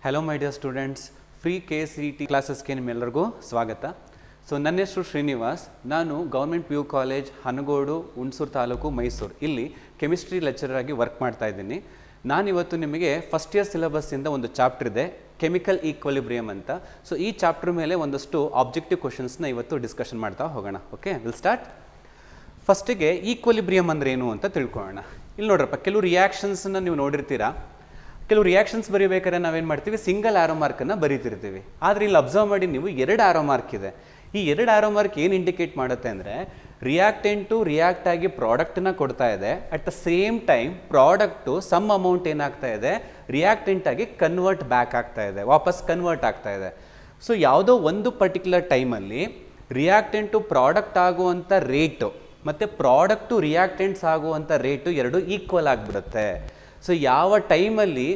Hello my dear students, free KCET ಕ್ಲಾಸಸ್ಗೆ ನಿಮ್ಮೆಲ್ಲರಿಗೂ ಸ್ವಾಗತ. ನನ್ನ ಹೆಸರು ಶ್ರೀನಿವಾಸ್. ನಾನು government PU college Hanagodu, Hunsur taluk, Mysuru ಇಲ್ಲಿ ಕೆಮಿಸ್ಟ್ರಿ ಲೆಕ್ಚರರ್ ಆಗಿ ವರ್ಕ್ ಮಾಡ್ತಾ ಇದ್ದೀನಿ. ನಾನಿವತ್ತು ನಿಮಗೆ ಫಸ್ಟ್ ಇಯರ್ ಸಿಲೆಬಸ್ಸಿಂದ ಒಂದು ಚಾಪ್ಟರ್ ಇದೆ, ಕೆಮಿಕಲ್ ಈಕ್ವಲಿಬ್ರಿಯಮ್ ಅಂತ. ಈ ಚಾಪ್ಟರ್ ಮೇಲೆ ಒಂದಷ್ಟು ಆಬ್ಜೆಕ್ಟಿವ್ ಕ್ವಶನ್ಸ್ನ ಇವತ್ತು ಡಿಸ್ಕಷನ್ ಮಾಡ್ತಾ ಹೋಗೋಣ. Okay, will start. ಫಸ್ಟಿಗೆ ಈಕ್ವಲಿಬ್ರಿಯಮ್ ಅಂದ್ರೆ ಏನು ಅಂತ ತಿಳ್ಕೊಳ್ಳೋಣ. ಇಲ್ಲಿ ನೋಡ್ರಪ್ಪ, ಕೆಲವು ರಿಯಾಕ್ಷನ್ಸನ್ನು ನೀವು ನೋಡಿರ್ತೀರಾ. ಕೆಲವು ರಿಯಾಕ್ಷನ್ಸ್ ಬರೀಬೇಕಾದ್ರೆ ನಾವೇನು ಮಾಡ್ತೀವಿ, ಸಿಂಗಲ್ ಆರೋ ಮಾರ್ಕನ್ನು ಬರೀತಿರ್ತೀವಿ. ಆದರೆ ಇಲ್ಲಿ ಅಬ್ಸರ್ವ್ ಮಾಡಿ ನೀವು 2 ಆರೋ ಮಾರ್ಕ್ ಇದೆ. ಈ 2 ಆರೋ ಮಾರ್ಕ್ ಏನು ಇಂಡಿಕೇಟ್ ಮಾಡುತ್ತೆ ಅಂದರೆ, ರಿಯಾಕ್ಟೆಂಟು ರಿಯಾಕ್ಟ್ ಆಗಿ ಪ್ರಾಡಕ್ಟನ್ನ ಕೊಡ್ತಾ ಇದೆ. At the same time product some amount ಏನಾಗ್ತಾ ಇದೆ, ರಿಯಾಕ್ಟೆಂಟ್ ಆಗಿ ಕನ್ವರ್ಟ್ ಬ್ಯಾಕ್ ಆಗ್ತಾ ಇದೆ, ವಾಪಸ್ ಕನ್ವರ್ಟ್ ಆಗ್ತಾ ಇದೆ. ಯಾವುದೋ ಒಂದು ಪರ್ಟಿಕ್ಯುಲರ್ ಟೈಮಲ್ಲಿ ರಿಯಾಕ್ಟೆಂಟು ಪ್ರಾಡಕ್ಟ್ ಆಗುವಂಥ ರೇಟು ಮತ್ತು ಪ್ರಾಡಕ್ಟು ರಿಯಾಕ್ಟೆಂಟ್ಸ್ ಆಗುವಂಥ ರೇಟು ಎರಡು ಈಕ್ವಲ್ ಆಗಿಬಿಡುತ್ತೆ. ಯಾವ ಟೈಮಲ್ಲಿ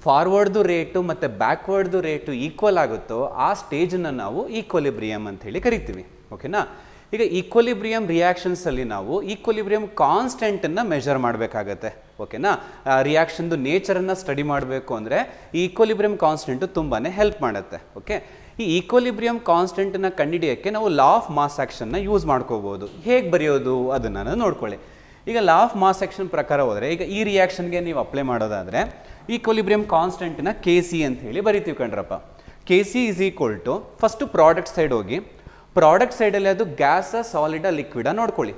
ಫಾರ್ವರ್ಡ್ದು ರೇಟು ಮತ್ತು ಬ್ಯಾಕ್ವರ್ಡ್ದು ರೇಟು ಈಕ್ವಲ್ ಆಗುತ್ತೋ ಆ ಸ್ಟೇಜನ್ನು ನಾವು ಈಕ್ವಲಿಬ್ರಿಯಮ್ ಅಂಥೇಳಿ ಕರಿತೀವಿ. ಓಕೆನಾ? ಈಗ ಈಕ್ವಲಿಬ್ರಿಯಮ್ ರಿಯಾಕ್ಷನ್ಸಲ್ಲಿ ನಾವು ಈಕ್ವಲಿಬ್ರಿಯಮ್ ಕಾನ್ಸ್ಟೆಂಟನ್ನು ಮೆಷರ್ ಮಾಡಬೇಕಾಗತ್ತೆ. ಓಕೆನಾ? ರಿಯಾಕ್ಷನ್ದು ನೇಚರನ್ನು ಸ್ಟಡಿ ಮಾಡಬೇಕು ಅಂದರೆ ಈ ಈಕ್ವಲಿಬ್ರಿಯಮ್ ಕಾನ್ಸ್ಟೆಂಟು ತುಂಬಾ ಹೆಲ್ಪ್ ಮಾಡುತ್ತೆ. ಓಕೆ, ಈ ಈಕ್ವಲಿಬ್ರಿಯಮ್ ಕಾನ್ಸ್ಟೆಂಟನ್ನು ಕಂಡುಹಿಡಿಯೋಕ್ಕೆ ನಾವು ಲಾ ಆಫ್ ಮಾಸ್ ಆ್ಯಕ್ಷನ್ನ ಯೂಸ್ ಮಾಡ್ಕೋಬೋದು. ಹೇಗೆ ಬರೆಯೋದು ಅದನ್ನು ನೋಡ್ಕೊಳ್ಳಿ. ಈಗ ಲಾ ಆಫ್ ಮಾಸ್ ಆ್ಯಕ್ಷನ್ ಪ್ರಕಾರ ಹೋದರೆ, ಈಗ ಈ ರಿಯಾಕ್ಷನ್ಗೆ ನೀವು ಅಪ್ಲೈ ಮಾಡೋದಾದರೆ ಈಕ್ವಲಿಬ್ರಿಯಮ್ ಕಾನ್ಸ್ಟೆಂಟನ್ನ KC ಅಂತ ಹೇಳಿ ಬರಿತೀವಿ ಕಣ್ರಪ್ಪ. KC is equal to, first product side ಹೋಗಿ, ಪ್ರಾಡಕ್ಟ್ ಸೈಡಲ್ಲಿ ಅದು ಗ್ಯಾಸ, ಸಾಲಿಡ, ಲಿಕ್ವಿಡ ನೋಡ್ಕೊಳ್ಳಿ.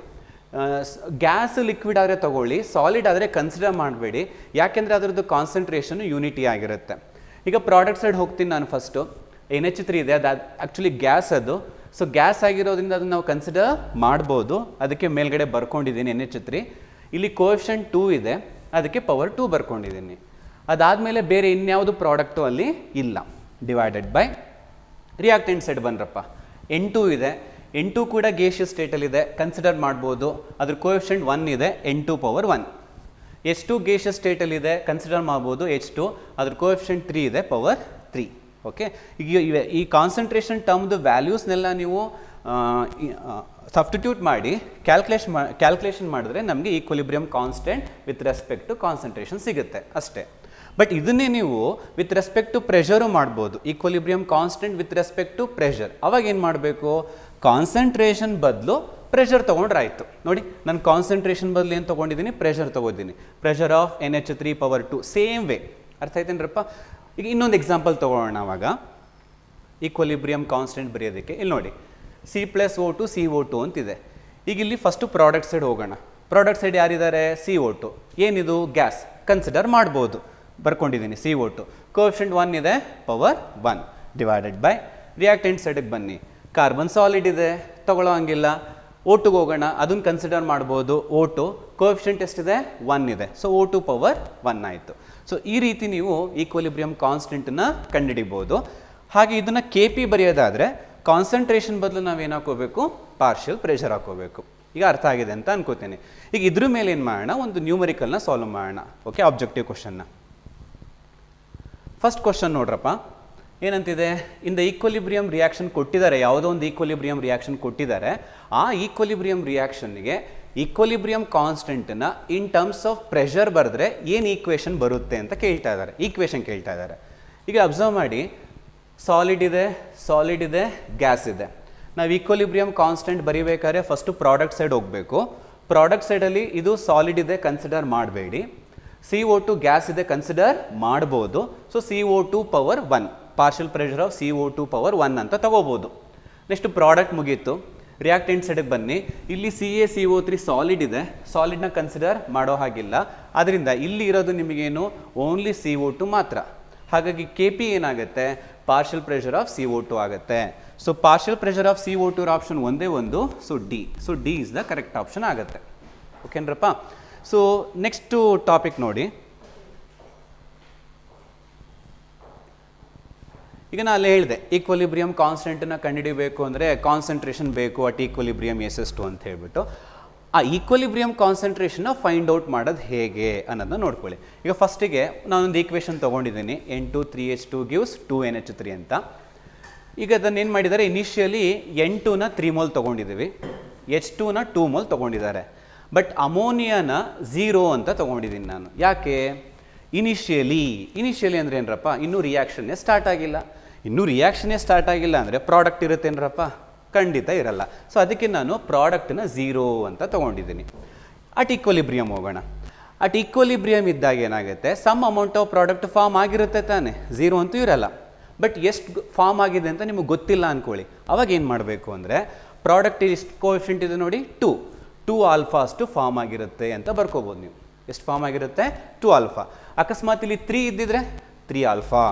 ಗ್ಯಾಸ್ ಲಿಕ್ವಿಡ್ ಆದರೆ ತೊಗೊಳ್ಳಿ, ಸಾಲಿಡ್ ಆದರೆ ಕನ್ಸಿಡರ್ ಮಾಡಬೇಡಿ, ಯಾಕೆಂದರೆ ಅದರದ್ದು ಕಾನ್ಸಂಟ್ರೇಷನ್ ಯೂನಿಟಿ ಆಗಿರುತ್ತೆ. ಈಗ ಪ್ರಾಡಕ್ಟ್ ಸೈಡ್ ಹೋಗ್ತೀನಿ ನಾನು. ಫಸ್ಟು NH3 ಇದೆ, ಅದು ಆ್ಯಕ್ಚುಲಿ ಗ್ಯಾಸ್ ಅದು. ಗ್ಯಾಸ್ ಆಗಿರೋದ್ರಿಂದ ಅದನ್ನು ನಾವು ಕನ್ಸಿಡರ್ ಮಾಡ್ಬೋದು, ಅದಕ್ಕೆ ಮೇಲ್ಗಡೆ ಬರ್ಕೊಂಡಿದ್ದೀನಿ NH3. ಇಲ್ಲಿ ಕೋಎಫಿಷಿಯಂಟ್ 2 ಇದೆ, ಅದಕ್ಕೆ ಪವರ್ 2 ಬರ್ಕೊಂಡಿದ್ದೀನಿ. ಅದಾದಮೇಲೆ ಬೇರೆ ಇನ್ಯಾವುದು ಪ್ರಾಡಕ್ಟು ಅಲ್ಲಿ ಇಲ್ಲ. ಡಿವೈಡೆಡ್ ಬೈ ರಿಯಾಕ್ಟೆಂಟ್ ಸೈಡ್ ಬಂದ್ರಪ್ಪ, N2 ಇದೆ. N2 ಕೂಡ ಗೇಷಿಯಸ್ ಸ್ಟೇಟಲ್ಲಿದೆ, ಕನ್ಸಿಡರ್ ಮಾಡ್ಬೋದು, ಅದ್ರ ಕೋಎಫಿಷಿಯಂಟ್ 1 ಇದೆ, N2 power 1. H2 gaseous ಸ್ಟೇಟಲ್ಲಿದೆ, consider ಮಾಡ್ಬೋದು, H2, ಅದ್ರ ಕೋಎಫಿಷಿಯಂಟ್ 3 ಇದೆ, ಪವರ್ 3. ಓಕೆ, ಈಗ ಈ ಕಾನ್ಸಂಟ್ರೇಷನ್ ಟರ್ಮ್ದು ವ್ಯಾಲ್ಯೂಸ್ನೆಲ್ಲ ನೀವು ಸಬ್ಸ್ಟಿಟ್ಯೂಟ್ ಮಾಡಿ ಕ್ಯಾಲ್ಕುಲೇಷನ್ ಮಾಡಿದ್ರೆ ನಮಗೆ equilibrium constant with respect to concentration ಸಿಗುತ್ತೆ ಅಷ್ಟೇ. ಬಟ್ ಇದನ್ನೇ ನೀವು ವಿತ್ ರೆಸ್ಪೆಕ್ಟ್ ಟು ಪ್ರೆಷರು ಮಾಡ್ಬೋದು, equilibrium constant with respect to pressure. ಅವಾಗ ಏನು ಮಾಡಬೇಕು, ಕಾನ್ಸಂಟ್ರೇಷನ್ ಬದಲು ಪ್ರೆಷರ್ ತೊಗೊಂಡ್ರೆ ಆಯಿತು. ನೋಡಿ, ನಾನು ಕಾನ್ಸಂಟ್ರೇಷನ್ ಬದಲು ಏನು ತೊಗೊಂಡಿದ್ದೀನಿ, ಪ್ರೆಷರ್ ತೊಗೊಂಡಿದ್ದೀನಿ. Pressure of NH3 power 2, same way. ಅರ್ಥ ಆಯ್ತೇನ್ರಪ್ಪ? ಈಗ ಇನ್ನೊಂದು ಎಕ್ಸಾಂಪಲ್ ತೊಗೊಳ್ಳೋಣ. ಅವಾಗ ಈಕ್ವಲಿಬ್ರಿಯಮ್ ಕಾನ್ಸ್ಟೆಂಟ್ ಬರೆಯೋದಕ್ಕೆ ಇಲ್ಲಿ ನೋಡಿ, C+O2 CO2 ಅಂತಿದೆ. ಈಗ ಇಲ್ಲಿ ಫಸ್ಟು ಪ್ರಾಡಕ್ಟ್ ಸೈಡ್ ಹೋಗೋಣ. ಪ್ರಾಡಕ್ಟ್ ಸೈಡ್ ಯಾರಿದ್ದಾರೆ, CO2. ಏನಿದು, ಗ್ಯಾಸ್, ಕನ್ಸಿಡರ್ ಮಾಡ್ಬೋದು, ಬರ್ಕೊಂಡಿದ್ದೀನಿ CO2. ಕೋಎಫಿಷಿಯಂಟ್ 1 ಇದೆ, ಪವರ್ 1. ಡಿವೈಡೆಡ್ ಬೈ ರಿಯಾಕ್ಟೆಂಟ್ ಸೈಡಿಗೆ ಬನ್ನಿ, ಕಾರ್ಬನ್ ಸಾಲಿಡ್ ಇದೆ, ತಗೊಳ್ಳೋ ಹಂಗಿಲ್ಲ. O2ಗೆ ಹೋಗೋಣ, ಅದನ್ನು ಕನ್ಸಿಡರ್ ಮಾಡ್ಬೋದು. O2 ಕೋಎಫಿಷಿಯಂಟ್ ಎಷ್ಟಿದೆ, 1 ಇದೆ. O2 ಪವರ್ 1 ಆಯಿತು. ಈ ರೀತಿ ನೀವು ಈಕ್ವಲಿಬ್ರಿಯಮ್ ಕಾನ್ಸ್ಟೆಂಟನ್ನು ಕಂಡುಹಿಡಿಬೋದು. ಹಾಗೆ ಇದನ್ನು KP ಬರೆಯೋದಾದರೆ ಕಾನ್ಸಂಟ್ರೇಷನ್ ಬದಲು ನಾವೇನು ಹಾಕೋಬೇಕು, ಪಾರ್ಷಿಯಲ್ ಪ್ರೆಷರ್ ಹಾಕೋಬೇಕು. ಈಗ ಅರ್ಥ ಆಗಿದೆ ಅಂತ ಅನ್ಕೋತೀನಿ. ಈಗ ಇದ್ರ ಮೇಲೆ ಏನು ಮಾಡೋಣ, ಒಂದು ನ್ಯೂಮರಿಕಲ್ನ ಸಾಲ್ವ್ ಮಾಡೋಣ. ಓಕೆ, ಆಬ್ಜೆಕ್ಟಿವ್ ಕ್ವಶನ್ನ. ಫಸ್ಟ್ ಕ್ವಶನ್ ನೋಡ್ರಪ್ಪ, ಏನಂತಿದೆ, ಇನ್ ದ ಈಕ್ವಲಿಬ್ರಿಯಮ್ ರಿಯಾಕ್ಷನ್ ಕೊಟ್ಟಿದ್ದಾರೆ, ಯಾವುದೋ ಒಂದು ಈಕ್ವಲಿಬ್ರಿಯಮ್ ರಿಯಾಕ್ಷನ್ ಕೊಟ್ಟಿದ್ದಾರೆ. ಆ ಈಕ್ವಲಿಬ್ರಿಯಮ್ ರಿಯಾಕ್ಷನ್ಗೆ ಈಕ್ವಲಿಬ್ರಿಯಮ್ ಕಾನ್ಸ್ಟೆಂಟನ್ನು ಇನ್ ಟರ್ಮ್ಸ್ ಆಫ್ ಪ್ರೆಷರ್ ಬರೆದ್ರೆ ಏನು ಈಕ್ವೇಷನ್ ಬರುತ್ತೆ ಅಂತ ಕೇಳ್ತಾ ಇದ್ದಾರೆ, ಈಕ್ವೇಷನ್ ಕೇಳ್ತಾ ಇದ್ದಾರೆ. ಈಗ ಅಬ್ಸರ್ವ್ ಮಾಡಿ, ಸಾಲಿಡ್ ಇದೆ, ಗ್ಯಾಸ್ ಇದೆ. ನಾವು ಈಕ್ವಲಿಬ್ರಿಯಮ್ ಕಾನ್ಸ್ಟೆಂಟ್ ಬರೀಬೇಕಾದ್ರೆ ಫಸ್ಟು ಪ್ರಾಡಕ್ಟ್ ಸೈಡ್ ಹೋಗಬೇಕು. ಪ್ರಾಡಕ್ಟ್ ಸೈಡಲ್ಲಿ ಇದು ಸಾಲಿಡ್ ಇದೆ, ಕನ್ಸಿಡರ್ ಮಾಡಬೇಡಿ. CO2 ಗ್ಯಾಸ್ ಇದೆ, ಕನ್ಸಿಡರ್ ಮಾಡ್ಬೋದು. CO2 power 1, partial pressure of CO2 power 1 ಅಂತ ತಗೋಬೋದು. ನೆಕ್ಸ್ಟ್ ಪ್ರಾಡಕ್ಟ್ ಮುಗೀತು, ರಿಯಾಕ್ಟೆಂಟ್ ಸೈಡಿಗೆ ಬನ್ನಿ. ಇಲ್ಲಿ CaCO3 ಸಾಲಿಡ್ ಇದೆ, ಸಾಲಿಡ್ನ ಕನ್ಸಿಡರ್ ಮಾಡೋ ಹಾಗಿಲ್ಲ. ಆದ್ದರಿಂದ ಇಲ್ಲಿ ಇರೋದು ನಿಮಗೇನು, ಓನ್ಲಿ CO2 ಮಾತ್ರ. ಹಾಗಾಗಿ KP ಏನಾಗುತ್ತೆ, ಪಾರ್ಷಿಯಲ್ ಪ್ರೆಷರ್ ಆಫ್ CO2 ಆಗುತ್ತೆ. Partial pressure of CO2 option ಒಂದೇ ಒಂದು, D is the correct option ಆಗುತ್ತೆ. ಓಕೆನ್ರಪ್ಪ? ನೆಕ್ಸ್ಟು ಟಾಪಿಕ್ ನೋಡಿ. ಈಗ ನಾನು ಅಲ್ಲಿ ಹೇಳಿದೆ, ಈಕ್ವಲಿಬ್ರಿಯಮ್ ಕಾನ್ಸ್ಟೆಂಟನ್ನು ಕಂಡುಹಿಡಿಬೇಕು ಅಂದರೆ ಕಾನ್ಸಂಟ್ರೇಷನ್ ಬೇಕು ಅಟ್ ಈಕ್ವಲಿಬ್ರಿಯಮ್ SS2 ಅಂತ ಹೇಳ್ಬಿಟ್ಟು. ಆ ಈಕ್ವಲಿಬ್ರಿಯಮ್ ಕಾನ್ಸಂಟ್ರೇಷನ್ನ ಫೈಂಡ್ ಔಟ್ ಮಾಡೋದು ಹೇಗೆ ಅನ್ನೋದನ್ನ ನೋಡ್ಕೊಳ್ಳಿ. ಈಗ ಫಸ್ಟಿಗೆ ನಾನೊಂದು ಈಕ್ವೇಷನ್ ತೊಗೊಂಡಿದ್ದೀನಿ, N2 3H2 gives 2NH3 ಅಂತ. ಈಗ ಅದನ್ನೇನು ಮಾಡಿದ್ದಾರೆ, ಇನಿಷಿಯಲಿ N2ನ 3 ಮೋಲ್ ತೊಗೊಂಡಿದ್ದೀವಿ, H2ನ 2 ಮೋಲ್ ತೊಗೊಂಡಿದ್ದಾರೆ. ಬಟ್ ಅಮೋನಿಯಾನ 0 ಅಂತ ತೊಗೊಂಡಿದ್ದೀನಿ ನಾನು. ಯಾಕೆ, ಇನಿಷಿಯಲಿ ಅಂದರೆ ಏನರಪ್ಪ, ಇನ್ನೂ ರಿಯಾಕ್ಷನ್ನೇ ಸ್ಟಾರ್ಟ್ ಆಗಿಲ್ಲ. ಇನ್ನೂ ರಿಯಾಕ್ಷನ್ನೇ ಸ್ಟಾರ್ಟ್ ಆಗಿಲ್ಲ ಅಂದರೆ ಪ್ರಾಡಕ್ಟ್ ಇರುತ್ತೇನರಪ್ಪ? ಖಂಡಿತ ಇರಲ್ಲ. ಸೊ ಅದಕ್ಕೆ ನಾನು ಪ್ರಾಡಕ್ಟನ್ನ 0 ಅಂತ ತೊಗೊಂಡಿದ್ದೀನಿ. ಅಟ್ ಈಕ್ವಲಿಬ್ರಿಯಮ್ ಹೋಗೋಣ. ಅಟ್ ಈಕ್ವಲಿಬ್ರಿಯಮ್ ಇದ್ದಾಗ ಏನಾಗುತ್ತೆ, some amount of product form ಆಗಿರುತ್ತೆ ತಾನೆ, 0 ಅಂತೂ ಇರಲ್ಲ. ಬಟ್ ಎಷ್ಟು ಫಾರ್ಮ್ ಆಗಿದೆ ಅಂತ ನಿಮಗೆ ಗೊತ್ತಿಲ್ಲ ಅಂದ್ಕೊಳ್ಳಿ. ಅವಾಗ ಏನು ಮಾಡಬೇಕು ಅಂದರೆ, ಪ್ರಾಡಕ್ಟ್ ಎಷ್ಟು ಕೋಎಫಿಷಿಯಂಟ್ ಇದೆ ನೋಡಿ, 2 ಆಲ್ಫಾಷ್ಟು ಫಾರ್ಮ್ ಆಗಿರುತ್ತೆ ಅಂತ ಬರ್ಕೋಬೋದು ನೀವು. ಎಷ್ಟು ಫಾರ್ಮ್ ಆಗಿರುತ್ತೆ? 2 ಆಲ್ಫಾ. ಅಕಸ್ಮಾತ್ ಇಲ್ಲಿ 3 ಇದ್ದಿದ್ರೆ 3 ಆಲ್ಫಾ,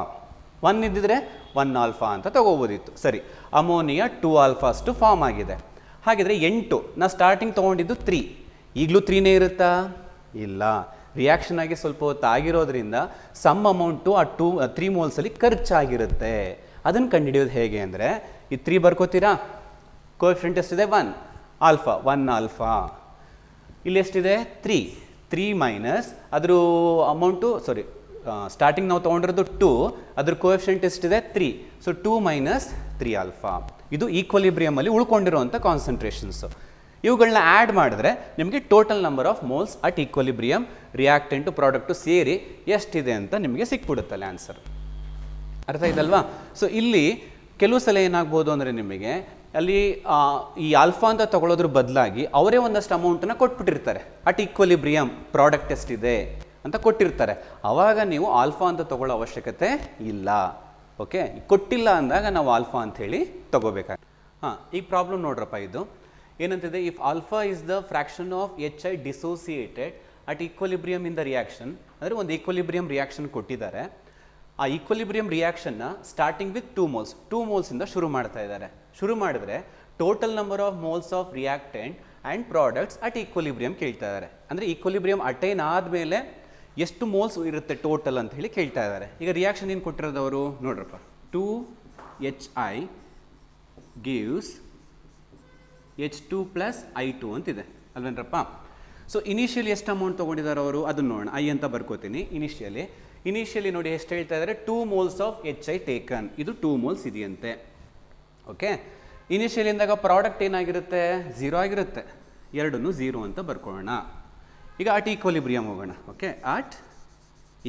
1 ಇದ್ದಿದ್ರೆ 1 ಆಲ್ಫಾ ಅಂತ ತಗೋಬೋದಿತ್ತು. ಸರಿ, ಅಮೋನಿಯಾ 2 ಆಲ್ಫಾಷ್ಟು ಫಾರ್ಮ್ ಆಗಿದೆ. ಹಾಗಿದ್ರೆ 8, ನಾ ಸ್ಟಾರ್ಟಿಂಗ್ ತೊಗೊಂಡಿದ್ದು 3, ಈಗಲೂ 3ನೇ ಇರುತ್ತಾ? ಇಲ್ಲ. ರಿಯಾಕ್ಷನ್ ಆಗಿ ಸ್ವಲ್ಪ ಹೊತ್ತು ಆಗಿರೋದ್ರಿಂದ ಸಮ್ ಅಮೌಂಟು ಆ 3 ಮೋಲ್ಸಲ್ಲಿ ಖರ್ಚಾಗಿರುತ್ತೆ. ಅದನ್ನು ಕಂಡುಹಿಡಿಯೋದು ಹೇಗೆ ಅಂದರೆ, ಈ 3 ಬರ್ಕೋತೀರಾ, ಕೋಎಫಿಷಿಯಂಟ್ ಎಷ್ಟಿದೆ? 1 ಆಲ್ಫಾ, 1 ಆಲ್ಫಾ. ಇಲ್ಲಿ ಎಷ್ಟಿದೆ? 3 ಮೈನಸ್ ಅದ್ರ ಅಮೌಂಟು, ಸ್ಟಾರ್ಟಿಂಗ್ ನಾವು ತೊಗೊಂಡಿರೋದು 2, ಅದ್ರ ಕೋಎಫಿಷಿಯಂಟ್ ಎಷ್ಟಿದೆ? 3. So 2 minus 3 alpha. ಇದು ಈಕ್ವಲಿಬ್ರಿಯಮಲ್ಲಿ ಉಳ್ಕೊಂಡಿರುವಂಥ ಕಾನ್ಸಂಟ್ರೇಷನ್ಸು. ಇವುಗಳನ್ನ ಆ್ಯಡ್ ಮಾಡಿದ್ರೆ ನಿಮಗೆ total number of moles at equilibrium, reactant product ಸೇರಿ ಎಷ್ಟಿದೆ ಅಂತ ನಿಮಗೆ ಸಿಕ್ಬಿಡುತ್ತಲ್ಲ ಆನ್ಸರ್. ಅರ್ಥ ಆಯ್ತಲ್ವಾ? ಸೊ ಇಲ್ಲಿ ಕೆಲವು ಸಲ ಏನಾಗ್ಬೋದು ಅಂದರೆ, ನಿಮಗೆ ಅಲ್ಲಿ ಈ ಆಲ್ಫಾ ಅಂತ ತಗೊಳ್ಳೋದ್ರ ಬದಲಾಗಿ ಅವರೇ ಒಂದಷ್ಟು ಅಮೌಂಟನ್ನು ಕೊಟ್ಬಿಟ್ಟಿರ್ತಾರೆ. ಅಟ್ ಈಕ್ವಲಿಬ್ರಿಯಮ್ ಪ್ರಾಡಕ್ಟ್ ಎಷ್ಟಿದೆ ಅಂತ ಕೊಟ್ಟಿರ್ತಾರೆ. ಆವಾಗ ನೀವು ಆಲ್ಫಾ ಅಂತ ತಗೊಳ್ಳೋ ಅವಶ್ಯಕತೆ ಇಲ್ಲ. ಓಕೆ, ಕೊಟ್ಟಿಲ್ಲ ಅಂದಾಗ ನಾವು ಆಲ್ಫಾ ಅಂತ ಹೇಳಿ ತಗೋಬೇಕಾಗ. ಈ ಪ್ರಾಬ್ಲಮ್ ನೋಡ್ರಪ್ಪ, ಇದು ಏನಂತಿದೆ, if alpha is the fraction of HI dissociated at equilibrium in the reaction. ಅಂದರೆ ಒಂದು ಈಕ್ವಲಿಬ್ರಿಯಮ್ ರಿಯಾಕ್ಷನ್ ಕೊಟ್ಟಿದ್ದಾರೆ. ಆ ಈಕ್ವಲಿಬ್ರಿಯಮ್ ರಿಯಾಕ್ಷನ್ನ ಸ್ಟಾರ್ಟಿಂಗ್ ವಿತ್ 2 ಮೋಲ್ಸಿಂದ ಶುರು ಮಾಡ್ತಾ ಇದ್ದಾರೆ. ಶುರು ಮಾಡಿದ್ರೆ total number of moles of reactant and products at equilibrium ಕೇಳ್ತಾ ಇದ್ದಾರೆ. ಅಂದರೆ ಈಕ್ವಲಿಬ್ರಿಯಮ್ ಅಟೈನ್ ಆದಮೇಲೆ ಎಷ್ಟು ಮೋಲ್ಸ್ ಇರುತ್ತೆ ಟೋಟಲ್ ಅಂತ ಹೇಳಿ ಕೇಳ್ತಾ ಇದ್ದಾರೆ. ಈಗ ರಿಯಾಕ್ಷನ್ ಏನು ಕೊಟ್ಟಿರೋದವರು ನೋಡ್ರಪ್ಪ, 2HI gives H2 plus I2 ಅಂತಿದೆ ಅಲ್ವೇನ್ರಪ್ಪ. ಸೊ ಇನಿಷಿಯಲಿ ಎಷ್ಟು ಅಮೌಂಟ್ ತೊಗೊಂಡಿದ್ದಾರೆ ಅವರು, ಅದನ್ನು ನೋಡೋಣ. ಐ ಅಂತ ಬರ್ಕೋತೀನಿ. ಇನಿಷಿಯಲಿ ನೋಡಿ ಎಷ್ಟು ಹೇಳ್ತಾ ಇದ್ದಾರೆ, 2 ಮೋಲ್ಸ್ ಆಫ್ HI ಟೇಕನ್. ಇದು 2 ಮೋಲ್ಸ್ ಇದೆಯಂತೆ. ಓಕೆ, ಇನಿಷಿಯಲಿ ಅಂದಾಗ ಪ್ರಾಡಕ್ಟ್ ಏನಾಗಿರುತ್ತೆ? 0 ಆಗಿರುತ್ತೆ. ಎರಡನ್ನೂ 0 ಅಂತ ಬರ್ಕೊಳ್ಳೋಣ. ಈಗ ಅಟ್ ಈಕ್ವಲಿಬ್ರಿಯಮ್ ಹೋಗೋಣ. ಓಕೆ, ಅಟ್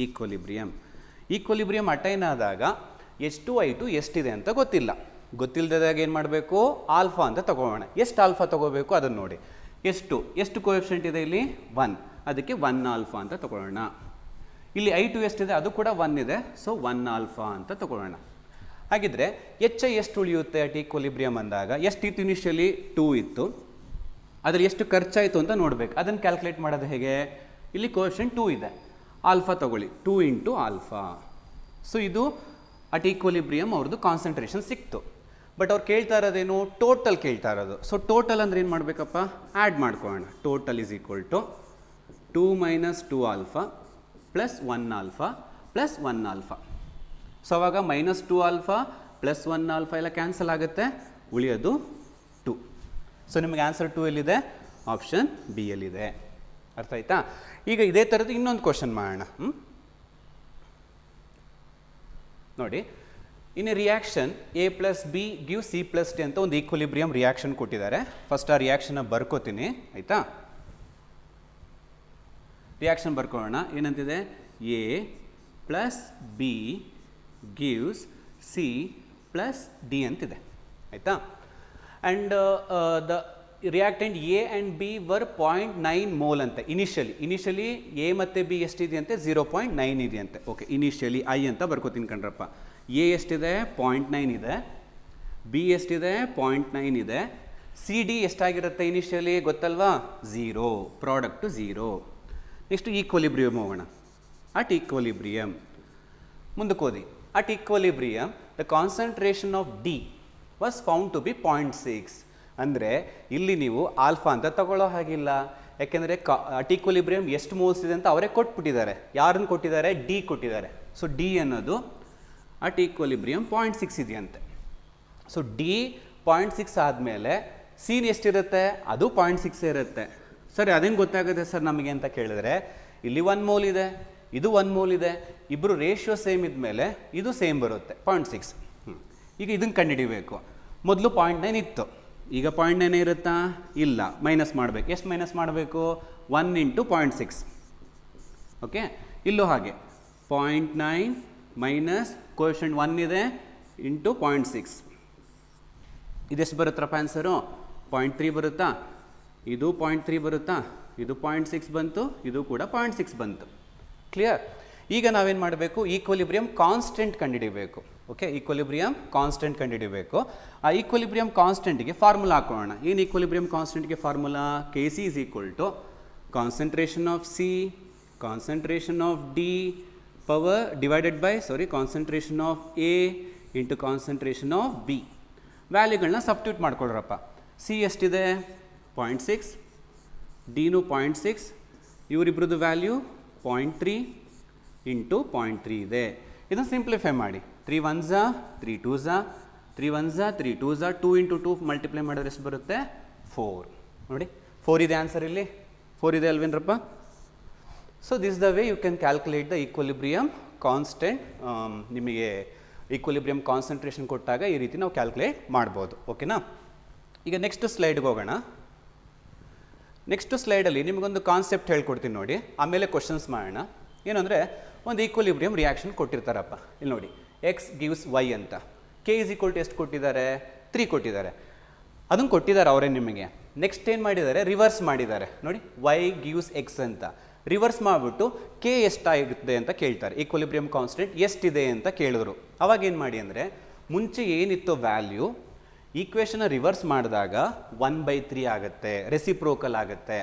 ಈಕ್ವಲಿಬ್ರಿಯಮ್ ಅಟೈನ್ ಆದಾಗ H2 I2 ಎಷ್ಟಿದೆ ಅಂತ ಗೊತ್ತಿಲ್ಲದಾಗ ಏನು ಮಾಡಬೇಕು? ಆಲ್ಫಾ ಅಂತ ತಗೊಳ್ಳೋಣ. ಎಷ್ಟು ಆಲ್ಫಾ ತಗೋಬೇಕು ಅದನ್ನು ನೋಡಿ. ಎಷ್ಟು ಕೋಎಫಿಷಿಯಂಟ್ ಇದೆ ಇಲ್ಲಿ? 1. ಅದಕ್ಕೆ 1 ಆಲ್ಫಾ ಅಂತ ತಗೊಳ್ಳೋಣ. ಇಲ್ಲಿ I2 ಎಷ್ಟಿದೆ? ಅದು ಕೂಡ 1 ಇದೆ. ಸೊ 1 ಆಲ್ಫಾ ಅಂತ ತಗೊಳ್ಳೋಣ. ಹಾಗಿದ್ರೆ HI ಎಷ್ಟು ಉಳಿಯುತ್ತೆ ಅಟ್ ಈಕ್ವಲಿಬ್ರಿಯಮ್ ಅಂದಾಗ? ಎಷ್ಟಿತ್ತು? ಇನಿಷಿಯಲಿ 2 ಇತ್ತು. ಅದ್ರಲ್ಲಿ ಎಷ್ಟು ಖರ್ಚಾಯಿತು ಅಂತ ನೋಡಬೇಕು. ಅದನ್ನು ಕ್ಯಾಲ್ಕುಲೇಟ್ ಮಾಡೋದು ಹೇಗೆ? ಇಲ್ಲಿ ಕೋಎಫಿಷಿಯಂಟ್ 2 ಇದೆ, ಆಲ್ಫಾ ತಗೊಳ್ಳಿ, 2 ಇಂಟು ಆಲ್ಫಾ. ಸೊ ಇದು ಅಟ್ ಈಕ್ವಲಿಬ್ರಿಯಮ್ ಅವ್ರದ್ದು ಕಾನ್ಸಂಟ್ರೇಷನ್ ಸಿಕ್ತು. ಬಟ್ ಅವ್ರು ಕೇಳ್ತಾ ಇರೋದೇನು? ಟೋಟಲ್ ಕೇಳ್ತಾ ಇರೋದು. ಸೊ ಟೋಟಲ್ ಅಂದರೆ ಏನು ಮಾಡಬೇಕಪ್ಪ? ಆ್ಯಡ್ ಮಾಡ್ಕೊಳ್ಳೋಣ. Total is equal to 2 minus 2 alpha plus 1 alpha plus 1 alpha. So ಅವಾಗ ಮೈನಸ್ 2 ಆಲ್ಫಾ ಪ್ಲಸ್ 1 ಆಲ್ಫಾ ಎಲ್ಲ ಕ್ಯಾನ್ಸಲ್ ಆಗುತ್ತೆ, ಉಳಿಯೋದು 2. ಸೊ ನಿಮಗೆ ಆನ್ಸರ್ 2 ಎಲ್ಲಿದೆ? ಆಪ್ಷನ್ ಬಿ ಯಲ್ಲಿದೆ. ಅರ್ಥ ಆಯ್ತಾ? ಈಗ ಇದೇ ಥರದ್ದು ಇನ್ನೊಂದು ಕ್ವಶನ್ ಮಾಡೋಣ. ನೋಡಿ, in a reaction A plus B give C plus D ಅಂತ ಒಂದು ಈಕ್ವಲಿಬ್ರಿಯಮ್ ರಿಯಾಕ್ಷನ್ ಕೊಟ್ಟಿದ್ದಾರೆ. ಫಸ್ಟ್ ಆ ರಿಯಾಕ್ಷನ್ನ ಬರ್ಕೋತೀನಿ, ಆಯಿತಾ? ರಿಯಾಕ್ಷನ್ ಬರ್ಕೊಳ್ಳೋಣ. ಏನಂತಿದೆ? A plus B gives C plus D ಅಂತಿದೆ, ಆಯಿತಾ? And the reactant A and B were 0.9 mole ಅಂತೆ. ಇನಿಷಿಯಲಿ A ಮತ್ತು B ಎಷ್ಟಿದೆಯಂತೆ? 0.9 ಇದೆಯಂತೆ. ಓಕೆ, ಇನಿಷಿಯಲಿ ಐ ಅಂತ ಬರ್ಕೋತೀನಿ ಕಣ್ರಪ್ಪ. A ಎಷ್ಟಿದೆ? 0.9 ಇದೆ. B ಎಷ್ಟಿದೆ? 0.9 ಇದೆ. C D ಎಷ್ಟಾಗಿರುತ್ತೆ ಇನಿಷಿಯಲಿ ಗೊತ್ತಲ್ವಾ? 0. ಪ್ರಾಡಕ್ಟು 0. ನೆಕ್ಸ್ಟ್ ಈಕ್ವಲಿಬ್ರಿಯಮ್ ಹೋಗೋಣ. ಅಟ್ ಈಕ್ವಲಿಬ್ರಿಯಮ್ ಮುಂದಕ್ಕೆ ಓದಿ. At equilibrium the concentration of D was found to be 0.6. ಅಂದರೆ ಇಲ್ಲಿ ನೀವು ಆಲ್ಫಾ ಅಂತ ತಗೊಳ್ಳೋ ಹಾಗಿಲ್ಲ. ಯಾಕೆಂದರೆ ಅಟ್ ಈಕ್ವಲಿಬ್ರಿಯಮ್ ಎಷ್ಟು ಮೋಲ್ಸ್ ಇದೆ ಅಂತ ಅವರೇ ಕೊಟ್ಬಿಟ್ಟಿದ್ದಾರೆ. ಯಾರನ್ನು ಕೊಟ್ಟಿದ್ದಾರೆ? ಡಿ ಕೊಟ್ಟಿದ್ದಾರೆ. ಸೊ ಡಿ ಅನ್ನೋದು ಅಟ್ ಈಕ್ವಲಿಬ್ರಿಯಮ್ 0.6 ಇದೆಯಂತೆ. ಸೊ ಡಿ 0.6 ಆದಮೇಲೆ ಸೀನ್ ಎಷ್ಟಿರುತ್ತೆ? ಅದು 0.6 ಇರುತ್ತೆ. ಸರಿ, ಅದೇನು ಗೊತ್ತಾಗುತ್ತೆ ಸರ್ ನಮಗೆ ಅಂತ ಕೇಳಿದ್ರೆ, ಇಲ್ಲಿ 1 ಮೋಲ್ ಇದೆ, ಇದು 1 ಮೋಲ್ ಇದೆ, ಇಬ್ಬರು ರೇಷಿಯೋ ಸೇಮ್ ಇದ್ಮೇಲೆ ಇದು ಸೇಮ್ ಬರುತ್ತೆ 0.6. ಈಗ ಇದನ್ನು ಕಂಡುಹಿಡಿಬೇಕು. ಮೊದಲು 0.9 ಇತ್ತು, ಈಗ 0.9 ಇರುತ್ತಾ? ಇಲ್ಲ, ಮೈನಸ್ ಮಾಡಬೇಕು. ಎಷ್ಟು ಮೈನಸ್ ಮಾಡಬೇಕು? 1 ಇಂಟು 0.6. ಓಕೆ, ಇಲ್ಲೂ ಹಾಗೆ 0.9 ಮೈನಸ್ ಕೋಎಫಿಷಿಯಂಟ್ 1 ಇದೆ ಇಂಟು 0.6 ಇದೆಷ್ಟು ಬರುತ್ತಪ್ಪ ಆನ್ಸರು 0.3 ಬರುತ್ತಾ, ಇದು 0.3 ಬರುತ್ತಾ, ಇದು 0.6 ಬಂತು, ಇದು ಕೂಡ 0.6 ಬಂತು. ಕ್ಲಿಯರ್? ಈಗ ನಾವೇನು ಮಾಡಬೇಕು, ಈಕ್ವಲಿಬ್ರಿಯಂ ಕಾನ್ಸ್ಟೆಂಟ್ ಕಂಡುಹಿಡಿಯಬೇಕು. ಓಕೆ, ಈಕ್ವಲಿಬ್ರಿಯಂ ಕಾನ್ಸ್ಟೆಂಟ್ ಕಂಡುಹಿಡಿಯಬೇಕು. ಆ ಈಕ್ವಲಿಬ್ರಿಯಂ ಕಾನ್ಸ್ಟೆಂಟ್ಗೆ ಫಾರ್ಮುಲಾ ಹಾಕೋಣ. ಏನು ಈಕ್ವಲಿಬ್ರಿಯಂ ಕಾನ್ಸ್ಟೆಂಟ್ಗೆ formula? K C is equal to concentration of C, concentration of D power divided by concentration of A into concentration of B. ವ್ಯಾಲ್ಯೂಗಳನ್ನ ಸಬ್ಸ್ಟಿಟ್ಯೂಟ್ ಮಾಡ್ಕೊಳ್ರಪ್ಪ. C ಎಷ್ಟಿದೆ 0.6, ಡಿನೂ 0.6, ಇವರಿಬ್ರದ್ದು ವ್ಯಾಲ್ಯೂ 0.3 ಇಂಟು 0.3 ಇದೆ. ಇದನ್ನು ಸಿಂಪ್ಲಿಫೈ ಮಾಡಿ. 3 1s 3 2s 3 1s 3 2s 2 into 2 multiply ಮಾಡಿದ್ರೆ ಎಷ್ಟು ಬರುತ್ತೆ? 4. ನೋಡಿ 4 ಇದೆ ಆನ್ಸರ್, ಇಲ್ಲಿ 4 ಇದೆ ಅಲ್ವೇನ್ರಪ್ಪ? So this the way you can calculate the equilibrium constant. ನಿಮಗೆ ಈಕ್ವಲಿಬ್ರಿಯಂ ಕಾನ್ಸಂಟ್ರೇಷನ್ ಕೊಟ್ಟಾಗ ಈ ರೀತಿ ನಾವು ಕ್ಯಾಲ್ಕುಲೇಟ್ ಮಾಡ್ಬೋದು. ಓಕೆನಾ? ಈಗ ನೆಕ್ಸ್ಟ್ ಸ್ಲೈಡ್ಗೆ ಹೋಗೋಣ. ನೆಕ್ಸ್ಟ್ ಸ್ಲೈಡಲ್ಲಿ ನಿಮಗೊಂದು ಕಾನ್ಸೆಪ್ಟ್ ಹೇಳ್ಕೊಡ್ತೀನಿ ನೋಡಿ, ಆಮೇಲೆ ಕ್ವಶನ್ಸ್ ಮಾಡೋಣ. ಏನಂದರೆ, ಒಂದು ಈಕ್ವಲಿಬ್ರಿಯಂ ರಿಯಾಕ್ಷನ್ ಕೊಟ್ಟಿರ್ತಾರಪ್ಪ. ಇಲ್ಲಿ ನೋಡಿ, ಎಕ್ಸ್ ಗಿವ್ಸ್ ವೈ ಅಂತ. ಕೆ ಇಸ್ ಈಕ್ವಲ್ ಟು ಎಷ್ಟು ಕೊಟ್ಟಿದ್ದಾರೆ? 3 ಕೊಟ್ಟಿದ್ದಾರೆ. ಅದನ್ನು ಕೊಟ್ಟಿದ್ದಾರೆ ಅವರೇ ನಿಮಗೆ. ನೆಕ್ಸ್ಟ್ ಏನು ಮಾಡಿದ್ದಾರೆ? ರಿವರ್ಸ್ ಮಾಡಿದ್ದಾರೆ. ನೋಡಿ, ವೈ ಗಿವ್ಸ್ ಎಕ್ಸ್ ಅಂತ ರಿವರ್ಸ್ ಮಾಡಿಬಿಟ್ಟು ಕೆ ಎಷ್ಟಾಗುತ್ತೆ ಅಂತ ಕೇಳ್ತಾರೆ. ಈಕ್ವಲಿಬ್ರಿಯಂ ಕಾನ್ಸ್ಟೆಂಟ್ ಎಷ್ಟಿದೆ ಅಂತ ಕೇಳಿದ್ರು. ಅವಾಗ ಏನು ಮಾಡಿ ಅಂದರೆ, ಮುಂಚೆ ಏನಿತ್ತು ವ್ಯಾಲ್ಯೂ, ಈಕ್ವೇಷನ್ನ ರಿವರ್ಸ್ ಮಾಡಿದಾಗ 1/3 ಆಗುತ್ತೆ, ರೆಸಿಪ್ರೋಕಲ್ ಆಗುತ್ತೆ.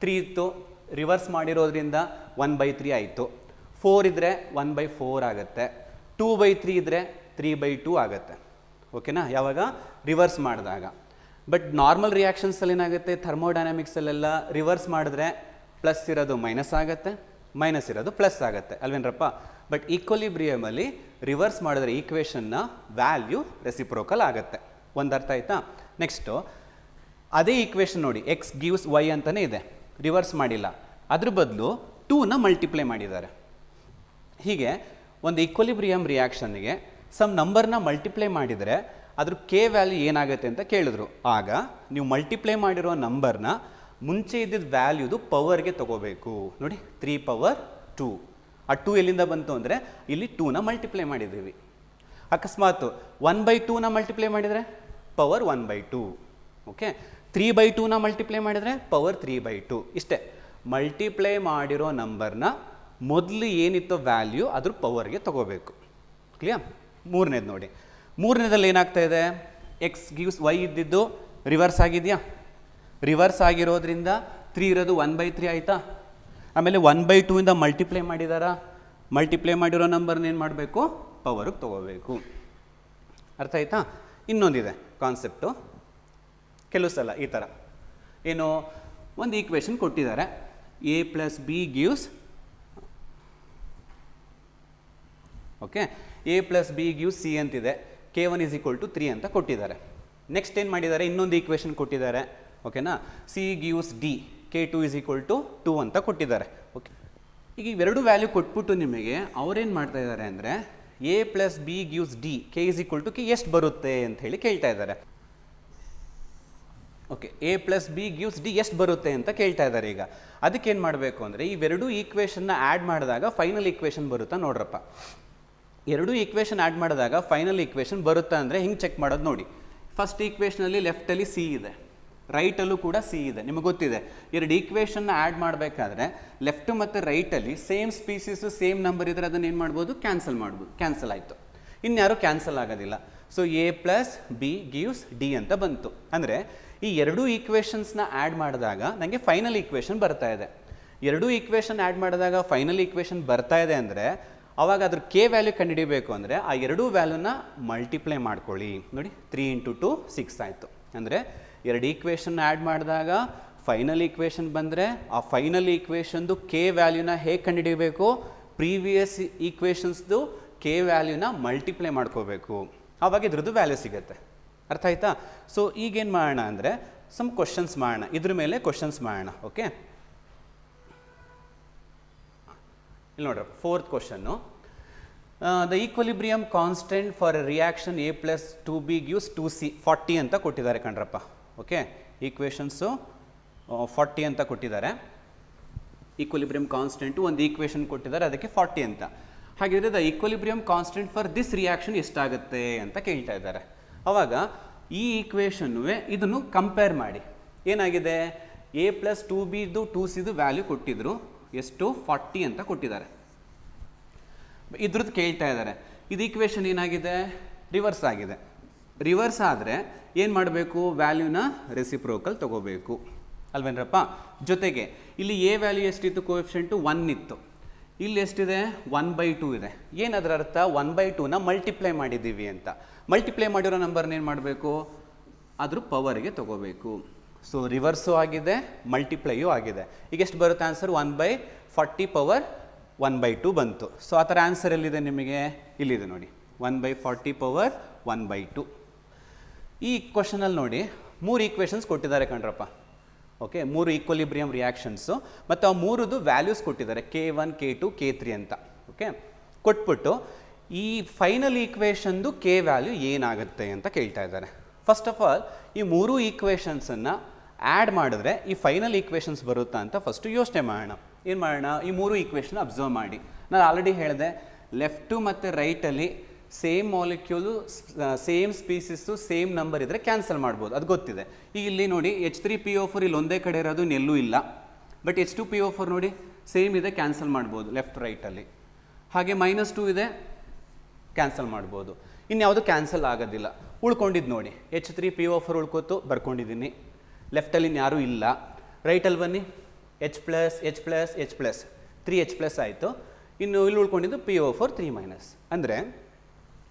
3 ಇತ್ತು, ರಿವರ್ಸ್ ಮಾಡಿರೋದ್ರಿಂದ 1/3 ಆಯಿತು. 4 ಇದ್ದರೆ 1/4 ಆಗುತ್ತೆ. 2/3 ಇದ್ದರೆ 3/2 ಆಗುತ್ತೆ. ಓಕೆನಾ? ಯಾವಾಗ ರಿವರ್ಸ್ ಮಾಡಿದಾಗ. ಬಟ್ ನಾರ್ಮಲ್ ರಿಯಾಕ್ಷನ್ಸಲ್ಲಿ ಏನಾಗುತ್ತೆ, ಥರ್ಮೋಡೈನಾಮಿಕ್ಸಲ್ಲೆಲ್ಲ ರಿವರ್ಸ್ ಮಾಡಿದ್ರೆ ಪ್ಲಸ್ ಇರೋದು ಮೈನಸ್ ಆಗುತ್ತೆ, ಮೈನಸ್ ಇರೋದು ಪ್ಲಸ್ ಆಗುತ್ತೆ ಅಲ್ವೇನ್ರಪ್ಪ? ಬಟ್ ಈಕ್ವಲಿಬ್ರಿಯಮಲ್ಲಿ ರಿವರ್ಸ್ ಮಾಡಿದ್ರೆ ಈಕ್ವೇಷನ್ನ ವ್ಯಾಲ್ಯೂ ರೆಸಿಪ್ರೋಕಲ್ ಆಗುತ್ತೆ. ಒಂದು ಅರ್ಥ ಆಯ್ತಾ? ನೆಕ್ಸ್ಟು ಅದೇ ಈಕ್ವೇಷನ್ ನೋಡಿ, ಎಕ್ಸ್ ಗಿವ್ಸ್ ವೈ ಅಂತಲೇ ಇದೆ, ರಿವರ್ಸ್ ಮಾಡಿಲ್ಲ. ಅದ್ರ ಬದಲು 2ನ ಮಲ್ಟಿಪ್ಲೈ ಮಾಡಿದ್ದಾರೆ. ಹೀಗೆ ಒಂದು ಈಕ್ವಲಿಬ್ರಿಯಂ ರಿಯಾಕ್ಷನ್ಗೆ ಸಮ್ ನಂಬರ್ನ ಮಲ್ಟಿಪ್ಲೈ ಮಾಡಿದರೆ ಅದ್ರ ಕೆ ವ್ಯಾಲ್ಯೂ ಏನಾಗುತ್ತೆ ಅಂತ ಕೇಳಿದ್ರು. ಆಗ ನೀವು ಮಲ್ಟಿಪ್ಲೈ ಮಾಡಿರೋ ನಂಬರ್ನ ಮುಂಚೆ ಇದ್ದಿದ್ದ ವ್ಯಾಲ್ಯೂದು ಪವರ್ಗೆ ತಗೋಬೇಕು. ನೋಡಿ, 3 ಪವರ್ 2. ಆ 2 ಎಲ್ಲಿಂದ ಬಂತು ಅಂದರೆ ಇಲ್ಲಿ 2ನ ಮಲ್ಟಿಪ್ಲೈ ಮಾಡಿದ್ದೀವಿ. ಅಕಸ್ಮಾತ್ 1/2ನ ಮಲ್ಟಿಪ್ಲೈ ಮಾಡಿದರೆ ಪವರ್ 1/2. ಓಕೆ, 3/2ನ ಮಲ್ಟಿಪ್ಲೈ ಮಾಡಿದರೆ ಪವರ್ 3/2. ಇಷ್ಟೇ. ಮಲ್ಟಿಪ್ಲೈ ಮಾಡಿರೋ ನಂಬರ್ನ ಮೊದಲು ಏನಿತ್ತು ವ್ಯಾಲ್ಯೂ ಅದ್ರ ಪವರ್ಗೆ ತಗೋಬೇಕು. ಕ್ಲಿಯರ್? ಮೂರನೇದು ನೋಡಿ, ಮೂರನೇದಲ್ಲಿ ಏನಾಗ್ತಾ ಇದೆ, ಎಕ್ಸ್ ಗಿವ್ಸ್ ವೈ ಇದ್ದಿದ್ದು ರಿವರ್ಸ್ ಆಗಿದೆಯಾ? ರಿವರ್ಸ್ ಆಗಿರೋದ್ರಿಂದ 3 ಇರೋದು 1/3 ಆಯಿತಾ? ಆಮೇಲೆ 1/2ಇಂದ ಮಲ್ಟಿಪ್ಲೈ ಮಾಡಿದಾರಾ? ಮಲ್ಟಿಪ್ಲೈ ಮಾಡಿರೋ ನಂಬರ್ನ ಏನು ಮಾಡಬೇಕು? ಪವರ್ಗೆ ತೊಗೋಬೇಕು. ಅರ್ಥ ಆಯ್ತಾ? ಇನ್ನೊಂದಿದೆ ಕಾನ್ಸೆಪ್ಟು. ಕೆಲವು ಸಲ ಈ ಥರ ಏನು, ಒಂದು ಈಕ್ವೇಷನ್ ಕೊಟ್ಟಿದ್ದಾರೆ, A plus B gives, okay, A plus B gives C ಅಂತಿದೆ. K1 is equal to 3 ಅಂತ ಕೊಟ್ಟಿದ್ದಾರೆ. ನೆಕ್ಸ್ಟ್ ಏನು ಮಾಡಿದ್ದಾರೆ, ಇನ್ನೊಂದು ಈಕ್ವೇಷನ್ ಕೊಟ್ಟಿದ್ದಾರೆ. ಓಕೆನಾ? C gives D, K2 is equal to 2 ಅಂತ ಕೊಟ್ಟಿದ್ದಾರೆ. ಓಕೆ, ಈಗ ಇವೆರಡು ವ್ಯಾಲ್ಯೂ ಕೊಟ್ಬಿಟ್ಟು ನಿಮಗೆ ಅವ್ರೇನು ಮಾಡ್ತಾ ಇದ್ದಾರೆ ಅಂದರೆ, A plus B gives D, K is equal to K ಎಷ್ಟು ಬರುತ್ತೆ ಅಂತ ಹೇಳಿ ಕೇಳ್ತಾ ಇದ್ದಾರೆ. Okay, A plus B gives D ಎಷ್ಟು ಬರುತ್ತೆ ಅಂತ ಕೇಳ್ತಾ ಇದ್ದಾರೆ. ಈಗ ಅದಕ್ಕೆ ಏನು ಮಾಡಬೇಕು ಅಂದರೆ, ಇವೆರಡು ಈಕ್ವೇಷನ್ನ ಆ್ಯಡ್ ಮಾಡಿದಾಗ ಫೈನಲ್ ಈಕ್ವೇಷನ್ ಬರುತ್ತಾ ನೋಡ್ರಪ್ಪ. ಎರಡು ಈಕ್ವೇಷನ್ ಆ್ಯಡ್ ಮಾಡಿದಾಗ ಫೈನಲ್ ಈಕ್ವೇಷನ್ ಬರುತ್ತಾ ಅಂದರೆ ಹಿಂಗೆ ಚೆಕ್ ಮಾಡೋದು ನೋಡಿ. ಫಸ್ಟ್ ಈಕ್ವೇಷನಲ್ಲಿ ಲೆಫ್ಟಲ್ಲಿ ಸಿ ಇದೆ, ರೈಟಲ್ಲೂ ಕೂಡ ಸಿ ಇದೆ. ನಿಮಗೆ ಗೊತ್ತಿದೆ, ಎರಡು ಈಕ್ವೇಷನ್ನ ಆ್ಯಡ್ ಮಾಡಬೇಕಾದ್ರೆ ಲೆಫ್ಟ್ ಮತ್ತು ರೈಟಲ್ಲಿ ಸೇಮ್ ಸ್ಪೀಸೀಸು ಸೇಮ್ ನಂಬರ್ ಇದ್ದರೆ ಅದನ್ನು ಏನು ಮಾಡ್ಬೋದು, ಕ್ಯಾನ್ಸಲ್ ಮಾಡ್ಬೋದು. ಕ್ಯಾನ್ಸಲ್ ಆಯಿತು, ಇನ್ಯಾರು ಕ್ಯಾನ್ಸಲ್ ಆಗೋದಿಲ್ಲ. So A plus B gives D ಅಂತ ಬಂತು. ಅಂದರೆ ಈ ಎರಡೂ ಈಕ್ವೇಷನ್ಸ್ನ ಆ್ಯಡ್ ಮಾಡಿದಾಗ ನನಗೆ ಫೈನಲ್ ಈಕ್ವೇಷನ್ ಬರ್ತಾ ಇದೆ. ಎರಡೂ ಈಕ್ವೇಷನ್ ಆ್ಯಡ್ ಮಾಡಿದಾಗ ಫೈನಲ್ ಈಕ್ವೇಷನ್ ಬರ್ತಾ ಇದೆ ಅಂದರೆ ಅವಾಗ ಅದ್ರ ಕೆ ವ್ಯಾಲ್ಯೂ ಕಂಡುಹಿಡಿಬೇಕು ಅಂದರೆ ಆ ಎರಡೂ ವ್ಯಾಲ್ಯೂನ ಮಲ್ಟಿಪ್ಲೈ ಮಾಡ್ಕೊಳ್ಳಿ. ನೋಡಿ, 3 × 2 6 ಆಯಿತು. ಅಂದರೆ ಎರಡು ಈಕ್ವೇಷನ್ ಆ್ಯಡ್ ಮಾಡಿದಾಗ ಫೈನಲ್ ಈಕ್ವೇಷನ್ ಬಂದರೆ ಆ ಫೈನಲ್ ಈಕ್ವೇಷನ್ದು ಕೆ ವ್ಯಾಲ್ಯೂನ ಹೇಗೆ ಕಂಡುಹಿಡಿಯಬೇಕು, ಪ್ರೀವಿಯಸ್ ಈಕ್ವೇಷನ್ಸ್ದು ಕೆ ವ್ಯಾಲ್ಯೂನ ಮಲ್ಟಿಪ್ಲೈ ಮಾಡ್ಕೋಬೇಕು. ಆವಾಗ ಇದ್ರದ್ದು ವ್ಯಾಲ್ಯೂ ಸಿಗುತ್ತೆ. ಅರ್ಥ ಆಯ್ತಾ? ಸೊ ಈಗೇನು ಮಾಡೋಣ ಅಂದರೆ ಸಮ್ ಕ್ವಶನ್ಸ್ ಮಾಡೋಣ, ಇದ್ರ ಮೇಲೆ ಕ್ವಶನ್ಸ್ ಮಾಡೋಣ. ಓಕೆ, ಇಲ್ಲಿ ನೋಡ್ರಿ, 4th question. The equilibrium constant for A reaction A plus 2b gives 2c 40 ಅಂತ ಕೊಟ್ಟಿದ್ದಾರೆ ಕಣ್ರಪ್ಪ. ಓಕೆ, ಈಕ್ವೇಷನ್ಸು 40 ಅಂತ ಕೊಟ್ಟಿದ್ದಾರೆ. ಈಕ್ವಲಿಬ್ರಿಯಂ ಕಾನ್ಸ್ಟೆಂಟು ಒಂದು ಈಕ್ವೇಷನ್ ಕೊಟ್ಟಿದ್ದಾರೆ, ಅದಕ್ಕೆ 40 ಅಂತ. ಹಾಗಿದ್ರೆ the equilibrium constant for this reaction ಎಷ್ಟಾಗುತ್ತೆ ಅಂತ ಕೇಳ್ತಾ ಇದ್ದಾರೆ. ಅವಾಗ ಈ ಈಕ್ವೇಷನ್ನುವೆ ಇದನ್ನು ಕಂಪೇರ್ ಮಾಡಿ. ಏನಾಗಿದೆ, a + 2bದು 2cದು ವ್ಯಾಲ್ಯೂ ಕೊಟ್ಟಿದ್ರು, ಎಷ್ಟು 40 ಅಂತ ಕೊಟ್ಟಿದ್ದಾರೆ. ಇದ್ರದ್ದು ಕೇಳ್ತಾ ಇದ್ದಾರೆ. ಇದು ಈಕ್ವೇಷನ್ ಏನಾಗಿದೆ, ರಿವರ್ಸ್ ಆಗಿದೆ. ರಿವರ್ಸ್ ಆದರೆ ಏನು ಮಾಡಬೇಕು, ವ್ಯಾಲ್ಯೂನ ರೆಸಿಪ್ರೋಕಲ್ ತಗೋಬೇಕು ಅಲ್ವೇನ್ರಪ್ಪ. ಜೊತೆಗೆ ಇಲ್ಲಿ ಎ ವ್ಯಾಲ್ಯೂ ಎಷ್ಟಿತ್ತು, ಕೋಎಫಿಷಿಯೆಂಟು 1 ಇತ್ತು, ಇಲ್ಲಿ ಎಷ್ಟಿದೆ 1/2 ಇದೆ. ಏನದರ ಅರ್ಥ, 1/2ನ ಮಲ್ಟಿಪ್ಲೈ ಮಾಡಿದ್ದೀವಿ ಅಂತ. ಮಲ್ಟಿಪ್ಲೈ ಮಾಡಿರೋ ನಂಬರ್ನ ಏನು ಮಾಡಬೇಕು, ಅದ್ರ ಪವರ್ಗೆ ತಗೋಬೇಕು. ಸೊ ರಿವರ್ಸು ಆಗಿದೆ, ಮಲ್ಟಿಪ್ಲೈಯೂ ಆಗಿದೆ. ಈಗ ಎಷ್ಟು ಬರುತ್ತೆ ಆನ್ಸರ್, 1/40 ಪವರ್ 1/2 ಬಂತು. ಸೊ ಆ ಥರ ಆನ್ಸರ್ ಎಲ್ಲಿದೆ ನಿಮಗೆ, ಇಲ್ಲಿದೆ ನೋಡಿ, 1/40 ಪವರ್ 1/2. ಈ ಕ್ವಶನಲ್ಲಿ ನೋಡಿ 3 ಈಕ್ವೇಷನ್ಸ್ ಕೊಟ್ಟಿದ್ದಾರೆ ಕಣ್ರಪ್ಪ. ಓಕೆ, 3 ಈಕ್ವಲಿಬ್ರಿಯಂ ರಿಯಾಕ್ಷನ್ಸು ಮತ್ತು ಆ 3ದು ವ್ಯಾಲ್ಯೂಸ್ ಕೊಟ್ಟಿದ್ದಾರೆ, K1, K2, K3 ಅಂತ. ಓಕೆ, ಕೊಟ್ಬಿಟ್ಟು ಈ ಫೈನಲ್ ಈಕ್ವೇಷನ್ದು ಕೆ ವ್ಯಾಲ್ಯೂ ಏನಾಗುತ್ತೆ ಅಂತ ಕೇಳ್ತಾ ಇದ್ದಾರೆ. ಫಸ್ಟ್ ಆಫ್ ಆಲ್ ಈ 3 ಈಕ್ವೇಷನ್ಸನ್ನು ಆ್ಯಡ್ ಮಾಡಿದ್ರೆ ಈ ಫೈನಲ್ ಈಕ್ವೇಷನ್ಸ್ ಬರುತ್ತಾ ಅಂತ ಫಸ್ಟು ಯೋಚನೆ ಮಾಡೋಣ. ಏನು ಮಾಡೋಣ, ಈ 3 ಈಕ್ವೇಷನ್ ಅಬ್ಸರ್ವ್ ಮಾಡಿ. ನಾನು ಆಲ್ರೆಡಿ ಹೇಳಿದೆ, ಲೆಫ್ಟು ಮತ್ತು ರೈಟಲ್ಲಿ same molecule, same species, same number ಇದ್ದರೆ ಕ್ಯಾನ್ಸಲ್ ಮಾಡ್ಬೋದು, ಅದು ಗೊತ್ತಿದೆ. ಈಗ ಇಲ್ಲಿ ನೋಡಿ H3PO4 ಇಲ್ಲಿ ಒಂದೇ ಕಡೆ ಇರೋದು, ಎಲ್ಲೂ ಇಲ್ಲ. ಬಟ್ H2PO4 ನೋಡಿ ಸೇಮ್ ಇದೆ, ಕ್ಯಾನ್ಸಲ್ ಮಾಡ್ಬೋದು ಲೆಫ್ಟ್ ರೈಟಲ್ಲಿ. ಹಾಗೆ -2 ಇದೆ, ಕ್ಯಾನ್ಸಲ್ ಮಾಡ್ಬೋದು. ಇನ್ಯಾವುದು ಕ್ಯಾನ್ಸಲ್ ಆಗೋದಿಲ್ಲ. ಉಳ್ಕೊಂಡಿದ್ದು ನೋಡಿ, H3PO4 ಉಳ್ಕೋತು, ಬರ್ಕೊಂಡಿದ್ದೀನಿ. ಲೆಫ್ಟಲ್ಲಿ ಇನ್ಯಾರೂ ಇಲ್ಲ. ರೈಟಲ್ಲಿ ಬನ್ನಿ, H+, H+, H+, 3H+ ಆಯಿತು. ಇನ್ನು ಇಲ್ಲಿ ಉಳ್ಕೊಂಡಿದ್ದು PO4 3-. ಅಂದರೆ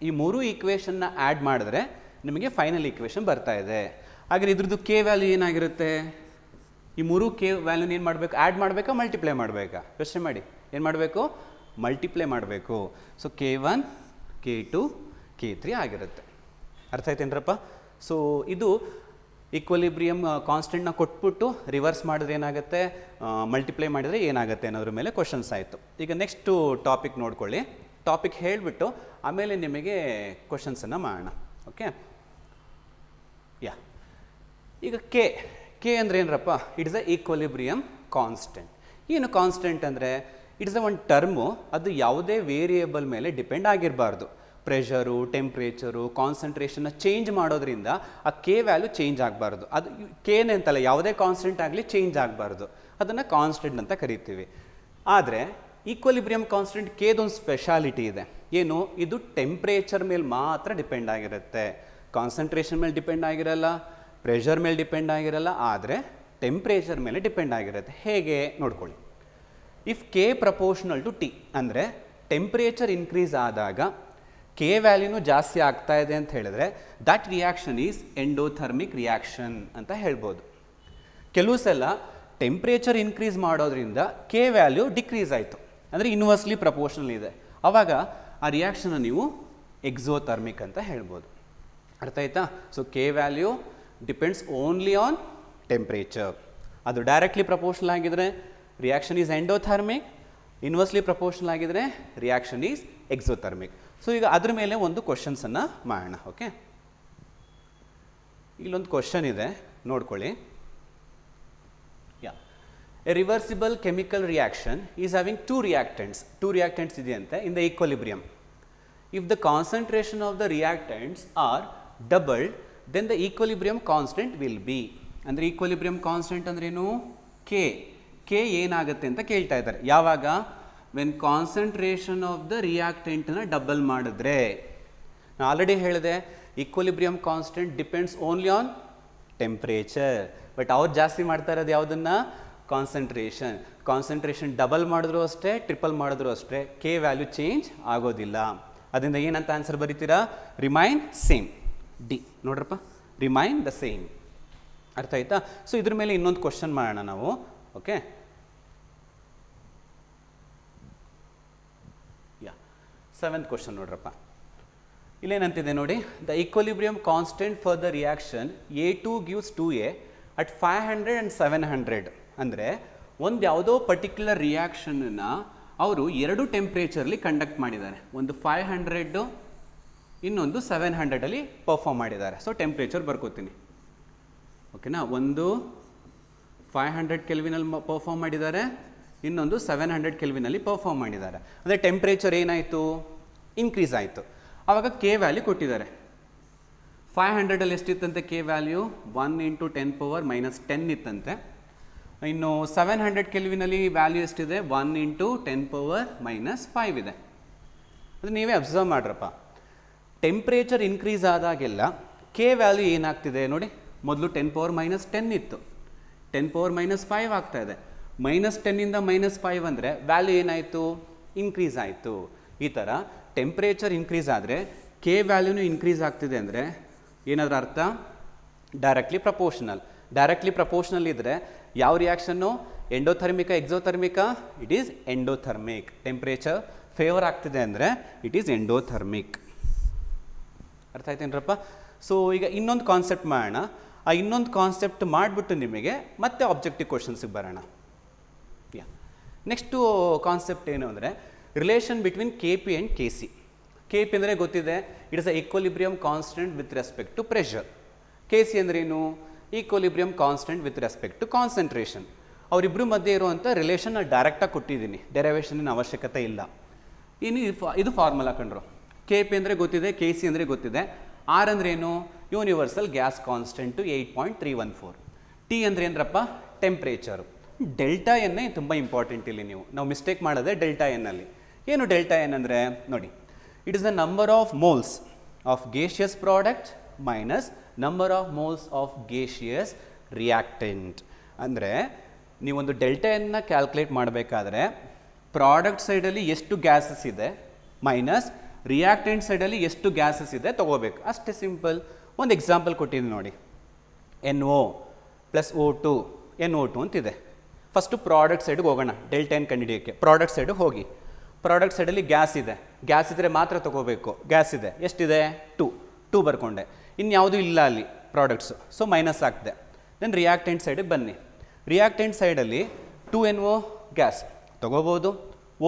ಈ 3 ಈಕ್ವೇಷನ್ನ ಆ್ಯಡ್ ಮಾಡಿದ್ರೆ ನಿಮಗೆ ಫೈನಲ್ ಈಕ್ವೇಷನ್ ಬರ್ತಾ ಇದೆ. ಹಾಗೆ ಇದ್ರದ್ದು ಕೆ ವ್ಯಾಲ್ಯೂ ಏನಾಗಿರುತ್ತೆ, ಈ 3 ಕೆ ವ್ಯಾಲ್ಯೂನ ಏನು ಮಾಡಬೇಕು, ಆ್ಯಡ್ ಮಾಡಬೇಕಾ ಮಲ್ಟಿಪ್ಲೈ ಮಾಡಬೇಕಾ, ಯೋಚನೆ ಮಾಡಿ. ಏನು ಮಾಡಬೇಕು, ಮಲ್ಟಿಪ್ಲೈ ಮಾಡಬೇಕು. ಸೊ K1, K2, K3 ಆಗಿರುತ್ತೆ. ಅರ್ಥ ಆಯ್ತೇನ್ರಪ್ಪ. ಸೊ ಇದು ಈಕ್ವಲಿಬ್ರಿಯಂ ಕಾನ್ಸ್ಟೆಂಟ್ನ ಕೊಟ್ಬಿಟ್ಟು ರಿವರ್ಸ್ ಮಾಡಿದ್ರೆ ಏನಾಗುತ್ತೆ, ಮಲ್ಟಿಪ್ಲೈ ಮಾಡಿದರೆ ಏನಾಗುತ್ತೆ ಅನ್ನೋದ್ರ ಮೇಲೆ ಕ್ವಶನ್ಸ್ ಆಯಿತು. ಈಗ ನೆಕ್ಸ್ಟು ಟಾಪಿಕ್ ನೋಡ್ಕೊಳ್ಳಿ. ಟಾಪಿಕ್ ಹೇಳಿಬಿಟ್ಟು ಆಮೇಲೆ ನಿಮಗೆ ಕ್ವಶನ್ಸನ್ನು ಮಾಡೋಣ. ಓಕೆ, ಯಾ, ಈಗ ಕೆ ಅಂದರೆ ಏನರಪ್ಪ, ಇಟ್ಸ್ ಅ ಈಕ್ವಲಿಬ್ರಿಯಂ ಕಾನ್ಸ್ಟೆಂಟ್. ಏನು ಕಾನ್ಸ್ಟೆಂಟ್ ಅಂದರೆ, ಇಟ್ಸ್ ಅ ಒಂದು ಟರ್ಮು, ಅದು ಯಾವುದೇ ವೇರಿಯೇಬಲ್ ಮೇಲೆ ಡಿಪೆಂಡ್ ಆಗಿರಬಾರ್ದು. ಪ್ರೆಷರು, ಟೆಂಪ್ರೇಚರು, ಕಾನ್ಸಂಟ್ರೇಷನ್ನ ಚೇಂಜ್ ಮಾಡೋದ್ರಿಂದ ಆ ಕೆ ವ್ಯಾಲ್ಯೂ ಚೇಂಜ್ ಆಗಬಾರ್ದು. ಅದು ಕೇನೆ ಅಂತಲ್ಲ, ಯಾವುದೇ ಕಾನ್ಸ್ಟೆಂಟ್ ಆಗಲಿ ಚೇಂಜ್ ಆಗಬಾರ್ದು, ಅದನ್ನು ಕಾನ್ಸ್ಟೆಂಟ್ ಅಂತ ಕರಿತೀವಿ. ಆದರೆ ಈಕ್ವಲಿಬ್ರಿಯಂ ಕಾನ್ಸ್ಟೆಂಟ್ ಕೇದೊಂದು ಸ್ಪೆಷಾಲಿಟಿ ಇದೆ. ಏನು, ಇದು ಟೆಂಪ್ರೇಚರ್ ಮೇಲೆ ಮಾತ್ರ ಡಿಪೆಂಡ್ ಆಗಿರುತ್ತೆ. ಕಾನ್ಸಂಟ್ರೇಷನ್ ಮೇಲೆ ಡಿಪೆಂಡ್ ಆಗಿರಲ್ಲ, ಪ್ರೆಷರ್ ಮೇಲೆ ಡಿಪೆಂಡ್ ಆಗಿರಲ್ಲ, ಆದರೆ ಟೆಂಪ್ರೇಚರ್ ಮೇಲೆ ಡಿಪೆಂಡ್ ಆಗಿರುತ್ತೆ. ಹೇಗೆ ನೋಡ್ಕೊಳ್ಳಿ. If K proportional to T ಅಂದರೆ ಟೆಂಪ್ರೇಚರ್ ಇನ್ಕ್ರೀಸ್ ಆದಾಗ ಕೆ ವ್ಯಾಲ್ಯೂನು ಜಾಸ್ತಿ ಆಗ್ತಾ ಇದೆ ಅಂತ ಹೇಳಿದ್ರೆ that reaction is endothermic reaction ಅಂತ ಹೇಳ್ಬೋದು. ಕೆಲವು ಸಲ ಟೆಂಪ್ರೇಚರ್ ಇನ್ಕ್ರೀಸ್ ಮಾಡೋದ್ರಿಂದ ಕೆ ವ್ಯಾಲ್ಯೂ ಡಿಕ್ರೀಸ್ ಆಯಿತು, ಅಂದರೆ ಇನ್ವರ್ಸ್ಲಿ ಪ್ರಪೋರ್ಷನಲ್ ಇದೆ, ಆವಾಗ ಆ ರಿಯಾಕ್ಷನ್ನ ನೀವು ಎಕ್ಸೋಥರ್ಮಿಕ್ ಅಂತ ಹೇಳ್ಬೋದು. ಅರ್ಥ ಆಯ್ತಾ. So K value depends only on temperature. ಅದು ಡೈರೆಕ್ಟ್ಲಿ ಪ್ರಪೋರ್ಷನಲ್ ಆಗಿದ್ರೆ reaction is endothermic, inversely proportional ಆಗಿದ್ರೆ ರಿಯಾಕ್ಷನ್ ಈಸ್ ಎಕ್ಸೋಥರ್ಮಿಕ್. ಸೊ ಈಗ ಅದ್ರ ಮೇಲೆ ಒಂದು ಕ್ವಶನ್ಸನ್ನು ಮಾಡೋಣ. ಓಕೆ, ಇಲ್ಲೊಂದು ಕ್ವಶನ್ ಇದೆ, ನೋಡ್ಕೊಳ್ಳಿ. Yeah, a reversible chemical reaction is having two reactants ಇದೆಯಂತೆ in the equilibrium. If the concentration of the reactants are doubled then the equilibrium constant will be. ಅಂದರೆ ಈಕ್ವಲಿಬ್ರಿಯಂ ಕಾನ್ಸ್ಟೆಂಟ್ ಅಂದ್ರೇನು, ಕೆ ಏನಾಗುತ್ತೆ ಅಂತ ಕೇಳ್ತಾ ಇದ್ದಾರೆ. ಯಾವಾಗ, ವೆನ್ ಕಾನ್ಸಂಟ್ರೇಷನ್ ಆಫ್ ದ ರಿಯಾಕ್ಟೆಂಟ್ನ double ಮಾಡಿದ್ರೆ. ನಾನು ಆಲ್ರೆಡಿ ಹೇಳಿದೆ equilibrium constant depends only on temperature, but ಅವ್ರು ಜಾಸ್ತಿ ಮಾಡ್ತಾ ಇರೋದು ಯಾವುದನ್ನು, ಕಾನ್ಸಂಟ್ರೇಷನ್ ಡಬಲ್ ಮಾಡಿದ್ರು ಅಷ್ಟೇ, ಟ್ರಿಪಲ್ ಮಾಡಿದ್ರು ಅಷ್ಟೇ, ಕೆ ವ್ಯಾಲ್ಯೂ ಚೇಂಜ್ ಆಗೋದಿಲ್ಲ. ಅದರಿಂದ ಏನಂತ ಆನ್ಸರ್ ಬರೀತೀರಾ, ರಿಮೈನ್ ಸೇಮ್. ಡಿ ನೋಡ್ರಪ್ಪ, ರಿಮೈನ್ ದ ಸೇಮ್. ಅರ್ಥ ಆಯ್ತಾ. ಸೊ ಇದ್ರ ಮೇಲೆ ಇನ್ನೊಂದು ಕ್ವಶನ್ ಮಾಡೋಣ ನಾವು. ಓಕೆ, ಯಾ, 7th ಕ್ವಶನ್ ನೋಡ್ರಪ್ಪ. ಇಲ್ಲೇನಂತಿದೆ ನೋಡಿ, the equilibrium constant for the reaction A2 gives 2A at 500 and 700. ಅಂದರೆ ಒಂದು ಯಾವುದೋ ಪರ್ಟಿಕ್ಯುಲರ್ ರಿಯಾಕ್ಷನ್ನ ಅವರು 2 ಟೆಂಪ್ರೇಚರ್ಲಿ ಕಂಡಕ್ಟ್ ಮಾಡಿದ್ದಾರೆ. ಒಂದು 500, ಇನ್ನೊಂದು 700 ಪರ್ಫಾರ್ಮ್ ಮಾಡಿದ್ದಾರೆ. ಸೊ ಟೆಂಪ್ರೇಚರ್ ಬರ್ಕೋತೀನಿ. ಓಕೆನಾ, ಒಂದು 500 ಕೆಲ್ವಿನಲ್ಲಿ ಪರ್ಫಾರ್ಮ್ ಮಾಡಿದ್ದಾರೆ, ಇನ್ನೊಂದು 700 ಕೆಲ್ವಿನಲ್ಲಿ ಪರ್ಫಾರ್ಮ್ ಮಾಡಿದ್ದಾರೆ. ಅಂದರೆ ಟೆಂಪ್ರೇಚರ್ ಏನಾಯಿತು, ಇನ್ಕ್ರೀಸ್ ಆಯಿತು. ಆವಾಗ ಕೆ ವ್ಯಾಲ್ಯೂ ಕೊಟ್ಟಿದ್ದಾರೆ. 500ಅಲ್ಲಿ ಎಷ್ಟಿತ್ತಂತೆ ಕೆ ವ್ಯಾಲ್ಯೂ, 1 × 10⁻⁻10 ಇತ್ತಂತೆ. ಇನ್ನು 700 ಕೆಲ್ವಿನಲ್ಲಿ ವ್ಯಾಲ್ಯೂ ಎಷ್ಟಿದೆ, 1 × 10⁻⁻5 ಇದೆ. ಅದು ನೀವೇ ಅಬ್ಸರ್ವ್ ಮಾಡ್ರಪ್ಪ. ಟೆಂಪ್ರೇಚರ್ ಇನ್ಕ್ರೀಸ್ ಆದಾಗೆಲ್ಲ ಕೆ ವ್ಯಾಲ್ಯೂ ಏನಾಗ್ತಿದೆ ನೋಡಿ, ಮೊದಲು 10⁻⁻10 ಇತ್ತು, 10⁻⁻5 ಆಗ್ತಾ ಇದೆ. -10ಇಂದ -5 ಅಂದರೆ ವ್ಯಾಲ್ಯೂ ಏನಾಯಿತು, ಇನ್ಕ್ರೀಸ್ ಆಯಿತು. ಈ ಥರ ಟೆಂಪ್ರೇಚರ್ ಇನ್ಕ್ರೀಸ್ ಆದರೆ ಕೆ ವ್ಯಾಲ್ಯೂನು ಇನ್ಕ್ರೀಸ್ ಆಗ್ತಿದೆ ಅಂದರೆ ಏನಾದರೂ ಅರ್ಥ, ಡೈರೆಕ್ಟ್ಲಿ ಪ್ರಪೋರ್ಷನಲ್. ಡೈರೆಕ್ಟ್ಲಿ ಪ್ರಪೋರ್ಷನಲ್ ಇದ್ದರೆ ಯಾವ ರಿಯಾಕ್ಷನ್ನು, ಎಂಡೋಥರ್ಮಿಕ ಎಕ್ಸೋಥರ್ಮಿಕ, it is endothermic. Temperature favour ಆಗ್ತಿದೆ ಅಂದರೆ ಇಟ್ ಈಸ್ ಎಂಡೋಥರ್ಮಿಕ್. ಅರ್ಥ ಆಯ್ತೇನ್ರಪ್ಪ? ಸೊ ಈಗ ಇನ್ನೊಂದು ಕಾನ್ಸೆಪ್ಟ್ ಮಾಡೋಣ. ಆ ಇನ್ನೊಂದು ಕಾನ್ಸೆಪ್ಟ್ ಮಾಡಿಬಿಟ್ಟು ನಿಮಗೆ ಮತ್ತೆ ಆಬ್ಜೆಕ್ಟಿವ್ ಕ್ವಶನ್ಸಿಗೆ ಬರೋಣ. ನೆಕ್ಸ್ಟು ಕಾನ್ಸೆಪ್ಟ್ ಏನು ಅಂದರೆ relation between K P and K C. K P ಅಂದರೆ ಗೊತ್ತಿದೆ, it is a equilibrium constant with respect to pressure. K C ಅಂದ್ರೇನು, equilibrium constant with respect to concentration. ಅವರಿಬ್ಬರ ಮಧ್ಯೆ ಇರುವಂಥ ರಿಲೇಷನ್ ಡೈರೆಕ್ಟಾಗಿ ಕೊಟ್ಟಿದ್ದೀನಿ, ಡೆರಿವೇಷನಿನ ಅವಶ್ಯಕತೆ ಇಲ್ಲ. ಇನ್ನು ಇದು ಫಾರ್ಮುಲಾ ಕಂಡ್ರು. ಕೆ ಪಿ ಅಂದರೆ ಗೊತ್ತಿದೆ, ಕೆ ಸಿ ಅಂದರೆ ಗೊತ್ತಿದೆ. ಆರ್ ಅಂದ್ರೇನು, ಯೂನಿವರ್ಸಲ್ ಗ್ಯಾಸ್ ಕಾನ್ಸ್ಟೆಂಟು 8.314. ಟಿ ಅಂದರೆ ಏನರಪ್ಪ, ಟೆಂಪ್ರೇಚರು. ಡೆಲ್ಟಾ ಎನ್ನೇ ತುಂಬ ಇಂಪಾರ್ಟೆಂಟ್ ಇಲ್ಲಿ. ನಾವು ಮಿಸ್ಟೇಕ್ ಮಾಡೋದೇ ಡೆಲ್ಟಾ ಎನ್ನಲ್ಲಿ. ಏನು ಡೆಲ್ಟಾ ಎನ್ ಅಂದರೆ ನೋಡಿ, it is the number of moles of gaseous product minus number of moles of gaseous reactant. ಅಂದರೆ ನೀವೊಂದು ಡೆಲ್ಟಾ ಎನ್ನ ಕ್ಯಾಲ್ಕುಲೇಟ್ ಮಾಡಬೇಕಾದ್ರೆ ಪ್ರಾಡಕ್ಟ್ ಸೈಡಲ್ಲಿ ಎಷ್ಟು ಗ್ಯಾಸಸ್ ಇದೆ ಮೈನಸ್ ರಿಯಾಕ್ಟೆಂಟ್ ಸೈಡಲ್ಲಿ ಎಷ್ಟು ಗ್ಯಾಸಸ್ ಇದೆ ತೊಗೋಬೇಕು, ಅಷ್ಟೇ ಸಿಂಪಲ್. ಒಂದು ಎಕ್ಸಾಂಪಲ್ ಕೊಟ್ಟಿದ್ದೀನಿ ನೋಡಿ, NO + O2 NO2 ಅಂತಿದೆ. ಫಸ್ಟು ಪ್ರಾಡಕ್ಟ್ ಸೈಡಿಗೆ ಹೋಗೋಣ, ಡೆಲ್ಟಾ ಎನ್ ಕಂಡುಹಿಡಿಯೋಕ್ಕೆ. ಪ್ರಾಡಕ್ಟ್ ಸೈಡಿಗೆ ಹೋಗಿ, ಪ್ರಾಡಕ್ಟ್ ಸೈಡಲ್ಲಿ ಗ್ಯಾಸ್ ಇದೆ, ಗ್ಯಾಸ್ ಇದ್ದರೆ ಮಾತ್ರ ತೊಗೋಬೇಕು. ಗ್ಯಾಸ್ ಇದೆ, ಎಷ್ಟಿದೆ, 2 ಬರ್ಕೊಂಡೆ. ಇನ್ಯಾವುದೂ ಇಲ್ಲ ಅಲ್ಲಿ ಪ್ರಾಡಕ್ಟ್ಸು, ಸೊ ಮೈನಸ್ ಆಗ್ತದೆ. ದೆನ್ ರಿಯಾಕ್ಟೆಂಟ್ ಸೈಡಿಗೆ ಬನ್ನಿ. ರಿಯಾಕ್ಟೆಂಟ್ ಸೈಡಲ್ಲಿ 2NO ಗ್ಯಾಸ್ ತೊಗೋಬೋದು,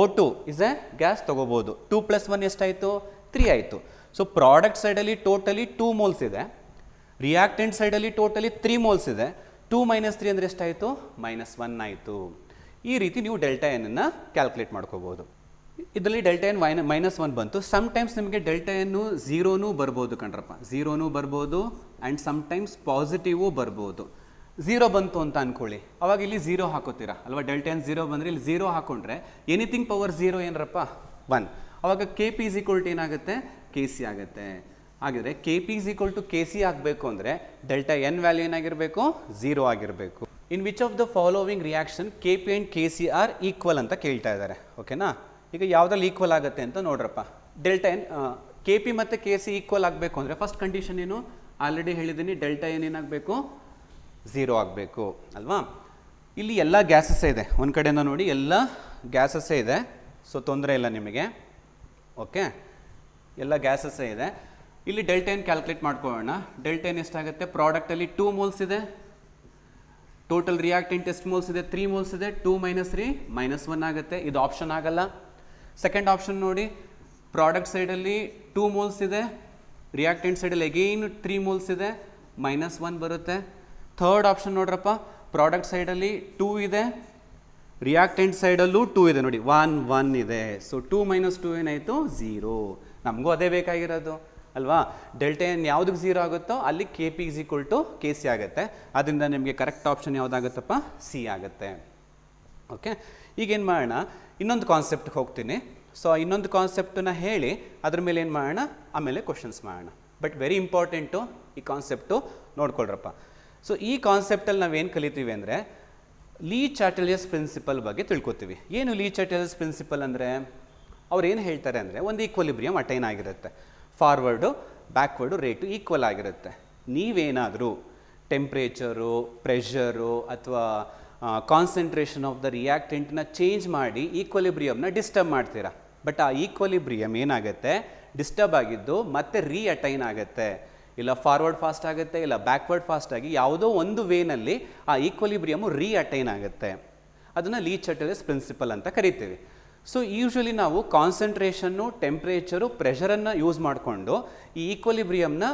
O2 ಇಸ್ ಎ ಗ್ಯಾಸ್ ತೊಗೋಬೋದು. 2 + 1 ಎಷ್ಟಾಯಿತು, 3 ಆಯಿತು. ಸೊ ಪ್ರಾಡಕ್ಟ್ ಸೈಡಲ್ಲಿ ಟೋಟಲಿ 2 ಮೋಲ್ಸ್ ಇದೆ, ರಿಯಾಕ್ಟೆಂಟ್ ಸೈಡಲ್ಲಿ ಟೋಟಲಿ 3 ಮೋಲ್ಸ್ ಇದೆ. 2 - 3 ಅಂದರೆ ಎಷ್ಟಾಯಿತು, -1 ಆಯಿತು. ಈ ರೀತಿ ನೀವು ಡೆಲ್ಟಾ ಎನ್ನನ್ನು ಕ್ಯಾಲ್ಕುಲೇಟ್ ಮಾಡ್ಕೋಬೋದು. ಇದರಲ್ಲಿ ಡೆಲ್ಟಾ ಎನ್ -1 ಬಂತು. ಸಮ್ಟೈಮ್ಸ್ ನಿಮಗೆ ಡೆಲ್ಟಾ ಎನ್ನು 0ನೂ ಬರ್ಬೋದು ಕಣ್ರಪ್ಪ, 0ನೂ ಬರ್ಬೋದು ಆ್ಯಂಡ್ ಸಮ್ಟೈಮ್ಸ್ ಪಾಸಿಟಿವೂ ಬರ್ಬೋದು. 0 ಬಂತು ಅಂತ ಅಂದ್ಕೊಳ್ಳಿ, ಅವಾಗ ಇಲ್ಲಿ 0 ಹಾಕೋತೀರಾ ಅಲ್ವಾ. ಡೆಲ್ಟಾ ಎನ್ 0 ಬಂದರೆ ಇಲ್ಲಿ 0 ಹಾಕೊಂಡ್ರೆ ಎನಿಥಿಂಗ್ ಪವರ್ 0 ಏನರಪ್ಪ, 1. ಅವಾಗ K P is equal to ಏನಾಗುತ್ತೆ, ಕೆ ಸಿ ಆಗುತ್ತೆ. ಹಾಗಿದ್ರೆ K P is equal to K C ಆಗಬೇಕು ಅಂದರೆ ಡೆಲ್ಟಾ ಎನ್ ವ್ಯಾಲ್ಯೂ ಏನಾಗಿರಬೇಕು, 0 ಆಗಿರಬೇಕು. In which of the following reaction K P and K C are equal ಅಂತ ಕೇಳ್ತಾ ಇದ್ದಾರೆ. ಓಕೆನಾ, ಈಗ ಯಾವುದ್ರಲ್ಲಿ ಈಕ್ವಲ್ ಆಗುತ್ತೆ ಅಂತ ನೋಡ್ರಪ್ಪ. ಡೆಲ್ಟಾ ಎನ್ ಕೆ ಪಿ ಮತ್ತು ಕೆ ಸಿ ಈಕ್ವಲ್ ಆಗಬೇಕು ಅಂದರೆ ಫಸ್ಟ್ ಕಂಡೀಷನ್ ಏನು, ಆಲ್ರೆಡಿ ಹೇಳಿದ್ದೀನಿ, ಡೆಲ್ಟಾ ಎನ್ ಏನಾಗಬೇಕು, 0 ಆಗಬೇಕು ಅಲ್ವಾ. ಇಲ್ಲಿ ಎಲ್ಲ ಗ್ಯಾಸಸ್ಸೇ ಇದೆ, ಒಂದು ಕಡೆಯಿಂದ ನೋಡಿ ಎಲ್ಲ ಗ್ಯಾಸಸ್ಸೇ ಇದೆ, ಸೊ ತೊಂದರೆ ಇಲ್ಲ ನಿಮಗೆ. ಓಕೆ, ಎಲ್ಲ ಗ್ಯಾಸಸ್ಸೇ ಇದೆ. ಇಲ್ಲಿ ಡೆಲ್ಟಾ ಎನ್ ಕ್ಯಾಲ್ಕುಲೇಟ್ ಮಾಡ್ಕೊಳ್ಳೋಣ. ಡೆಲ್ಟಾ ಎನ್ ಎಷ್ಟಾಗುತ್ತೆ, ಪ್ರಾಡಕ್ಟಲ್ಲಿ 2 ಮೋಲ್ಸ್ ಇದೆ, ಟೋಟಲ್ ರಿಯಾಕ್ಟೆಂಟ್ ಎಷ್ಟು ಮೋಲ್ಸ್ ಇದೆ, 3 ಮೋಲ್ಸ್ ಇದೆ. 2 - 3 -1 ಆಗುತ್ತೆ. ಇದು ಆಪ್ಷನ್ ಆಗಲ್ಲ. ಸೆಕೆಂಡ್ ಆಪ್ಷನ್ ನೋಡಿ, ಪ್ರಾಡಕ್ಟ್ ಸೈಡಲ್ಲಿ 2 ಮೋಲ್ಸ್ ಇದೆ, ರಿಯಾಕ್ಟೆಂಟ್ ಸೈಡಲ್ಲಿ ಅಗೈನ್ 3 ಮೋಲ್ಸ್ ಇದೆ, -1 ಬರುತ್ತೆ. ಥರ್ಡ್ ಆಪ್ಷನ್ ನೋಡ್ರಪ್ಪ, ಪ್ರಾಡಕ್ಟ್ ಸೈಡಲ್ಲಿ 2 ಇದೆ, ರಿಯಾಕ್ಟೆಂಟ್ ಸೈಡಲ್ಲೂ 2 ಇದೆ ನೋಡಿ, 1 1 ಇದೆ. ಸೊ 2 - 2 ಏನಾಯಿತು, 0. ನಮಗೂ ಅದೇ ಬೇಕಾಗಿರೋದು ಅಲ್ವಾ. ಡೆಲ್ಟಾ ಎನ್ ಯಾವುದಕ್ಕೆ 0 ಆಗುತ್ತೋ ಅಲ್ಲಿ K P is equal to K C ಆಗುತ್ತೆ. ಅದರಿಂದ ನಿಮಗೆ ಕರೆಕ್ಟ್ ಆಪ್ಷನ್ ಯಾವುದಾಗುತ್ತಪ್ಪ, ಸಿ ಆಗುತ್ತೆ. ಓಕೆ, ಈಗೇನು ಮಾಡೋಣ, ಇನ್ನೊಂದು ಕಾನ್ಸೆಪ್ಟ್ಗೆ ಹೋಗ್ತೀನಿ. ಸೊ ಇನ್ನೊಂದು ಕಾನ್ಸೆಪ್ಟನ್ನ ಹೇಳಿ ಅದ್ರ ಮೇಲೆ ಏನು ಮಾಡೋಣ, ಆಮೇಲೆ ಕ್ವಶನ್ಸ್ ಮಾಡೋಣ. ಬಟ್ ವೆರಿ ಇಂಪಾರ್ಟೆಂಟು ಈ ಕಾನ್ಸೆಪ್ಟು, ನೋಡ್ಕೊಳ್ರಪ್ಪ. ಸೊ ಈ ಕಾನ್ಸೆಪ್ಟಲ್ಲಿ ನಾವೇನು ಕಲಿತೀವಿ ಅಂದರೆ ಲೀ ಚಾಟೆಲಿಯಸ್ ಪ್ರಿನ್ಸಿಪಲ್ ಬಗ್ಗೆ ತಿಳ್ಕೊತೀವಿ. ಏನು ಲೀ ಚಾಟೆಲಿಯಸ್ ಪ್ರಿನ್ಸಿಪಲ್ ಅಂದರೆ, ಅವ್ರು ಏನು ಹೇಳ್ತಾರೆ ಅಂದರೆ ಒಂದು ಈಕ್ವಲಿಬ್ರಿಯಮ್ ಅಟೈನ್ ಆಗಿರುತ್ತೆ, ಫಾರ್ವರ್ಡು ಬ್ಯಾಕ್ವರ್ಡು ರೇಟು ಈಕ್ವಲ್ ಆಗಿರುತ್ತೆ. ನೀವೇನಾದರೂ ಟೆಂಪ್ರೇಚರು, ಪ್ರೆಷರು ಅಥವಾ ಕಾನ್ಸಂಟ್ರೇಷನ್ ಆಫ್ ದ ರಿಯಾಕ್ಟೆಂಟ್ನ ಚೇಂಜ್ ಮಾಡಿ ಈಕ್ವಲಿಬ್ರಿಯಮ್ನ ಡಿಸ್ಟರ್ಬ್ ಮಾಡ್ತೀರಾ. ಬಟ್ ಆ ಈಕ್ವಲಿಬ್ರಿಯಮ್ ಏನಾಗುತ್ತೆ, ಡಿಸ್ಟರ್ಬ್ ಆಗಿದ್ದು ಮತ್ತೆ ಅಟೈನ್ ಆಗುತ್ತೆ. ಇಲ್ಲ ಫಾರ್ವರ್ಡ್ ಫಾಸ್ಟ್ ಆಗುತ್ತೆ, ಇಲ್ಲ ಬ್ಯಾಕ್ವರ್ಡ್ ಫಾಸ್ಟ್ ಆಗಿ ಯಾವುದೋ ಒಂದು ವೇನಲ್ಲಿ ಆ ಈಕ್ವಲಿಬ್ರಿಯಮು ಅಟೈನ್ ಆಗುತ್ತೆ. ಅದನ್ನು ಲೀ ಚಾಟೆಲಿಯಸ್ ಪ್ರಿನ್ಸಿಪಲ್ ಅಂತ ಕರಿತೀವಿ. ಸೊ ಯೂಶ್ವಲಿ ನಾವು ಕಾನ್ಸಂಟ್ರೇಷನ್ನು, ಟೆಂಪ್ರೇಚರು, ಪ್ರೆಷರನ್ನು ಯೂಸ್ ಮಾಡಿಕೊಂಡು ಈ ಈಕ್ವಲಿಬ್ರಿಯಮ್ನ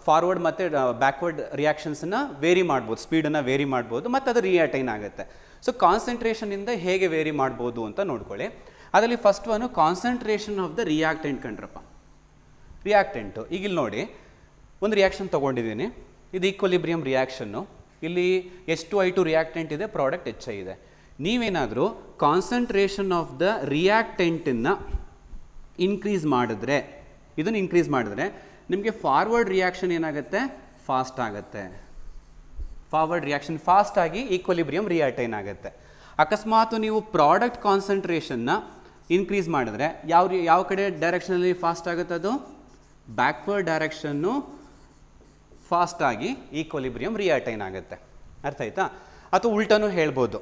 ಫಾರ್ವರ್ಡ್ ಮತ್ತು ಬ್ಯಾಕ್ವರ್ಡ್ ರಿಯಾಕ್ಷನ್ಸನ್ನು ವೇರಿ ಮಾಡ್ಬೋದು, ಸ್ಪೀಡನ್ನು ವೇರಿ ಮಾಡ್ಬೋದು, ಮತ್ತು ಅದು ಅಟೈನ್ ಆಗುತ್ತೆ. ಸೊ ಕಾನ್ಸಂಟ್ರೇಷನಿಂದ ಹೇಗೆ ವೇರಿ ಮಾಡ್ಬೋದು ಅಂತ ನೋಡ್ಕೊಳ್ಳಿ. ಅದರಲ್ಲಿ first one concentration of the reactant ಕಂಡ್ರಪ್ಪ. ರಿಯಾಕ್ಟೆಂಟು ಈಗ ಇಲ್ಲಿ ನೋಡಿ, ಒಂದು ರಿಯಾಕ್ಷನ್ ತೊಗೊಂಡಿದ್ದೀನಿ, ಇದು ಈಕ್ವಲಿಬ್ರಿಯಂ ರಿಯಾಕ್ಷನ್ನು. ಇಲ್ಲಿ H2I2 ರಿಯಾಕ್ಟೆಂಟ್ ಇದೆ, ಪ್ರಾಡಕ್ಟ್ HI ಇದೆ. ನೀವೇನಾದರೂ ಕಾನ್ಸಂಟ್ರೇಷನ್ ಆಫ್ ದ ರಿಯಾಕ್ಟೆಂಟನ್ನು ಇನ್ಕ್ರೀಸ್ ಮಾಡಿದ್ರೆ, ಇದನ್ನು ಇನ್ಕ್ರೀಸ್ ಮಾಡಿದ್ರೆ ನಿಮಗೆ ಫಾರ್ವರ್ಡ್ ರಿಯಾಕ್ಷನ್ ಏನಾಗುತ್ತೆ, ಫಾಸ್ಟ್ ಆಗುತ್ತೆ. ಫಾರ್ವರ್ಡ್ ರಿಯಾಕ್ಷನ್ ಫಾಸ್ಟ್ ಆಗಿ ಈಕ್ವಲಿಬ್ರಿಯಂ ರಿಅಟೈನ್ ಆಗುತ್ತೆ. ಅಕಸ್ಮಾತ್ ನೀವು ಪ್ರಾಡಕ್ಟ್ ಕಾನ್ಸಂಟ್ರೇಷನ್ನ ಇನ್ಕ್ರೀಸ್ ಮಾಡಿದ್ರೆ ಯಾವ ಕಡೆ ಡೈರೆಕ್ಷನಲ್ಲಿ ಫಾಸ್ಟ್ ಆಗುತ್ತೆ, ಅದು ಬ್ಯಾಕ್ವರ್ಡ್ ಡೈರೆಕ್ಷನ್ನು ಫಾಸ್ಟಾಗಿ ಈಕ್ವಲಿಬ್ರಿಯಂ ರಿಅಟೈನ್ ಆಗುತ್ತೆ. ಅರ್ಥ ಆಯ್ತಾ? ಅಥವಾ ಉಲ್ಟನೂ ಹೇಳ್ಬೋದು,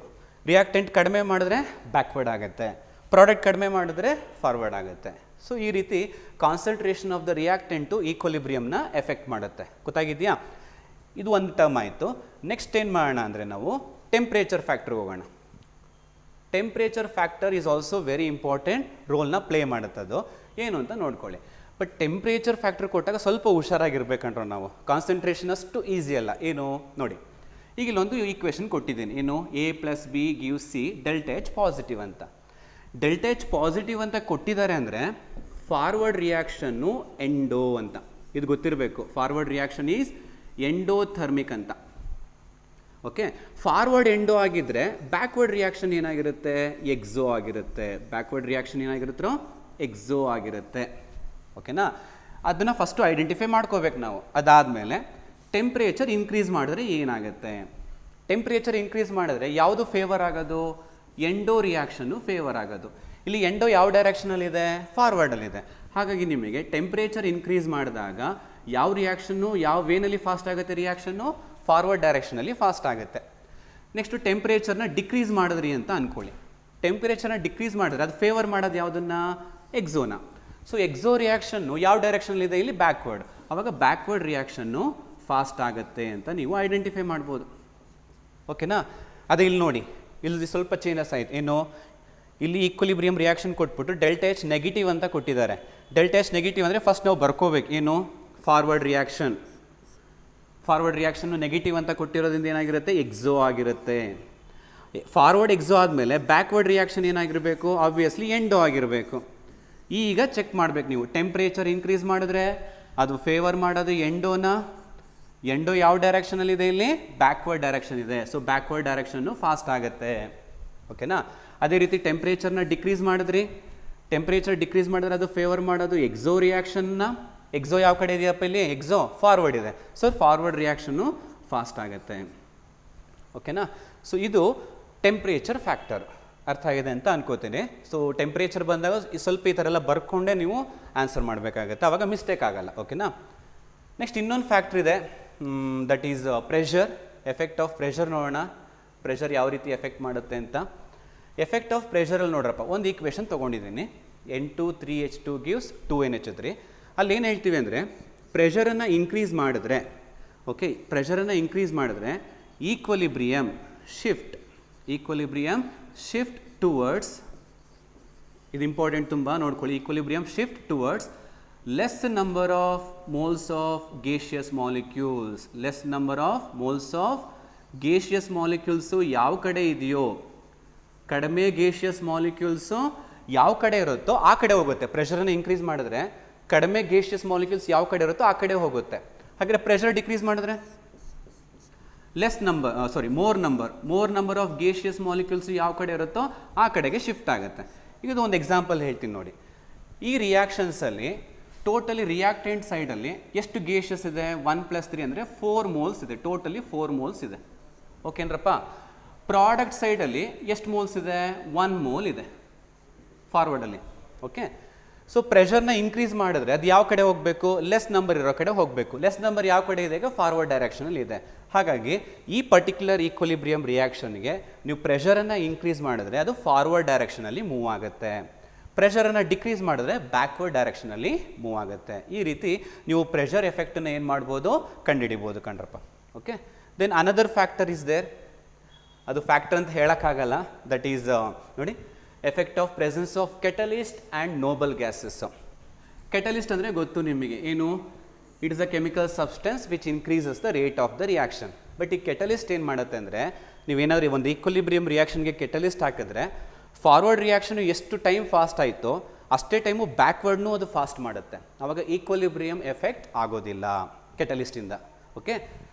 ರಿಯಾಕ್ಟೆಂಟ್ ಕಡಿಮೆ ಮಾಡಿದ್ರೆ ಬ್ಯಾಕ್ವರ್ಡ್ ಆಗುತ್ತೆ, ಪ್ರಾಡಕ್ಟ್ ಕಡಿಮೆ ಮಾಡಿದ್ರೆ ಫಾರ್ವರ್ಡ್ ಆಗುತ್ತೆ. ಸೊ ಈ ರೀತಿ concentration of the reactant ಈಕ್ವಲಿಬ್ರಿಯಂನ effect ಮಾಡುತ್ತೆ. ಗೊತ್ತಾಗಿದೆಯಾ? ಇದು ಒಂದು ಟರ್ಮ್ ಆಯಿತು. ನೆಕ್ಸ್ಟ್ ಏನು ಮಾಡೋಣ ಅಂದರೆ ನಾವು ಟೆಂಪ್ರೇಚರ್ ಫ್ಯಾಕ್ಟ್ರಿಗೆ ಹೋಗೋಣ. Temperature factor is also very important ರೋಲ್ನ ಪ್ಲೇ ಮಾಡುತ್ತದು. ಏನು ಅಂತ ನೋಡ್ಕೊಳ್ಳಿ. ಬಟ್ ಟೆಂಪ್ರೇಚರ್ ಫ್ಯಾಕ್ಟರ್ ಕೊಟ್ಟಾಗ ಸ್ವಲ್ಪ ಹುಷಾರಾಗಿರ್ಬೇಕಂಡ್ರೆ ನಾವು, ಕಾನ್ಸಂಟ್ರೇಷನ್ ಅಷ್ಟು ಈಸಿ ಅಲ್ಲ. ಏನು ನೋಡಿ, ಈಗ ಇಲ್ಲೊಂದು ಈಕ್ವೇಷನ್ ಕೊಟ್ಟಿದ್ದೀನಿ, ಏನು A+B gives C ΔH positive ಅಂತ. ΔH ಪಾಸಿಟಿವ್ ಅಂತ ಕೊಟ್ಟಿದ್ದಾರೆ ಅಂದರೆ ಫಾರ್ವರ್ಡ್ ರಿಯಾಕ್ಷನ್ನು ಎಂಡೋ ಅಂತ, ಇದು ಗೊತ್ತಿರಬೇಕು. ಫಾರ್ವರ್ಡ್ ರಿಯಾಕ್ಷನ್ ಈಸ್ ಎಂಡೋಥರ್ಮಿಕ್ ಅಂತ. ಓಕೆ, ಫಾರ್ವರ್ಡ್ ಎಂಡೋ ಆಗಿದ್ದರೆ ಬ್ಯಾಕ್ವರ್ಡ್ ರಿಯಾಕ್ಷನ್ ಏನಾಗಿರುತ್ತೆ, ಎಕ್ಸೋ ಆಗಿರುತ್ತೆ. ಬ್ಯಾಕ್ವರ್ಡ್ ರಿಯಾಕ್ಷನ್ ಏನಾಗಿರುತ್ತೋ ಎಕ್ಸೋ ಆಗಿರುತ್ತೆ. ಓಕೆನಾ? ಅದನ್ನು ಫಸ್ಟು ಐಡೆಂಟಿಫೈ ಮಾಡ್ಕೋಬೇಕು ನಾವು. ಅದಾದಮೇಲೆ ಟೆಂಪ್ರೇಚರ್ ಇನ್ಕ್ರೀಸ್ ಮಾಡಿದ್ರೆ ಏನಾಗುತ್ತೆ, ಟೆಂಪ್ರೇಚರ್ ಇನ್ಕ್ರೀಸ್ ಮಾಡಿದ್ರೆ ಯಾವುದು ಫೇವರ್ ಆಗೋದು, ಎಂಡೋ ರಿಯಾಕ್ಷನ್ನು ಫೇವರ್ ಆಗೋದು. ಇಲ್ಲಿ ಎಂಡೋ ಯಾವ ಡೈರೆಕ್ಷನಲ್ಲಿದೆ, ಫಾರ್ವರ್ಡಲ್ಲಿದೆ. ಹಾಗಾಗಿ ನಿಮಗೆ ಟೆಂಪ್ರೇಚರ್ ಇನ್ಕ್ರೀಸ್ ಮಾಡಿದಾಗ ಯಾವ ರಿಯಾಕ್ಷನ್ನು ಯಾವ ವೇನಲ್ಲಿ ಫಾಸ್ಟ್ ಆಗುತ್ತೆ, ರಿಯಾಕ್ಷನ್ನು ಫಾರ್ವರ್ಡ್ ಡೈರೆಕ್ಷನಲ್ಲಿ ಫಾಸ್ಟ್ ಆಗುತ್ತೆ. ನೆಕ್ಸ್ಟು ಟೆಂಪ್ರೇಚರ್ನ ಡಿಕ್ರೀಸ್ ಮಾಡಿದ್ರಿ ಅಂತ ಅಂದ್ಕೊಳ್ಳಿ. ಟೆಂಪ್ರೇಚರ್ನ ಡಿಕ್ರೀಸ್ ಮಾಡಿದ್ರೆ ಅದು ಫೇವರ್ ಮಾಡೋದು ಯಾವುದನ್ನು, ಎಕ್ಸೋನ. ಸೊ ಎಕ್ಸೋ ರಿಯಾಕ್ಷನ್ನು ಯಾವ ಡೈರೆಕ್ಷನಲ್ಲಿದೆ, ಇಲ್ಲಿ ಬ್ಯಾಕ್ವರ್ಡ್. ಆವಾಗ ಬ್ಯಾಕ್ವರ್ಡ್ ರಿಯಾಕ್ಷನ್ನು ಫಾಸ್ಟ್ ಆಗುತ್ತೆ ಅಂತ ನೀವು ಐಡೆಂಟಿಫೈ ಮಾಡ್ಬೋದು. ಓಕೆನಾ? ಅದೇ ಇಲ್ಲಿ ನೋಡಿ, ಇಲ್ಲಿ ಸ್ವಲ್ಪ ಚೇಂಜಸ್ ಆಯಿತು. ಏನು, ಇಲ್ಲಿ ಈಕ್ವಲಿಬ್ರಿಯಂ ರಿಯಾಕ್ಷನ್ ಕೊಟ್ಬಿಟ್ಟು ΔH ನೆಗೆಟಿವ್ ಅಂತ ಕೊಟ್ಟಿದ್ದಾರೆ. ΔH ನೆಗೆಟಿವ್ ಅಂದರೆ ಫಸ್ಟ್ ನಾವು ಬರ್ಕೋಬೇಕು, ಏನು, forward reaction. Forward reaction negative ಅಂತ ಕೊಟ್ಟಿರೋದ್ರಿಂದ ಏನಾಗಿರುತ್ತೆ, ಎಕ್ಸೋ ಆಗಿರುತ್ತೆ. ಫಾರ್ವರ್ಡ್ ಎಕ್ಸೋ ಆದಮೇಲೆ ಬ್ಯಾಕ್ವರ್ಡ್ ರಿಯಾಕ್ಷನ್ ಏನಾಗಿರಬೇಕು, ಆಬ್ವಿಯಸ್ಲಿ ಎಂಡೋ ಆಗಿರಬೇಕು. ಈಗ ಚೆಕ್ ಮಾಡಬೇಕು ನೀವು, ಟೆಂಪ್ರೇಚರ್ ಇನ್ಕ್ರೀಸ್ ಮಾಡಿದ್ರೆ ಅದು ಫೇವರ್ ಮಾಡೋದು ಎಂಡೋನ. ಎಂಡೋ ಯಾವ ಡೈರೆಕ್ಷನಲ್ಲಿದೆ, ಇಲ್ಲಿ ಬ್ಯಾಕ್ವರ್ಡ್ ಡೈರೆಕ್ಷನ್ ಇದೆ. ಸೊ ಬ್ಯಾಕ್ವರ್ಡ್ ಡೈರೆಕ್ಷನ್ನು ಫಾಸ್ಟ್ ಆಗುತ್ತೆ. ಓಕೆನಾ? ಅದೇ ರೀತಿ ಟೆಂಪ್ರೇಚರ್ನ ಡಿಕ್ರೀಸ್ ಮಾಡಿದ್ರಿ, ಟೆಂಪ್ರೇಚರ್ ಡಿಕ್ರೀಸ್ ಮಾಡಿದ್ರೆ ಅದು ಫೇವರ್ ಮಾಡೋದು ಎಕ್ಸೋ ರಿಯಾಕ್ಷನ್ನ. ಎಕ್ಸೋ ಯಾವ ಕಡೆ ಇದೆಯಪ್ಪ, ಇಲ್ಲಿ ಎಕ್ಸೋ ಫಾರ್ವರ್ಡ್ ಇದೆ. ಸೊ ಫಾರ್ವರ್ಡ್ ರಿಯಾಕ್ಷನ್ನು ಫಾಸ್ಟ್ ಆಗುತ್ತೆ. ಓಕೆನಾ? ಸೊ ಇದು ಟೆಂಪ್ರೇಚರ್ ಫ್ಯಾಕ್ಟರ್. ಅರ್ಥ ಆಗಿದೆ ಅಂತ ಅನ್ಕೋತೀನಿ. ಸೊ ಟೆಂಪ್ರೇಚರ್ ಬಂದಾಗ ಸ್ವಲ್ಪ ಈ ಥರ ಎಲ್ಲ ಬರ್ಕೊಂಡೇ ನೀವು ಆನ್ಸರ್ ಮಾಡಬೇಕಾಗತ್ತೆ, ಆವಾಗ ಮಿಸ್ಟೇಕ್ ಆಗಲ್ಲ. ಓಕೆನಾ? ನೆಕ್ಸ್ಟ್ ಇನ್ನೊಂದು ಫ್ಯಾಕ್ಟ್ರ್ ಇದೆ, that is pressure. Effect of pressure ನೋಡೋಣ. ಪ್ರೆಷರ್ ಯಾವ ರೀತಿ ಎಫೆಕ್ಟ್ ಮಾಡುತ್ತೆ ಅಂತ. ಎಫೆಕ್ಟ್ ಆಫ್ ಪ್ರೆಷರಲ್ಲಿ ನೋಡ್ರಪ್ಪ, ಒಂದು ಈಕ್ವೇಷನ್ ತೊಗೊಂಡಿದ್ದೀನಿ, N2 3H2 ಗಿವ್ಸ್ 2NH3. ಅಲ್ಲಿ ಏನು ಹೇಳ್ತೀವಿ ಅಂದರೆ, ಪ್ರೆಷರನ್ನು ಇನ್ಕ್ರೀಸ್ ಮಾಡಿದ್ರೆ, ಓಕೆ, ಪ್ರೆಷರನ್ನು ಇನ್ಕ್ರೀಸ್ ಮಾಡಿದ್ರೆ ಈಕ್ವಲಿಬ್ರಿಯಂ ಶಿಫ್ಟ್ ಟುವರ್ಡ್ಸ್, ಇದು ಇಂಪಾರ್ಟೆಂಟ್ ತುಂಬ ನೋಡ್ಕೊಳ್ಳಿ, equilibrium shift towards less number of moles of gaseous molecules. Less number of moles of gaseous molecules ಯಾವ ಕಡೆ ಇದೆಯೋ, ಕಡಿಮೆ ಗೇಷಿಯಸ್ ಮಾಲಿಕ್ಯೂಲ್ಸು ಯಾವ ಕಡೆ ಇರುತ್ತೋ ಆ ಕಡೆ ಹೋಗುತ್ತೆ. ಪ್ರೆಷರನ್ನು ಇನ್ಕ್ರೀಸ್ ಮಾಡಿದ್ರೆ ಕಡಿಮೆ ಗೇಷಿಯಸ್ ಮಾಲಿಕ್ಯೂಲ್ಸ್ ಯಾವ ಕಡೆ ಇರುತ್ತೋ ಆ ಕಡೆ ಹೋಗುತ್ತೆ. ಹಾಗಾದರೆ ಪ್ರೆಷರ್ ಡಿಕ್ರೀಸ್ ಮಾಡಿದ್ರೆ more number of gaseous molecules ಯಾವ ಕಡೆ ಇರುತ್ತೋ ಆ ಕಡೆಗೆ ಶಿಫ್ಟ್ ಆಗುತ್ತೆ. ಈಗ ಒಂದು ಎಕ್ಸಾಂಪಲ್ ಹೇಳ್ತೀನಿ ನೋಡಿ. ಈ ರಿಯಾಕ್ಷನ್ಸಲ್ಲಿ ಟೋಟಲಿ ರಿಯಾಕ್ಟೆಂಟ್ ಸೈಡಲ್ಲಿ ಎಷ್ಟು ಗೇಷಿಯಸ್ ಇದೆ, 1+3 ಅಂದರೆ 4 ಮೋಲ್ಸ್ ಇದೆ. ಟೋಟಲಿ 4 ಮೋಲ್ಸ್ ಇದೆ. ಓಕೆನ್ರಪ್ಪ? ಪ್ರಾಡಕ್ಟ್ ಸೈಡಲ್ಲಿ ಎಷ್ಟು ಮೋಲ್ಸ್ ಇದೆ, 1 ಮೋಲ್ ಇದೆ ಫಾರ್ವರ್ಡಲ್ಲಿ. ಓಕೆ, ಸೊ ಪ್ರೆಷರ್ನ ಇನ್ಕ್ರೀಸ್ ಮಾಡಿದ್ರೆ ಅದು ಯಾವ ಕಡೆ ಹೋಗಬೇಕು, ಲೆಸ್ ನಂಬರ್ ಇರೋ ಕಡೆ ಹೋಗಬೇಕು. ಲೆಸ್ ನಂಬರ್ ಯಾವ ಕಡೆ ಇದೆ, ಈಗ ಫಾರ್ವರ್ಡ್ ಡೈರೆಕ್ಷನಲ್ಲಿ ಇದೆ. ಹಾಗಾಗಿ ಈ ಪರ್ಟಿಕ್ಯುಲರ್ ಈಕ್ವಲಿಬ್ರಿಯಂ ರಿಯಾಕ್ಷನ್ಗೆ ನೀವು ಪ್ರೆಷರನ್ನು ಇನ್ಕ್ರೀಸ್ ಮಾಡಿದ್ರೆ ಅದು ಫಾರ್ವರ್ಡ್ ಡೈರೆಕ್ಷನಲ್ಲಿ ಮೂವ್ ಆಗುತ್ತೆ. ಪ್ರೆಷರನ್ನು ಡಿಕ್ರೀಸ್ ಮಾಡಿದ್ರೆ ಬ್ಯಾಕ್ವರ್ಡ್ ಡೈರೆಕ್ಷನಲ್ಲಿ ಮೂವ್ ಆಗುತ್ತೆ. ಈ ರೀತಿ ನೀವು ಪ್ರೆಷರ್ ಎಫೆಕ್ಟನ್ನು ಏನು ಮಾಡ್ಬೋದು, ಕಂಡುಹಿಡಿಬೋದು ಕಣ್ರಪ್ಪ. Okay, then another factor is there. ಅದು ಫ್ಯಾಕ್ಟರ್ ಅಂತ ಹೇಳೋಕ್ಕಾಗಲ್ಲ. ದಟ್ ಈಸ್ ನೋಡಿ, effect of presence of catalyst and noble gases. Catalyst ಅಂದರೆ ಗೊತ್ತು ನಿಮಗೆ, ಏನು, it is a chemical substance which increases the rate of the reaction. But ಈ catalyst ಏನು ಮಾಡುತ್ತೆ ಅಂದರೆ ನೀವೇನಾದರೂ ಒಂದು ಈಕ್ವಲಿಬ್ರಿಯಂ ರಿಯಾಕ್ಷನ್ಗೆ ಕೆಟಲಿಸ್ಟ್ ಹಾಕಿದ್ರೆ ಫಾರ್ವರ್ಡ್ ರಿಯಾಕ್ಷನ್ ಎಷ್ಟು ಟೈಮ್ ಫಾಸ್ಟ್ ಆಯಿತೋ ಅಷ್ಟೇ ಟೈಮು ಬ್ಯಾಕ್ವರ್ಡ್ನೂ ಅದು ಫಾಸ್ಟ್ ಮಾಡುತ್ತೆ. ಆವಾಗ ಈಕ್ವಲಿಬ್ರಿಯಂ ಎಫೆಕ್ಟ್ ಆಗೋದಿಲ್ಲ ಕೆಟಲಿಸ್ಟಿಂದ. ಓಕೆ,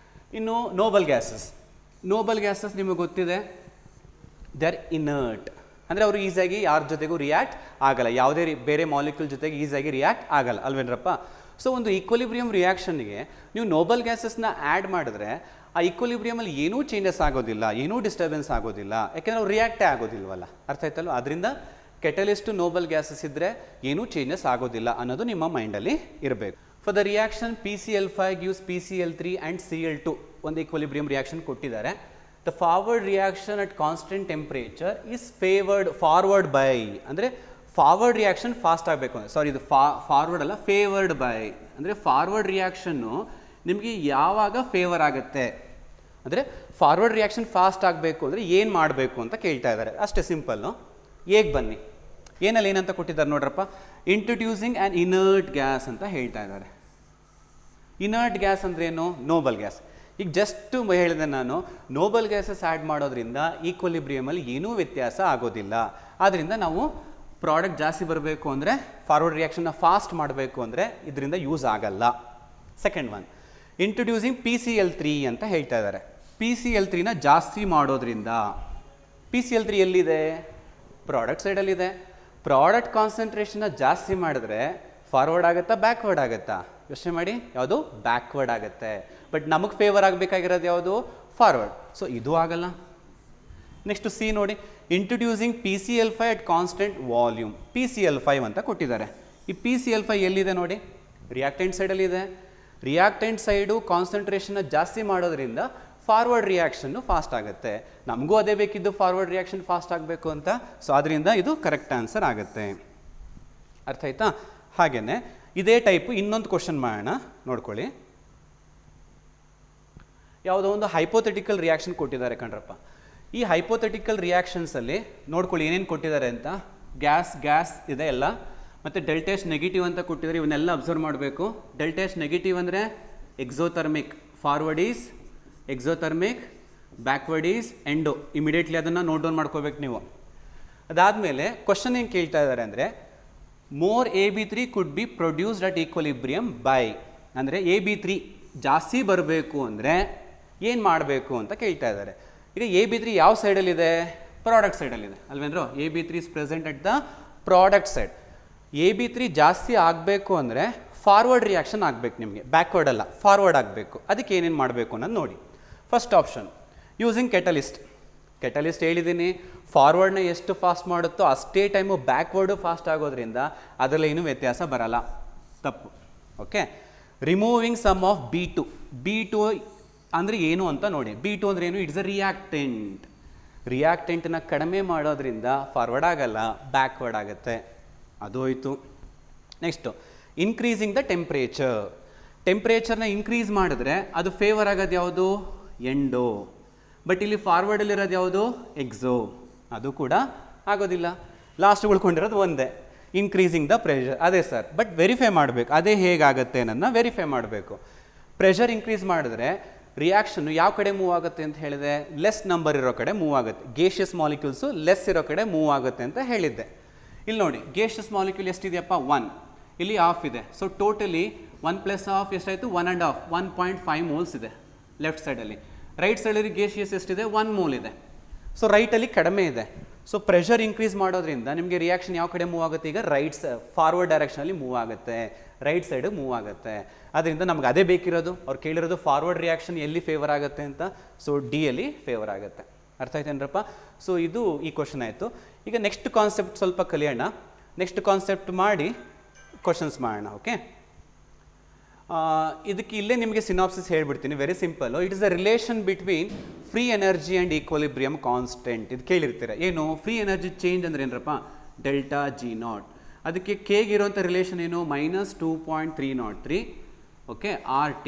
ಇನ್ನು ನೋಬಲ್ ಗ್ಯಾಸಸ್ ನಿಮಗೆ ಗೊತ್ತಿದೆ, ದೇ ಆರ್ ಇನರ್ಟ್. ಅಂದರೆ ಅವರು ಈಸಿಯಾಗಿ ಯಾರ ಜೊತೆಗೂ ರಿಯಾಕ್ಟ್ ಆಗಲ್ಲ, ಯಾವುದೇ ಬೇರೆ ಮಾಲಿಕ್ಯೂಲ್ ಜೊತೆಗೆ ಈಸಿಯಾಗಿ ರಿಯಾಕ್ಟ್ ಆಗಲ್ಲ ಅಲ್ವೇನ್ರಪ್ಪ. ಸೊ ಒಂದು ಈಕ್ವಲಿಬ್ರಿಯಂ ರಿಯಾಕ್ಷನ್ಗೆ ನೀವು ನೋಬಲ್ ಗ್ಯಾಸಸ್ನ ಆ್ಯಡ್ ಮಾಡಿದ್ರೆ ಆ ಈಕ್ವಲಿಬ್ರಿಯಮಲ್ಲಿ ಏನೂ ಚೇಂಜಸ್ ಆಗೋದಿಲ್ಲ, ಏನೂ ಡಿಸ್ಟರ್ಬೆನ್ಸ್ ಆಗೋದಿಲ್ಲ, ಯಾಕೆಂದರೆ ಅವ್ರು ರಿಯಾಕ್ಟೇ ಆಗೋದಿಲ್ವಲ್ಲ. ಅರ್ಥ ಆಯ್ತಲ್ಲ? ಅದರಿಂದ ಕೆಟಲಿಸ್ಟು ನೋಬಲ್ ಗ್ಯಾಸಸ್ ಇದ್ದರೆ ಏನೂ ಚೇಂಜಸ್ ಆಗೋದಿಲ್ಲ ಅನ್ನೋದು ನಿಮ್ಮ ಮೈಂಡಲ್ಲಿ ಇರಬೇಕು. For the reaction PCl5 gives PCl3 and Cl2 ಒಂದು ಈಕ್ವಲಿಬ್ರಿಯಂ ರಿಯಾಕ್ಷನ್ ಕೊಟ್ಟಿದ್ದಾರೆ. The forward reaction at constant temperature is forward by, ಅಂದರೆ ಫಾರ್ವರ್ಡ್ ರಿಯಾಕ್ಷನ್ ಫಾಸ್ಟ್ ಆಗಬೇಕು ಅಂದರೆ, ಸಾರಿ ಇದು ಫಾರ್ವರ್ಡ್ ಅಲ್ಲ, ಫೇವರ್ಡ್ ಬೈ. ಅಂದರೆ ಫಾರ್ವರ್ಡ್ ರಿಯಾಕ್ಷನ್ನು ನಿಮಗೆ ಯಾವಾಗ ಫೇವರ್ ಆಗುತ್ತೆ ಅಂದರೆ ಫಾರ್ವರ್ಡ್ ರಿಯಾಕ್ಷನ್ ಫಾಸ್ಟ್ ಆಗಬೇಕು ಅಂದರೆ ಏನು ಮಾಡಬೇಕು ಅಂತ ಕೇಳ್ತಾ ಇದ್ದಾರೆ. ಅಷ್ಟೇ ಸಿಂಪಲ್ಲು. ಹೇಗೆ ಬನ್ನಿ, ಏನಲ್ಲಿ ಏನಂತ ಕೊಟ್ಟಿದ್ದಾರೆ ನೋಡ್ರಪ್ಪ, ಇಂಟ್ರೊಡ್ಯೂಸಿಂಗ್ ಆ್ಯನ್ ಇನರ್ಟ್ ಗ್ಯಾಸ್ ಅಂತ ಹೇಳ್ತಾ ಇದ್ದಾರೆ. ಇನರ್ಟ್ ಗ್ಯಾಸ್ ಅಂದರೆ ಏನು? Nobel gas. ಈಗ ಜಸ್ಟ್ ಹೇಳಿದೆ ನಾನು, ನೋಬಲ್ ಗ್ಯಾಸಸ್ ಆ್ಯಡ್ ಮಾಡೋದ್ರಿಂದ ಈಕ್ವಲಿಬ್ರಿಯಮಲ್ಲಿ ಏನೂ ವ್ಯತ್ಯಾಸ ಆಗೋದಿಲ್ಲ. ಆದ್ದರಿಂದ ನಾವು ಪ್ರಾಡಕ್ಟ್ ಜಾಸ್ತಿ ಬರಬೇಕು ಅಂದರೆ, ಫಾರ್ವರ್ಡ್ ರಿಯಾಕ್ಷನ್ನ ಫಾಸ್ಟ್ ಮಾಡಬೇಕು ಅಂದರೆ ಇದರಿಂದ ಯೂಸ್ ಆಗಲ್ಲ. ಸೆಕೆಂಡ್ ಒನ್, ಇಂಟ್ರೊಡ್ಯೂಸಿಂಗ್ PCl3 ಅಂತ ಹೇಳ್ತಾ ಇದ್ದಾರೆ. PCl3ನ ಜಾಸ್ತಿ ಮಾಡೋದ್ರಿಂದ, PCl3 ಎಲ್ಲಿದೆ? ಪ್ರಾಡಕ್ಟ್ ಸೈಡಲ್ಲಿದೆ. ಪ್ರಾಡಕ್ಟ್ ಕಾನ್ಸಂಟ್ರೇಷನ್ನ ಜಾಸ್ತಿ ಮಾಡಿದ್ರೆ ಫಾರ್ವರ್ಡ್ ಆಗುತ್ತಾ ಬ್ಯಾಕ್ವರ್ಡ್ ಆಗುತ್ತಾ? ಯೋಚನೆ ಮಾಡಿ, ಯಾವುದು? ಬ್ಯಾಕ್ವರ್ಡ್ ಆಗುತ್ತೆ. ಬಟ್ ನಮಗೆ ಫೇವರ್ ಆಗಬೇಕಾಗಿರೋದು ಯಾವುದು? ಫಾರ್ವರ್ಡ್. ಸೊ ಇದು ಆಗಲ್ಲ. ನೆಕ್ಸ್ಟ್ ಸಿ ನೋಡಿ, introducing PCl5 at constant volume. PCl5 ಅಂತ ಕೊಟ್ಟಿದ್ದಾರೆ. ಈ PCl5 ಎಲ್ಲಿದೆ ನೋಡಿ? ರಿಯಾಕ್ಟೆಂಟ್ ಸೈಡಲ್ಲಿದೆ. ರಿಯಾಕ್ಟೆಂಟ್ ಸೈಡು ಕಾನ್ಸಂಟ್ರೇಷನ್ನ ಜಾಸ್ತಿ ಮಾಡೋದ್ರಿಂದ ಫಾರ್ವರ್ಡ್ ರಿಯಾಕ್ಷನ್ನು ಫಾಸ್ಟ್ ಆಗುತ್ತೆ. ನಮಗೂ ಅದೇ ಬೇಕಿದ್ದು, ಫಾರ್ವರ್ಡ್ ರಿಯಾಕ್ಷನ್ ಫಾಸ್ಟ್ ಆಗಬೇಕು ಅಂತ. ಸೊ ಅದರಿಂದ ಇದು ಕರೆಕ್ಟ್ ಆನ್ಸರ್ ಆಗುತ್ತೆ. ಅರ್ಥ ಆಯ್ತಾ? ಹಾಗೆಯೇ ಇದೇ ಟೈಪು ಇನ್ನೊಂದು ಕ್ವಶನ್ ಮಾಡೋಣ, ನೋಡ್ಕೊಳ್ಳಿ. ಯಾವುದೋ ಒಂದು ಹೈಪೋಥೆಟಿಕಲ್ ರಿಯಾಕ್ಷನ್ ಕೊಟ್ಟಿದ್ದಾರೆ ಕಣ್ರಪ್ಪ. ಈ ಹೈಪೋಥೆಟಿಕಲ್ ರಿಯಾಕ್ಷನ್ಸಲ್ಲಿ ನೋಡ್ಕೊಳ್ಳಿ ಏನೇನು ಕೊಟ್ಟಿದ್ದಾರೆ ಅಂತ. ಗ್ಯಾಸ್ ಇದೆ ಎಲ್ಲ, ಮತ್ತು ಡೆಲ್ಟೇಶ್ ನೆಗೆಟಿವ್ ಅಂತ ಕೊಟ್ಟಿದ್ದಾರೆ. ಇವನ್ನೆಲ್ಲ ಅಬ್ಸರ್ವ್ ಮಾಡಬೇಕು. ಡೆಲ್ಟೇಶ್ ನೆಗೆಟಿವ್ ಅಂದರೆ exothermic, forward is exothermic, backward is endo. Immediately ಅದನ್ನು ನೋಟ್ ಡೌನ್ ಮಾಡ್ಕೋಬೇಕು ನೀವು. ಅದಾದಮೇಲೆ ಕ್ವಶನ್ ಏನು ಕೇಳ್ತಾ ಇದ್ದಾರೆ ಅಂದರೆ, more AB3 could be produced at equilibrium by, ಅಂದರೆ AB3 ಜಾಸ್ತಿ ಬರಬೇಕು ಅಂದರೆ ಏನು ಮಾಡಬೇಕು ಅಂತ ಕೇಳ್ತಾ ಇದ್ದಾರೆ. ಈಗ AB3 ಯಾವ ಸೈಡಲ್ಲಿದೆ? ಪ್ರಾಡಕ್ಟ್ ಸೈಡಲ್ಲಿದೆ ಅಲ್ವೇಂದ್ರು? AB3 is present at the product side. AB3 ಜಾಸ್ತಿ ಆಗಬೇಕು ಅಂದರೆ ಫಾರ್ವರ್ಡ್ ರಿಯಾಕ್ಷನ್ ಆಗಬೇಕು ನಿಮಗೆ, ಬ್ಯಾಕ್ವರ್ಡ್ ಅಲ್ಲ, ಫಾರ್ವರ್ಡ್ ಆಗಬೇಕು. ಅದಕ್ಕೆ ಏನೇನು ಮಾಡಬೇಕು ಅನ್ನೋದು ನೋಡಿ. ಫಸ್ಟ್ ಆಪ್ಷನ್, ಯೂಸಿಂಗ್ ಕೆಟಲಿಸ್ಟ್ ಹೇಳಿದ್ದೀನಿ. ಫಾರ್ವರ್ಡ್ನ ಎಷ್ಟು ಫಾಸ್ಟ್ ಮಾಡುತ್ತೋ ಅಷ್ಟೇ ಟೈಮು ಬ್ಯಾಕ್ವರ್ಡು ಫಾಸ್ಟ್ ಆಗೋದ್ರಿಂದ ಅದರಲ್ಲಿ ಏನೂ ವ್ಯತ್ಯಾಸ ಬರಲ್ಲ. ತಪ್ಪು. Okay, removing some of B2 ಅಂದರೆ ಏನು ಅಂತ ನೋಡಿ. B2 ಅಂದರೆ ಏನು? It's a reactant. ರಿಯಾಕ್ಟೆಂಟ್ನ ಕಡಿಮೆ ಮಾಡೋದ್ರಿಂದ ಫಾರ್ವರ್ಡ್ ಆಗಲ್ಲ, ಬ್ಯಾಕ್ವರ್ಡ್ ಆಗುತ್ತೆ. ಅದು ಹೋಯಿತು. ನೆಕ್ಸ್ಟು, ಇನ್ಕ್ರೀಸಿಂಗ್ ದ ಟೆಂಪ್ರೇಚರ್ನ ಇನ್ಕ್ರೀಸ್ ಮಾಡಿದ್ರೆ ಅದು ಫೇವರ್ ಆಗೋದು ಯಾವುದು? ಎಂಡೋ. ಬಟ್ ಇಲ್ಲಿ ಫಾರ್ವರ್ಡಲ್ಲಿರೋದು ಯಾವುದು? ಎಕ್ಸೋ. ಅದು ಕೂಡ ಆಗೋದಿಲ್ಲ. ಲಾಸ್ಟ್ ಉಳ್ಕೊಂಡಿರೋದು ಒಂದೇ, ಇನ್ಕ್ರೀಸಿಂಗ್ ದ ಪ್ರೆಷರ್. ಅದೇ ಸರ್, ಬಟ್ ವೆರಿಫೈ ಮಾಡಬೇಕು. ಅದೇ ಹೇಗಾಗುತ್ತೆ ಅನ್ನೋದನ್ನ ವೆರಿಫೈ ಮಾಡಬೇಕು. ಪ್ರೆಷರ್ ಇನ್ಕ್ರೀಸ್ ಮಾಡಿದ್ರೆ ರಿಯಾಕ್ಷನ್ನು ಯಾವ ಕಡೆ ಮೂವ್ ಆಗುತ್ತೆ ಅಂತ ಹೇಳಿದೆ? ಲೆಸ್ ನಂಬರ್ ಇರೋ ಕಡೆ ಮೂವ್ ಆಗುತ್ತೆ. ಗೇಷಿಯಸ್ ಮಾಲಿಕ್ಯೂಲ್ಸು ಲೆಸ್ ಇರೋ ಕಡೆ ಮೂವ್ ಆಗುತ್ತೆ ಅಂತ ಹೇಳಿದ್ದೆ. ಇಲ್ಲಿ ನೋಡಿ, ಗೇಷಿಯಸ್ ಮಾಲಿಕ್ಯೂಲ್ ಎಷ್ಟಿದೆಯಪ್ಪ? 1. ಇಲ್ಲಿ ಆಫ್ ಇದೆ. ಸೊ ಟೋಟಲಿ 1 ಪ್ಲಸ್ ಆಫ್ ಎಷ್ಟಾಯಿತು? 1.5, 1.5 ಮೋಲ್ಸ್ ಇದೆ ಲೆಫ್ಟ್ ಸೈಡಲ್ಲಿ. ರೈಟ್ ಸೈಡಲ್ಲಿ ಗೇಷಿಯಸ್ ಎಷ್ಟಿದೆ? 1 ಮೋಲ್ ಇದೆ. ಸೊ ರೈಟಲ್ಲಿ ಕಡಿಮೆ ಇದೆ. ಸೊ ಪ್ರೆಷರ್ ಇನ್ಕ್ರೀಸ್ ಮಾಡೋದ್ರಿಂದ ನಿಮಗೆ ರಿಯಾಕ್ಷನ್ ಯಾವ ಕಡೆ ಮೂವ್ ಆಗುತ್ತೆ? ಈಗ ಫಾರ್ವರ್ಡ್ ಡೈರೆಕ್ಷನಲ್ಲಿ ಮೂವ್ ಆಗುತ್ತೆ, ರೈಟ್ ಸೈಡ್ ಮೂವ್ ಆಗುತ್ತೆ. ಅದರಿಂದ ನಮ್ಗೆ ಅದೇ ಬೇಕಿರೋದು. ಅವ್ರು ಕೇಳಿರೋದು ಫಾರ್ವರ್ಡ್ ರಿಯಾಕ್ಷನ್ ಎಲ್ಲಿ ಫೇವರ್ ಆಗುತ್ತೆ ಅಂತ. ಸೊ ಡಿಯಲ್ಲಿ ಫೇವರ್ ಆಗುತ್ತೆ. ಅರ್ಥ ಆಯ್ತೇನ್ರಪ್ಪ? ಸೊ ಇದು ಈ ಕ್ವಶನ್ ಆಯಿತು. ಈಗ ನೆಕ್ಸ್ಟ್ ಕಾನ್ಸೆಪ್ಟ್ ಸ್ವಲ್ಪ ಕಲಿಯೋಣ. ನೆಕ್ಸ್ಟ್ ಕಾನ್ಸೆಪ್ಟ್ ಮಾಡಿ ಕ್ವಶನ್ಸ್ ಮಾಡೋಣ. ಓಕೆ, ಇದಕ್ಕೆ ಇಲ್ಲೇ ನಿಮಗೆ ಸಿನಾಪ್ಸಿಸ್ ಹೇಳ್ಬಿಡ್ತೀನಿ. Very simple. It is the relation between free energy and equilibrium constant. ಇದು ಕೇಳಿರ್ತೀರ. ಏನು ಫ್ರೀ ಎನರ್ಜಿ ಚೇಂಜ್ ಅಂದರೆ ಏನರಪ್ಪ? Delta G0. ಅದಕ್ಕೆ ಕೆಗಿರುವಂಥ ರಿಲೇಷನ್ ಏನು? -2.303 ಓಕೆ RT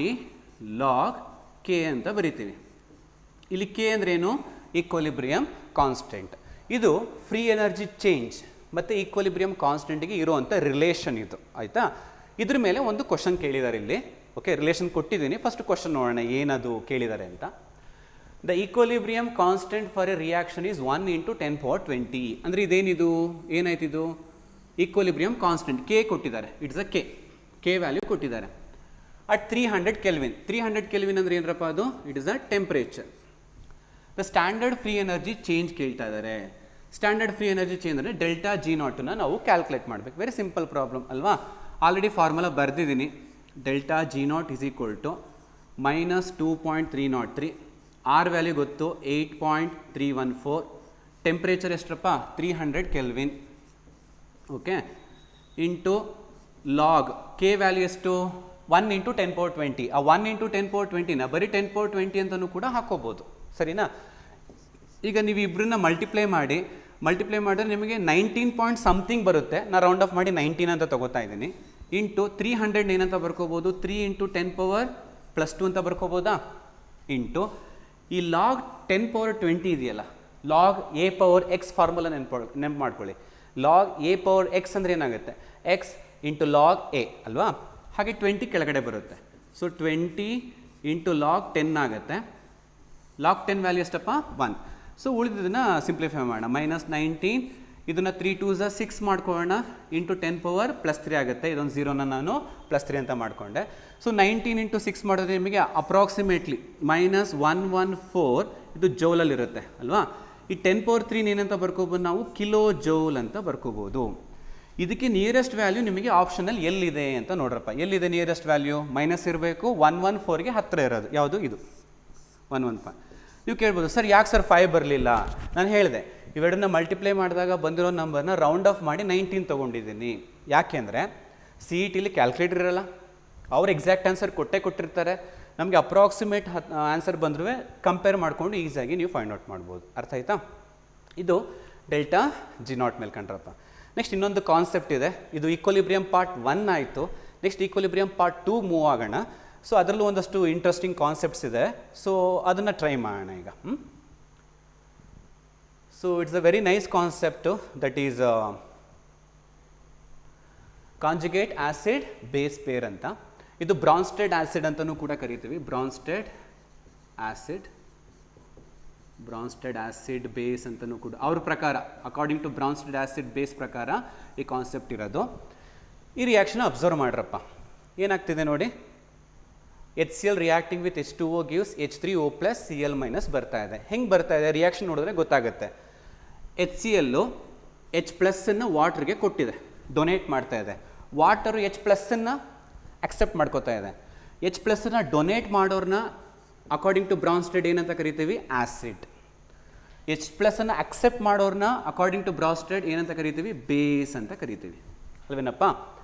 log K ಅಂತ ಬರಿತೀವಿ. ಇಲ್ಲಿ K ಅಂದ್ರೆ ಏನು? Equilibrium constant. ಇದು ಫ್ರೀ ಎನರ್ಜಿ ಚೇಂಜ್ ಮತ್ತು ಈಕ್ವಲಿಬ್ರಿಯಂ ಕಾನ್ಸ್ಟೆಂಟ್ಗೆ ಇರುವಂಥ ರಿಲೇಷನ್ ಇದು. ಆಯಿತಾ? ಇದ್ರ ಮೇಲೆ ಒಂದು ಕ್ವಶನ್ ಕೇಳಿದ್ದಾರೆ ಇಲ್ಲಿ. ಓಕೆ, ರಿಲೇಷನ್ ಕೊಟ್ಟಿದ್ದೀನಿ. ಫಸ್ಟ್ ಕ್ವಶನ್ ನೋಡೋಣ ಏನದು ಕೇಳಿದ್ದಾರೆ ಅಂತ. The equilibrium constant for A reaction is 1 × 10⁻20. ಅಂದರೆ ಇದೇನಿದು, ಏನಾಯ್ತಿದು, ಈಕ್ವಲಿಬ್ರಿಯಂ ಕಾನ್ಸ್ಟೆಂಟ್ ಕೆ ಕೊಟ್ಟಿದ್ದಾರೆ, ಇಟ್ಸ್ ಅ ಕೆ ವ್ಯಾಲ್ಯೂ ಕೊಟ್ಟಿದ್ದಾರೆ ಅಟ್ 300 ಕೆಲ್ವಿನ್. 300 ಕೆಲ್ವಿನ್ ಅಂದರೆ ಏನರಪ್ಪ ಅದು, it is a temperature. The standard free energy change ಕೇಳ್ತಾ ಇದ್ದಾರೆ. ಸ್ಟ್ಯಾಂಡರ್ಡ್ ಫ್ರೀ ಎನರ್ಜಿ ಚೇಂಜ್ ಅಂದರೆ ಡೆಲ್ಟಾ ಜಿ ನಾಟನ್ನ ನಾವು ಕ್ಯಾಲ್ಕುಲೇಟ್ ಮಾಡಬೇಕು. ವೆರಿ ಸಿಂಪಲ್ ಪ್ರಾಬ್ಲಮ್ ಅಲ್ವಾ, ಆಲ್ರೆಡಿ ಫಾರ್ಮುಲಾ ಬರೆದಿದ್ದೀನಿ. Delta G not is equal to -2.303, R value ಗೊತ್ತು 8.314, ಟೆಂಪ್ರೇಚರ್ ಎಷ್ಟಪ್ಪ 300 kelvin, okay, into log K value ಎಷ್ಟು 1 × 10⁻20. ಆ 1 × 10⁻20ನ ಬರೀ 10⁻20 ಅಂತಲೂ ಕೂಡ ಹಾಕೋಬೋದು, ಸರಿನಾ. ಈಗ ನೀವು ಇಬ್ಬರನ್ನ ಮಲ್ಟಿಪ್ಲೈ ಮಾಡಿದ್ರೆ ನಿಮಗೆ 19 ಪಾಯಿಂಟ್ ಸಮಥಿಂಗ್ ಬರುತ್ತೆ. ನಾನು ರೌಂಡ್ ಆಫ್ ಮಾಡಿ 19 ಅಂತ ತಗೋತಾ ಇದ್ದೀನಿ. ಇಂಟು 300 ಏನಂತ ಬರ್ಕೋಬೋದು, 3 × 10⁻+2 ಅಂತ ಬರ್ಕೋಬೋದಾ. ಇಂಟು ಈ ಲಾಗ್ 10⁻20 ಇದೆಯಲ್ಲ, log A power X formula ನೆನಪು ಮಾಡ್ಕೊಳ್ಳಿ. ಲಾಗ್ ಎ ಪವರ್ ಎಕ್ಸ್ ಅಂದರೆ ಏನಾಗುತ್ತೆ, ಎಕ್ಸ್ ಇಂಟು ಲಾಗ್ ಎ ಅಲ್ವಾ. ಹಾಗೆ 20 ಕೆಳಗಡೆ ಬರುತ್ತೆ. ಸೊ 20 × ಲಾಗ್ 10 ಆಗುತ್ತೆ. ಲಾಗ್ 10 ವ್ಯಾಲ್ಯೂ ಎಷ್ಟಪ್ಪ 1. ಸೊ ಉಳಿದಿದ್ದನ್ನು ಸಿಂಪ್ಲಿಫೈ ಮಾಡೋಣ. -19, ಇದನ್ನು 3 2 6 ಮಾಡ್ಕೊಳ್ಳೋಣ, ಇಂಟು 10⁻+3 ಆಗುತ್ತೆ. ಇದೊಂದು 0ನ ನಾನು +3 ಅಂತ ಮಾಡಿಕೊಂಡೆ. ಸೊ 19 × 6 ಮಾಡಿದ್ರೆ ನಿಮಗೆ ಅಪ್ರಾಕ್ಸಿಮೇಟ್ಲಿ -114 ಇದು ಜೌಲಲ್ಲಿರುತ್ತೆ ಅಲ್ವಾ. ಈ 10⁻3 ಏನಂತ ಬರ್ಕೋಬೋದು ನಾವು, ಕಿಲೋ ಜೌಲ್ ಅಂತ ಬರ್ಕೋಬೋದು. ಇದಕ್ಕೆ ನಿಯರೆಸ್ಟ್ ವ್ಯಾಲ್ಯೂ ನಿಮಗೆ ಆಪ್ಷನಲ್ಲಿ ಎಲ್ಲಿದೆ ಅಂತ ನೋಡ್ರಪ್ಪ. ಎಲ್ಲಿದೆ ನಿಯರೆಸ್ಟ್ ವ್ಯಾಲ್ಯೂ, ಮೈನಸ್ ಇರಬೇಕು, 114ಗೆ ಹತ್ತಿರ ಇರೋದು ಯಾವುದು, ಇದು 115. ನೀವು ಕೇಳ್ಬೋದು, ಸರ್ ಯಾಕೆ ಸರ್ 5 ಬರಲಿಲ್ಲ. ನಾನು ಹೇಳಿದೆ, ಇವೆರಡನ್ನ ಮಲ್ಟಿಪ್ಲೈ ಮಾಡಿದಾಗ ಬಂದಿರೋ ನಂಬರ್ನ ರೌಂಡ್ ಆಫ್ ಮಾಡಿ 19 ತೊಗೊಂಡಿದ್ದೀನಿ. ಯಾಕೆಂದರೆ ಸಿ ಇ ಟಿಲಿ ಕ್ಯಾಲ್ಕುಲೇಟರ್ ಇರಲ್ಲ, ಅವ್ರು ಎಕ್ಸಾಕ್ಟ್ ಆನ್ಸರ್ ಕೊಟ್ಟಿರ್ತಾರೆ. ನಮಗೆ ಅಪ್ರಾಕ್ಸಿಮೇಟ್ ಆನ್ಸರ್ ಬಂದರೂ ಕಂಪೇರ್ ಮಾಡಿಕೊಂಡು ಈಸಿಯಾಗಿ ನೀವು ಫೈಂಡ್ ಔಟ್ ಮಾಡ್ಬೋದು. ಅರ್ಥ ಆಯ್ತಾ. ಇದು ಡೆಲ್ಟಾ ಜಿ ನಾಟ್ ಮೇಲೆ ಕಂಡ್ರಪ್ಪ. ನೆಕ್ಸ್ಟ್ ಇನ್ನೊಂದು ಕಾನ್ಸೆಪ್ಟ್ ಇದೆ. ಇದು ಈಕ್ವಲಿಬ್ರಿಯಂ ಪಾರ್ಟ್ 1 ಆಯಿತು. ನೆಕ್ಸ್ಟ್ ಈಕ್ವಲಿಬ್ರಿಯಂ ಪಾರ್ಟ್ 2 ಮೂವ್ ಆಗೋಣ. ಸೊ ಅದರಲ್ಲೂ ಒಂದಷ್ಟು ಇಂಟ್ರೆಸ್ಟಿಂಗ್ ಕಾನ್ಸೆಪ್ಟ್ಸ್ ಇದೆ. ಸೊ ಅದನ್ನು ಟ್ರೈ ಮಾಡೋಣ ಈಗ. So it's a very nice concept, that is conjugate acid base pair ಅಂತ. ಇದು ಬ್ರಾನ್ಸ್ಟೆಡ್ ಆ್ಯಸಿಡ್ ಅಂತಲೂ ಕೂಡ ಕರಿತೀವಿ. ಬ್ರಾನ್ಸ್ಟೆಡ್ ಆ್ಯಸಿಡ್ ಬೇಸ್ ಅಂತಲೂ ಕೂಡ ಅವ್ರ ಪ್ರಕಾರ, ಅಕಾರ್ಡಿಂಗ್ ಟು ಬ್ರಾನ್ಸ್ಟೆಡ್ ಆ್ಯಸಿಡ್ ಬೇಸ್ ಪ್ರಕಾರ ಈ ಕಾನ್ಸೆಪ್ಟ್ ಇರೋದು. ಈ ರಿಯಾಕ್ಷನ್ ಅಬ್ಸರ್ವ್ ಮಾಡ್ರಪ್ಪ. ಏನಾಗ್ತಿದೆ ನೋಡಿ, HCl reacting with H2O gives H3O + Cl- ಬರ್ತಾ ಇದೆ. ಹೆಂಗೆ ಬರ್ತಾ ಇದೆ ರಿಯಾಕ್ಷನ್ ನೋಡಿದ್ರೆ ಗೊತ್ತಾಗುತ್ತೆ. HCl H+ಅನ್ನು ವಾಟ್ರಿಗೆ ಕೊಟ್ಟಿದೆ, ಡೊನೇಟ್ ಮಾಡ್ತಾ ಇದೆ. ವಾಟರು H+ಅನ್ನು ಅಕ್ಸೆಪ್ಟ್ ಮಾಡ್ಕೋತಾ ಇದೆ. H+ಅನ್ನು ಡೊನೇಟ್ ಮಾಡೋರನ್ನ ಅಕಾರ್ಡಿಂಗ್ ಟು ಬ್ರಾನ್ಸ್ಟೆಡ್ ಏನಂತ ಕರಿತೀವಿ, ಆ್ಯಸಿಡ್. H+ಅನ್ನು ಅಕ್ಸೆಪ್ಟ್ ಮಾಡೋರನ್ನ ಅಕಾರ್ಡಿಂಗ್ ಟು ಬ್ರಾನ್ಸ್ಟೆಡ್ ಏನಂತ ಕರಿತೀವಿ, ಬೇಸ್ ಅಂತ ಕರಿತೀವಿ ಅಲ್ವೇನಪ್ಪ.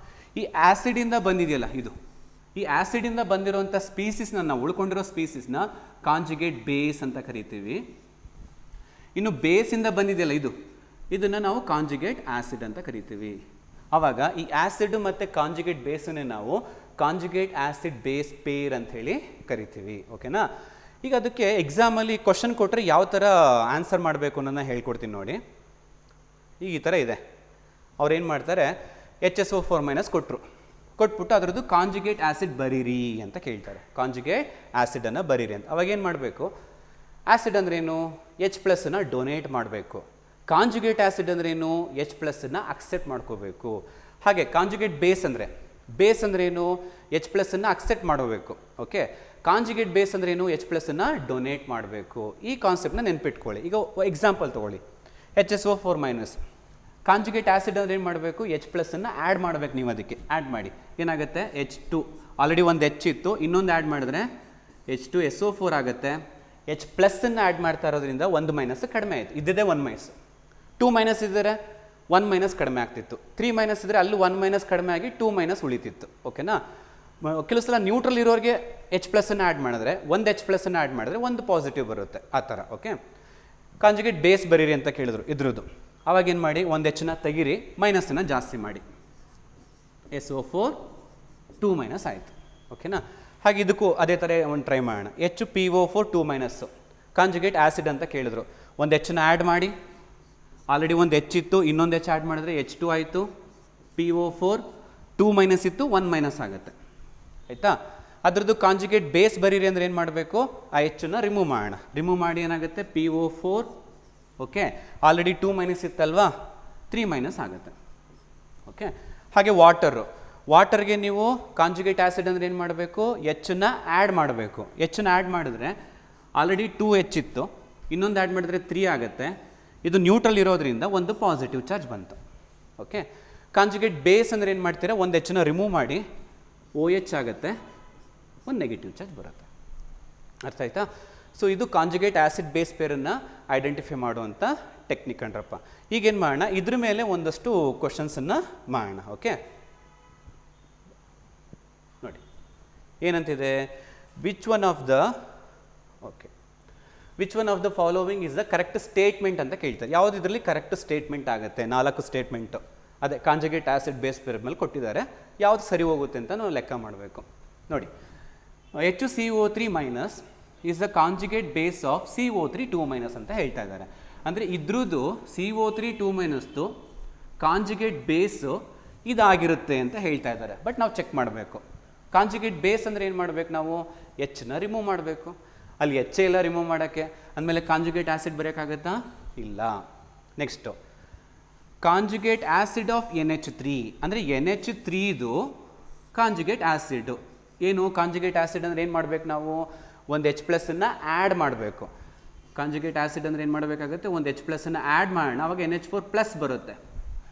ಈ ಆ್ಯಸಿಡಿಂದ ಬಂದಿದೆಯಲ್ಲ, ಈ ಆ್ಯಸಿಡಿಂದ ಬಂದಿರೋಂಥ ಸ್ಪೀಸೀಸ್ನ, ನಾವು ಉಳ್ಕೊಂಡಿರೋ ಸ್ಪೀಸೀಸ್ನ ಕಾಂಜುಗೇಟ್ ಬೇಸ್ ಅಂತ ಕರಿತೀವಿ. ಇನ್ನು ಬೇಸಿಂದ ಬಂದಿದೆಯಲ್ಲ ಇದನ್ನು ನಾವು ಕಾಂಜುಗೇಟ್ ಆ್ಯಸಿಡ್ ಅಂತ ಕರಿತೀವಿ. ಆವಾಗ ಈ ಆ್ಯಸಿಡ್ ಮತ್ತು ಕಾಂಜುಗೇಟ್ ಬೇಸನ್ನೇ ನಾವು ಕಾಂಜುಗೇಟ್ ಆ್ಯಸಿಡ್ ಬೇಸ್ ಪೇರ್ ಅಂತ ಹೇಳಿ ಕರಿತೀವಿ. ಓಕೆನಾ. ಈಗ ಅದಕ್ಕೆ ಎಕ್ಸಾಮಲ್ಲಿ ಕ್ವಶನ್ ಕೊಟ್ಟರೆ ಯಾವ ಥರ ಆನ್ಸರ್ ಮಾಡಬೇಕು ಅನ್ನೋದನ್ನ ಹೇಳ್ಕೊಡ್ತೀನಿ ನೋಡಿ. ಈಗ ಈ ಥರ ಇದೆ. ಅವ್ರೇನು ಮಾಡ್ತಾರೆ, HSO4- ಕೊಟ್ಬಿಟ್ಟು ಅದರದ್ದು ಕಾಂಜುಗೇಟ್ ಆ್ಯಸಿಡ್ ಬರೀರಿ ಅಂತ ಕೇಳ್ತಾರೆ. ಕಾಂಜುಗೇಟ್ ಆ್ಯಸಿಡನ್ನು ಬರೀರಿ ಅಂತ. ಅವಾಗ ಏನು ಮಾಡಬೇಕು, ಆ್ಯಸಿಡ್ ಅಂದ್ರೇನು, H+ನ ಡೊನೇಟ್ ಮಾಡಬೇಕು. ಕಾಂಜುಗೇಟ್ ಆ್ಯಸಿಡ್ ಅಂದ್ರೇನು, H+ನ ಅಕ್ಸೆಪ್ಟ್ ಮಾಡ್ಕೋಬೇಕು. ಹಾಗೆ ಕಾಂಜುಗೇಟ್ ಬೇಸ್ ಅಂದ್ರೇನು, H+ನ ಅಕ್ಸೆಪ್ಟ್ ಮಾಡಬೇಕು. ಓಕೆ, ಕಾಂಜುಗೇಟ್ ಬೇಸ್ ಅಂದ್ರೇನು, H+ನ ಡೊನೇಟ್ ಮಾಡಬೇಕು. ಈ ಕಾನ್ಸೆಪ್ಟ್ನ ನೆನ್ಪಿಟ್ಕೊಳ್ಳಿ. ಈಗ ಎಕ್ಸಾಂಪಲ್ ತೊಗೊಳ್ಳಿ, HSO4-. ಕಾಂಜುಗೇಟ್ ಆ್ಯಸಿಡ್ ಅಂದ್ರೆ ಏನು ಮಾಡಬೇಕು, H+ಅನ್ನು ಆ್ಯಡ್ ಮಾಡಬೇಕು. ನೀವು ಅದಕ್ಕೆ ಆ್ಯಡ್ ಮಾಡಿ ಏನಾಗುತ್ತೆ, H2 ಆಲ್ರೆಡಿ ಒಂದು H ಇತ್ತು, ಇನ್ನೊಂದು ಆ್ಯಡ್ ಮಾಡಿದ್ರೆ H2SO4 ಆಗುತ್ತೆ. H+ಅನ್ನು ಆ್ಯಡ್ ಮಾಡ್ತಾ ಇರೋದ್ರಿಂದ 1- ಕಡಿಮೆ ಆಯಿತು. ಇದ್ದಿದ್ದೇ 1-. 2- ಇದ್ದರೆ 1- ಕಡಿಮೆ ಆಗ್ತಿತ್ತು. 3- ಇದ್ದರೆ ಅಲ್ಲೂ 1- ಕಡಿಮೆ ಆಗಿ 2- ಉಳಿತಿತ್ತು. ಓಕೆನಾ. ಕೆಲವು ಸಲ ನ್ಯೂಟ್ರಲ್ ಇರೋರಿಗೆ H+ಅನ್ನು ಆ್ಯಡ್ ಮಾಡಿದ್ರೆ, ಒಂದು H+ಅನ್ನು ಆ್ಯಡ್ ಮಾಡಿದ್ರೆ ಒಂದು ಪಾಸಿಟಿವ್ ಬರುತ್ತೆ, ಆ ಥರ. ಓಕೆ, ಕಾಂಜುಗೇಟ್ ಬೇಸ್ ಬರೀರಿ ಅಂತ ಕೇಳಿದ್ರು ಇದ್ರದ್ದು. ಅವಾಗೇನು ಮಾಡಿ, ಒಂದು Hನ ತೆಗೀರಿ, ಮೈನಸ್ಸನ್ನು ಜಾಸ್ತಿ ಮಾಡಿ, SO4 2- ಆಯಿತು. ಓಕೆನಾ. ಹಾಗೆ ಇದಕ್ಕೂ ಅದೇ ಥರ ಒಂದು ಟ್ರೈ ಮಾಡೋಣ. HPO4 2- ಕಾಂಜುಗೇಟ್ ಆ್ಯಸಿಡ್ ಅಂತ ಕೇಳಿದ್ರು. ಒಂದು Hನ ಆ್ಯಡ್ ಮಾಡಿ, ಆಲ್ರೆಡಿ ಒಂದು H ಇತ್ತು, ಇನ್ನೊಂದು H ಆ್ಯಡ್ ಮಾಡಿದ್ರೆ H2 ಆಯಿತು. PO4 2- ಇತ್ತು, 1- ಆಗುತ್ತೆ. ಆಯಿತಾ. ಅದರದ್ದು ಕಾಂಜುಗೇಟ್ ಬೇಸ್ ಬರೀರಿ ಅಂದರೆ ಏನು ಮಾಡಬೇಕು, ಆ ಹೆಚ್ಚನ್ನು ರಿಮೂವ್ ಮಾಡೋಣ. ರಿಮೂವ್ ಮಾಡಿ ಏನಾಗುತ್ತೆ, PO4. ಓಕೆ, ಆಲ್ರೆಡಿ 2- ಇತ್ತಲ್ವಾ, 3- ಆಗುತ್ತೆ. ಓಕೆ, ಹಾಗೆ ವಾಟರ್ಗೆ ನೀವು ಕಾಂಜುಗೇಟ್ ಆ್ಯಸಿಡ್ ಅಂದರೆ ಏನು ಮಾಡಬೇಕು, ಹೆಚ್ಚನ್ನು ಆ್ಯಡ್ ಮಾಡಬೇಕು. ಹೆಚ್ಚನ್ನು ಆ್ಯಡ್ ಮಾಡಿದ್ರೆ ಆಲ್ರೆಡಿ 2H ಇತ್ತು, ಇನ್ನೊಂದು ಆ್ಯಡ್ ಮಾಡಿದ್ರೆ 3 ಆಗುತ್ತೆ. ಇದು ನ್ಯೂಟ್ರಲ್ ಇರೋದ್ರಿಂದ ಒಂದು ಪಾಸಿಟಿವ್ ಚಾರ್ಜ್ ಬಂತು. ಓಕೆ, ಕಾಂಜುಗೇಟ್ ಬೇಸ್ ಅಂದರೆ ಏನು ಮಾಡ್ತೀರಾ, ಒಂದು ಹೆಚ್ಚನ್ನು ರಿಮೂವ್ ಮಾಡಿ OH ಆಗುತ್ತೆ, ಒಂದು ನೆಗೆಟಿವ್ ಚಾರ್ಜ್ ಬರುತ್ತೆ. ಅರ್ಥ ಆಯ್ತಾ? ಸೊ ಇದು ಕಾಂಜುಗೇಟ್ ಆ್ಯಸಿಡ್ ಬೇಸ್ ಪೇರನ್ನು ಐಡೆಂಟಿಫೈ ಮಾಡುವಂಥ ಟೆಕ್ನಿಕ್ ಅಂಡ್ರಪ್ಪ. ಈಗೇನು ಮಾಡೋಣ, ಇದ್ರ ಮೇಲೆ ಒಂದಷ್ಟು ಕ್ವಶನ್ಸನ್ನು ಮಾಡೋಣ. ಓಕೆ, ನೋಡಿ ಏನಂತಿದೆ, which one of the following is the correct statement ಅಂತ ಕೇಳ್ತಾರೆ. ಯಾವುದು ಇದರಲ್ಲಿ ಕರೆಕ್ಟ್ ಸ್ಟೇಟ್ಮೆಂಟ್ ಆಗುತ್ತೆ? 4 ಸ್ಟೇಟ್ಮೆಂಟು, ಅದೇ ಕಾಂಜುಗೇಟ್ ಆ್ಯಸಿಡ್ ಬೇಸ್ ಪೇರ್ ಮೇಲೆ ಕೊಟ್ಟಿದ್ದಾರೆ, ಯಾವುದು ಸರಿ ಹೋಗುತ್ತೆ ಅಂತ ನಾವು ಲೆಕ್ಕ ಮಾಡಬೇಕು. ನೋಡಿ, HCO3- is the conjugate base of CO3 2- ಅಂತ ಹೇಳ್ತಾ ಇದ್ದಾರೆ. ಅಂದರೆ ಇದ್ರದ್ದು CO3 2- ಕಾಂಜುಗೇಟ್ ಬೇಸು ಇದಾಗಿರುತ್ತೆ ಅಂತ ಹೇಳ್ತಾ ಇದ್ದಾರೆ. ಬಟ್ ನಾವು ಚೆಕ್ ಮಾಡಬೇಕು. ಕಾಂಜುಗೇಟ್ ಬೇಸ್ ಅಂದರೆ ಏನು ಮಾಡಬೇಕು, ನಾವು Hನ ರಿಮೂವ್ ಮಾಡಬೇಕು. ಅಲ್ಲಿ H ಎಲ್ಲ ರಿಮೂವ್ ಮಾಡೋಕ್ಕೆ, ಅಂದಮೇಲೆ ಕಾಂಜುಗೇಟ್ ಆ್ಯಸಿಡ್ ಬರೋಕ್ಕಾಗತ್ತಾ? ಇಲ್ಲ. Next conjugate acid of NH3 ಅಂದರೆ NH3ದು ಕಾಂಜುಗೇಟ್ ಆ್ಯಸಿಡ್. ಏನು ಕಾಂಜುಗೇಟ್ ಆ್ಯಸಿಡ್ ಅಂದರೆ ಏನು ಮಾಡಬೇಕು, ನಾವು ಒಂದು H+ ಆ್ಯಡ್ ಮಾಡಬೇಕು. ಕಾಂಜುಗೇಟ್ ಆ್ಯಸಿಡ್ ಅಂದರೆ ಏನು ಮಾಡಬೇಕಾಗುತ್ತೆ, ಒಂದು H+ ಆ್ಯಡ್ ಮಾಡೋಣ, ಅವಾಗ NH4+ ಬರುತ್ತೆ,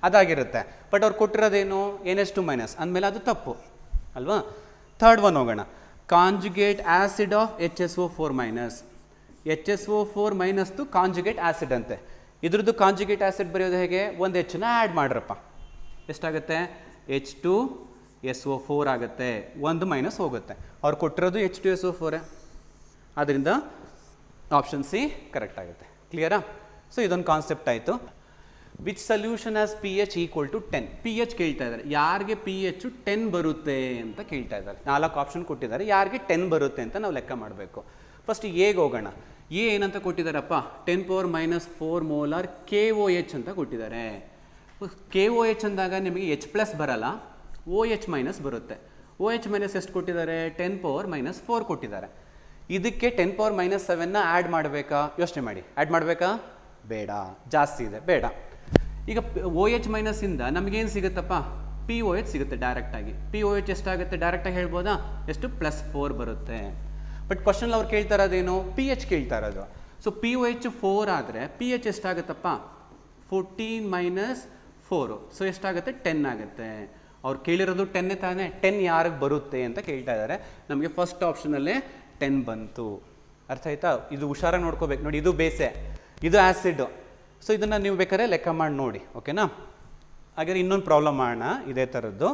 ಅದಾಗಿರುತ್ತೆ. ಬಟ್ ಅವ್ರು ಕೊಟ್ಟಿರೋದೇನು NH2- ಅಂದಮೇಲೆ ಅದು ತಪ್ಪು ಅಲ್ವಾ. ಥರ್ಡ್ ಒನ್ ಹೋಗೋಣ, conjugate acid of HSO4-. HSO4- conjugate acid ಅಂತೆ. ಇದ್ರದ್ದು ಕಾಂಜುಗೇಟ್ ಆ್ಯಸಿಡ್ ಬರೆಯೋದು ಹೇಗೆ, ಒಂದು Hನ ಆ್ಯಡ್ ಮಾಡ್ರಪ್ಪ, ಎಷ್ಟಾಗುತ್ತೆ, H2SO4 ಆಗುತ್ತೆ, ಒಂದು ಮೈನಸ್ ಹೋಗುತ್ತೆ. ಅವ್ರು ಕೊಟ್ಟಿರೋದು H2SO4, ಆದ್ದರಿಂದ ಆಪ್ಷನ್ ಸಿ ಕರೆಕ್ಟ್ ಆಗುತ್ತೆ. ಕ್ಲಿಯರಾ? ಸೊ ಇದೊಂದು ಕಾನ್ಸೆಪ್ಟ್ ಆಯಿತು. Which solution as pH = 10? pH ಕೇಳ್ತಾ ಇದ್ದಾರೆ, ಯಾರಿಗೆ pH 10 ಬರುತ್ತೆ ಅಂತ ಕೇಳ್ತಾ ಇದ್ದಾರೆ. 4 ಆಪ್ಷನ್ ಕೊಟ್ಟಿದ್ದಾರೆ, ಯಾರಿಗೆ 10 ಬರುತ್ತೆ ಅಂತ ನಾವು ಲೆಕ್ಕ ಮಾಡಬೇಕು. ಫಸ್ಟ್ ಹೇಗೆ ಹೋಗೋಣ, ಏನಂತ ಕೊಟ್ಟಿದ್ದಾರಪ್ಪ, 10⁻⁴ ಮೋಲಾರ್ KOH ಅಂತ ಕೊಟ್ಟಿದ್ದಾರೆ. KOH ಅಂದಾಗ ನಿಮಗೆ H+ ಬರಲ್ಲ, OH- ಬರುತ್ತೆ. OH- ಎಷ್ಟು ಕೊಟ್ಟಿದ್ದಾರೆ, 10⁻⁴ ಕೊಟ್ಟಿದ್ದಾರೆ. ಇದಕ್ಕೆ 10⁻⁷ ಆ್ಯಡ್ ಮಾಡಬೇಕಾ, ಯೋಚನೆ ಮಾಡಿ. ಆ್ಯಡ್ ಮಾಡಬೇಕಾ, ಬೇಡ, ಜಾಸ್ತಿ ಇದೆ, ಬೇಡ. ಈಗ OH- ಇಂದ ನಮಗೇನು ಸಿಗುತ್ತಪ್ಪ, POH ಸಿಗುತ್ತೆ ಡೈರೆಕ್ಟಾಗಿ. POH ಎಷ್ಟಾಗುತ್ತೆ ಡೈರೆಕ್ಟಾಗಿ ಹೇಳ್ಬೋದಾ, ಎಷ್ಟು, +4 ಬರುತ್ತೆ. ಬಟ್ ಕ್ವಶನ್ ಅವ್ರು ಕೇಳ್ತಾ ಇರೋದೇನು, pH ಕೇಳ್ತಾ ಇರೋದು. ಸೊ POH 4 ಆದರೆ pH ಎಷ್ಟಾಗುತ್ತಪ್ಪ, 14 - 4, ಸೊ ಎಷ್ಟಾಗುತ್ತೆ, 10 ಆಗುತ್ತೆ. ಅವ್ರು ಕೇಳಿರೋದು 10 ತಾನೇ, 10 ಯಾರಿಗೆ ಬರುತ್ತೆ ಅಂತ ಕೇಳ್ತಾ ಇದ್ದಾರೆ. ನಮಗೆ ಫಸ್ಟ್ ಆಪ್ಷನಲ್ಲೇ 10 ಬಂತು. ಅರ್ಥ ಆಯ್ತಾ? ಇದು ಹುಷಾರಾಗಿ ನೋಡ್ಕೋಬೇಕು. ನೋಡಿ, ಇದು ಬೇಸೆ, ಇದು ಆ್ಯಸಿಡ್. ಸೊ ಇದನ್ನು ನೀವು ಬೇಕಾದ್ರೆ ಲೆಕ್ಕ ಮಾಡಿ ನೋಡಿ. ಓಕೆನಾ? ಹಾಗಾದ್ರೆ ಇನ್ನೊಂದು ಪ್ರಾಬ್ಲಮ್ ಮಾಡೋಣ ಇದೇ ಥರದ್ದು.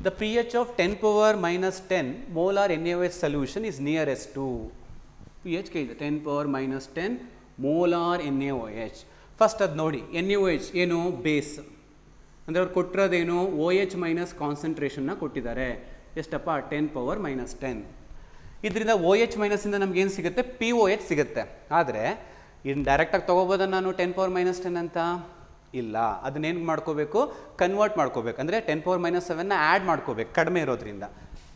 The pH of 10⁻⁻10 molar NaOH solution is nearest to pH ಕೇಳಿದೆ 10⁻⁻10 molar NaOH. ಫಸ್ಟ್ ಅದು ನೋಡಿ, NaOH ಏನು, ಬೇಸ್ ಅಂದರೆ ಅವ್ರು ಕೊಟ್ಟಿರೋದೇನು, OH- ಕಾನ್ಸಂಟ್ರೇಷನ್ನ ಕೊಟ್ಟಿದ್ದಾರೆ. ಎಷ್ಟಪ್ಪ, 10⁻⁻10. ಇದರಿಂದ OH- ಇಂದ ನಮಗೇನು ಸಿಗುತ್ತೆ, POH ಸಿಗುತ್ತೆ. ಆದರೆ ಇನ್ನು ಡೈರೆಕ್ಟಾಗಿ ತೊಗೋಬೋದ ನಾನು 10⁻⁻10 ಅಂತ? ಇಲ್ಲ, ಅದನ್ನೇನು ಮಾಡ್ಕೋಬೇಕು, ಕನ್ವರ್ಟ್ ಮಾಡ್ಕೋಬೇಕು. ಅಂದರೆ 10⁻⁷ ಆ್ಯಡ್ ಮಾಡ್ಕೋಬೇಕು, ಕಡಿಮೆ ಇರೋದ್ರಿಂದ.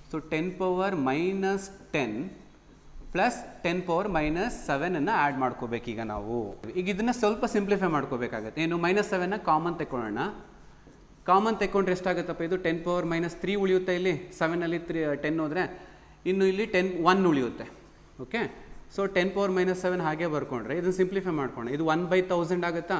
ಸೊ 10⁻⁻10 ಪ್ಲಸ್ 10⁻⁷ ಆ್ಯಡ್ ಮಾಡ್ಕೋಬೇಕು. ಈಗ ನಾವು ಇದನ್ನು ಸ್ವಲ್ಪ ಸಿಂಪ್ಲಿಫೈ ಮಾಡ್ಕೋಬೇಕಾಗತ್ತೆ. ಏನು, -7 ಕಾಮನ್ ತೆಕ್ಕೊಳ್ಳೋಣ. ಕಾಮನ್ ತೆಕ್ಕೊಂಡ್ರೆ ಎಷ್ಟಾಗುತ್ತಪ್ಪ, ಇದು 10⁻⁻3 ಉಳಿಯುತ್ತೆ. ಇಲ್ಲಿ 7ನಲ್ಲಿ 10 ಹೋದರೆ ಇನ್ನು ಇಲ್ಲಿ 1 ಉಳಿಯುತ್ತೆ. ಓಕೆ, ಸೊ 10⁻⁷ ಹಾಗೆ ಬರ್ಕೊಂಡ್ರೆ ಇದನ್ನು ಸಿಂಪ್ಲಿಫೈ ಮಾಡ್ಕೊಂಡ್ರೆ ಇದು 1/1000 ಆಗುತ್ತಾ,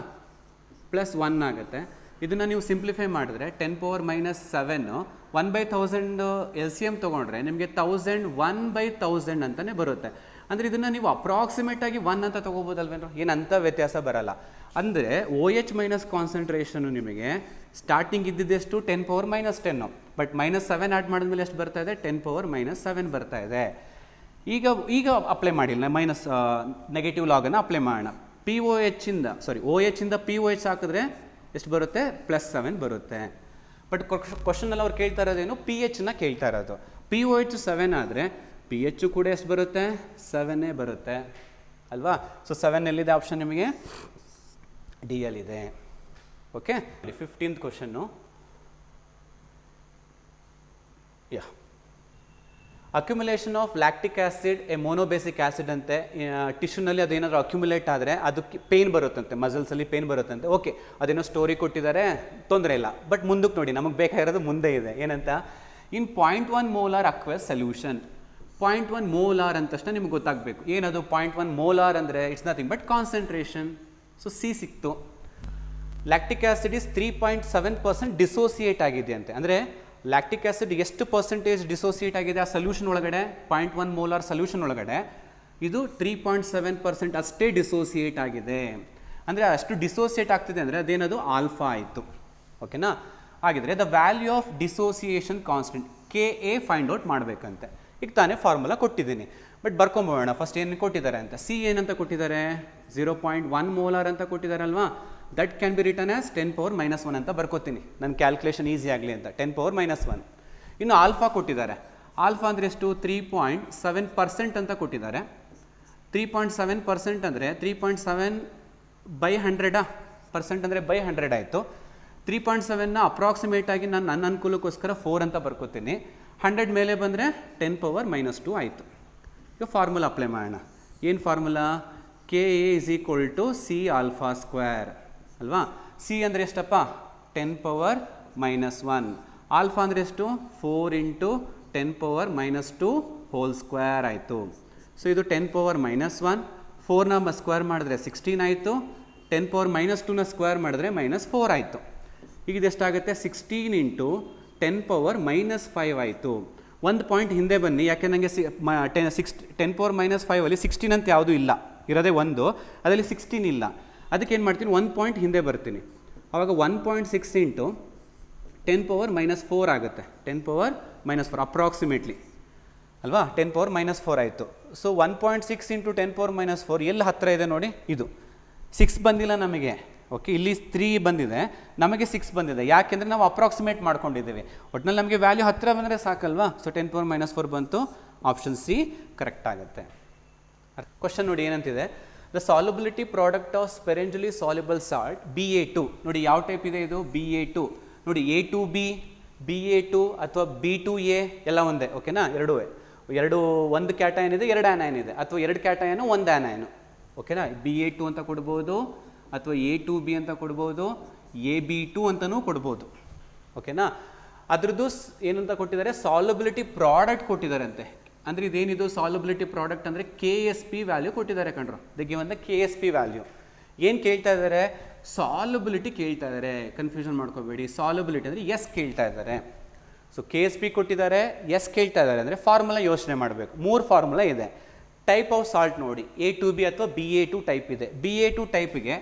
+1 ಆಗುತ್ತೆ. ಇದನ್ನು ನೀವು ಸಿಂಪ್ಲಿಫೈ ಮಾಡಿದ್ರೆ 10⁻⁷ 1/1000 LCM ತೊಗೊಂಡ್ರೆ ನಿಮಗೆ 1000 1/1000 ಅಂತಲೇ ಬರುತ್ತೆ. ಅಂದರೆ ಇದನ್ನು ನೀವು ಅಪ್ರಾಕ್ಸಿಮೇಟಾಗಿ 1 ಅಂತ ತೊಗೋಬೋದಲ್ವೇನೋ, ಏನಂತ ವ್ಯತ್ಯಾಸ ಬರಲ್ಲ. ಅಂದರೆ OH- ಕಾನ್ಸಂಟ್ರೇಷನು ನಿಮಗೆ ಸ್ಟಾರ್ಟಿಂಗ್ ಇದ್ದಿದ್ದೆಷ್ಟು 10⁻⁻10, ಬಟ್ -7 ಆ್ಯಡ್ ಮಾಡಿದ್ಮೇಲೆ ಎಷ್ಟು ಬರ್ತಾ ಇದೆ, 10⁻⁷ ಬರ್ತಾ ಇದೆ. ಈಗ ಅಪ್ಲೈ ಮಾಡಿಲ್ಲ, ನೆಗೆಟಿವ್ ಲಾಗನ್ನು ಅಪ್ಲೈ ಮಾಡೋಣ. OH ಇಂದ POH ಹಾಕಿದ್ರೆ ಎಷ್ಟು ಬರುತ್ತೆ, +7 ಬರುತ್ತೆ. ಬಟ್ ಕ್ವಶನಲ್ಲಿ ಅವ್ರು ಕೇಳ್ತಾ ಇರೋದೇನು, pH ಕೇಳ್ತಾ ಇರೋದು. POH 7 ಆದರೆ pH ಕೂಡ ಎಷ್ಟು ಬರುತ್ತೆ, 7 ಬರುತ್ತೆ ಅಲ್ವಾ. ಸೊ 7 ಎಲ್ಲಿದೆ ಆಪ್ಷನ್ ನಿಮಗೆ, D ಯಲ್ಲಿದೆ. Okay 15th question. Yeah accumulation of lactic acid a monobasic acid ಅಂತೆ ಟಿಶ್ಯೂನಲ್ಲಿ ಅದೇನಾದರೂ ಅಕ್ಯುಮುಲೇಟ್ ಆದರೆ ಅದಕ್ಕೆ ಪೇನ್ ಬರುತ್ತಂತೆ, ಮಸಲ್ಸಲ್ಲಿ ಪೇನ್ ಬರುತ್ತಂತೆ. ಓಕೆ, ಅದೇನೋ ಸ್ಟೋರಿ ಕೊಟ್ಟಿದ್ದಾರೆ, ತೊಂದರೆ ಇಲ್ಲ. ಬಟ್ ಮುಂದಕ್ಕೆ ನೋಡಿ, ನಮಗೆ ಬೇಕಾಗಿರೋದು ಮುಂದೆ ಇದೆ. ಏನಂತ, ಇನ್ 0.1 ಮೋಲಾರ್ ಅಕ್ವಸ್ ಸೊಲ್ಯೂಷನ್. 0.1 ಮೋಲಾರ್ ಅಂತ ತಕ್ಷಣ ನಿಮ್ಗೆ ಗೊತ್ತಾಗಬೇಕು ಏನದು 0.1 ಮೋಲಾರ್ ಅಂದರೆ. It's nothing but concentration. So C ಸಿಕ್ತು. ಲ್ಯಾಕ್ಟಿಕ್ ಆ್ಯಸಿಡ್ ಇಸ್ 3.7% ಡಿಸೋಸಿಯೇಟ್ ಆಗಿದೆ ಅಂತೆ. ಅಂದರೆ ಲ್ಯಾಕ್ಟಿಕ್ ಆ್ಯಸಿಡ್ ಎಷ್ಟು ಪರ್ಸೆಂಟೇಜ್ ಡಿಸೋಸಿಯೇಟ್ ಆಗಿದೆ ಆ ಸೊಲ್ಯೂಷನ್ ಒಳಗಡೆ, 0.1 ಮೋಲಾರ್ ಸೊಲ್ಯೂಷನ್ ಒಳಗಡೆ, ಇದು 3.7% ಅಷ್ಟೇ ಡಿಸೋಸಿಯೇಟ್ ಆಗಿದೆ. ಅಂದರೆ ಅಷ್ಟು ಡಿಸೋಸಿಯೇಟ್ ಆಗ್ತಿದೆ ಅಂದರೆ ಅದೇನದು ಆಲ್ಫಾ ಆಯಿತು. ಓಕೆನಾ? ಹಾಗಿದ್ರೆ the value of dissociation constant KA find out ಮಾಡಬೇಕಂತೆ. ಈಗ ತಾನೇ ಫಾರ್ಮುಲಾ ಕೊಟ್ಟಿದ್ದೀನಿ, ಬಟ್ ಬರ್ಕೊಂಬೋಣ. ಫಸ್ಟ್ ಏನು ಕೊಟ್ಟಿದ್ದಾರೆ ಅಂತ, ಸಿ ಏನಂತ ಕೊಟ್ಟಿದ್ದಾರೆ, 0.1 ಮೋಲಾರ್ ಅಂತ ಕೊಟ್ಟಿದ್ದಾರಲ್ವಾ. That can be written as 10⁻⁻1 ಅಂತ ಬರ್ಕೋತೀನಿ, ನನ್ನ ಕ್ಯಾಲ್ಕುಲೇಷನ್ ಈಸಿ ಆಗಲಿ ಅಂತ. 10⁻⁻1. ಇನ್ನು ಆಲ್ಫಾ ಕೊಟ್ಟಿದ್ದಾರೆ. ಆಲ್ಫಾ ಅಂದರೆ ಎಷ್ಟು, 3.7% ಅಂತ ಕೊಟ್ಟಿದ್ದಾರೆ. 3.7% ಅಂದರೆ 3.7/100 ಅಂದರೆ ಬೈ 100 ಆಯಿತು. 3.7ನ ಅಪ್ರಾಕ್ಸಿಮೇಟ್ ಆಗಿ ನಾನು ನನ್ನ ಅನುಕೂಲಕ್ಕೋಸ್ಕರ 4 ಅಂತ ಬರ್ಕೋತೀನಿ. 100 ಮೇಲೆ ಬಂದರೆ 10⁻⁻2 ಆಯಿತು. ಈಗ ಫಾರ್ಮುಲಾ ಅಪ್ಲೈ ಮಾಡೋಣ. ಏನು formula, KA = C alpha square ಅಲ್ವಾ. ಸಿ ಅಂದರೆ ಎಷ್ಟಪ್ಪ, 10⁻⁻1. ಆಲ್ಫಾ ಅಂದರೆ ಎಷ್ಟು, 4 × 10⁻⁻2 ಹೋಲ್ ಸ್ಕ್ವೇರ್ ಆಯಿತು. ಸೊ ಇದು 10⁻⁻1. 4ನ ಸ್ಕ್ವೇರ್ ಮಾಡಿದ್ರೆ 16 ಆಯಿತು. 10⁻⁻2ನ ಸ್ಕ್ವೇರ್ ಮಾಡಿದ್ರೆ -4 ಆಯಿತು. ಈಗ ಇದೆಷ್ಟಾಗುತ್ತೆ, 16 × 10⁻⁻5 ಆಯಿತು. ಒಂದು ಪಾಯಿಂಟ್ ಹಿಂದೆ ಬನ್ನಿ, ಯಾಕೆ ನನಗೆ 10⁻⁻5 ಅಲ್ಲಿ 16 ಅಂತ ಯಾವುದೂ ಇಲ್ಲ, ಇರೋದೇ ಒಂದು, ಅದರಲ್ಲಿ 16 ಇಲ್ಲ. ಅದಕ್ಕೆ ಏನು ಮಾಡ್ತೀನಿ, 1 ಪಾಯಿಂಟ್ ಹಿಂದೆ ಬರ್ತೀನಿ. ಆವಾಗ 1.6 × 10⁻⁻4 ಆಗುತ್ತೆ. 10⁻⁻4 ಅಪ್ರಾಕ್ಸಿಮೇಟ್ಲಿ ಅಲ್ವಾ, 10⁻⁻4 ಆಯಿತು. ಸೊ 1.6 × 10⁻⁻4 ಎಲ್ಲಿ ಹತ್ತಿರ ಇದೆ ನೋಡಿ, ಇದು 6 ಬಂದಿಲ್ಲ ನಮಗೆ. ಓಕೆ, ಇಲ್ಲಿ 3 ಬಂದಿದೆ, ನಮಗೆ 6 ಬಂದಿದೆ. ಯಾಕೆಂದರೆ ನಾವು ಅಪ್ರಾಕ್ಸಿಮೇಟ್ ಮಾಡ್ಕೊಂಡಿದ್ದೀವಿ. ಒಟ್ಟಿನಲ್ಲಿ ನಮಗೆ ವ್ಯಾಲ್ಯೂ ಹತ್ತಿರ ಬಂದರೆ ಸಾಕಲ್ವಾ. ಸೊ 10⁻⁻4 ಬಂತು, ಆಪ್ಷನ್ ಸಿ ಕರೆಕ್ಟ್ ಆಗುತ್ತೆ. ಕ್ವಶನ್ ನೋಡಿ ಏನಂತಿದೆ, the solubility product of sparingly soluble salt BA2. ನೋಡಿ ಯಾವ ಟೈಪ್ ಇದೆ ಇದು, BA2. ನೋಡಿ A2B, BA2 ಅಥವಾ B2A ಎಲ್ಲ ಒಂದೇ. ಓಕೆನಾ, ಎರಡು ಒಂದು ಕ್ಯಾಟಯನ್ ಇದೆ, 2 ಆನಯನ್ ಇದೆ, ಅಥವಾ 2 ಕ್ಯಾಟಯನು 1 ಆನಯನು. ಓಕೆನಾ, BA2 ಅಂತ ಕೊಡ್ಬೋದು, ಅಥವಾ A2B ಅಂತ ಕೊಡ್ಬೋದು, AB2 ಅಂತಲೂ ಕೊಡ್ಬೋದು. ಓಕೆನಾ, ಅದ್ರದ್ದು ಏನಂತ ಕೊಟ್ಟಿದ್ದಾರೆ, ಸಾಲ್ಯುಬಿಲಿಟಿ ಪ್ರಾಡಕ್ಟ್ ಕೊಟ್ಟಿದ್ದಾರಂತೆ. ಅಂದರೆ ಇದೇನಿದು ಸಾಲ್ಯುಬಿಲಿಟಿ ಪ್ರಾಡಕ್ಟ್ ಅಂದರೆ KSP ವ್ಯಾಲ್ಯೂ ಕೊಟ್ಟಿದ್ದಾರೆ ಕಣ್ರು. They given the KSP value. ಏನು ಕೇಳ್ತಾ ಇದ್ದಾರೆ, ಸಾಲ್ಯುಬಿಲಿಟಿ ಕೇಳ್ತಾ ಇದ್ದಾರೆ, ಕನ್ಫ್ಯೂಷನ್ ಮಾಡ್ಕೋಬೇಡಿ. ಸಾಲ್ಯುಬಿಲಿಟಿ ಅಂದರೆ ಎಸ್ ಕೇಳ್ತಾ ಇದ್ದಾರೆ. ಸೊ KSP ಕೊಟ್ಟಿದ್ದಾರೆ, ಎಸ್ ಕೇಳ್ತಾ ಇದ್ದಾರೆ ಅಂದರೆ ಫಾರ್ಮುಲಾ ಯೋಚನೆ ಮಾಡಬೇಕು. 3 ಫಾರ್ಮುಲಾ ಇದೆ. ಟೈಪ್ ಆಫ್ ಸಾಲ್ಟ್ ನೋಡಿ, A2B ಅಥವಾ BA2 ಟೈಪ್ ಇದೆ. BA2 ಟೈಪಿಗೆ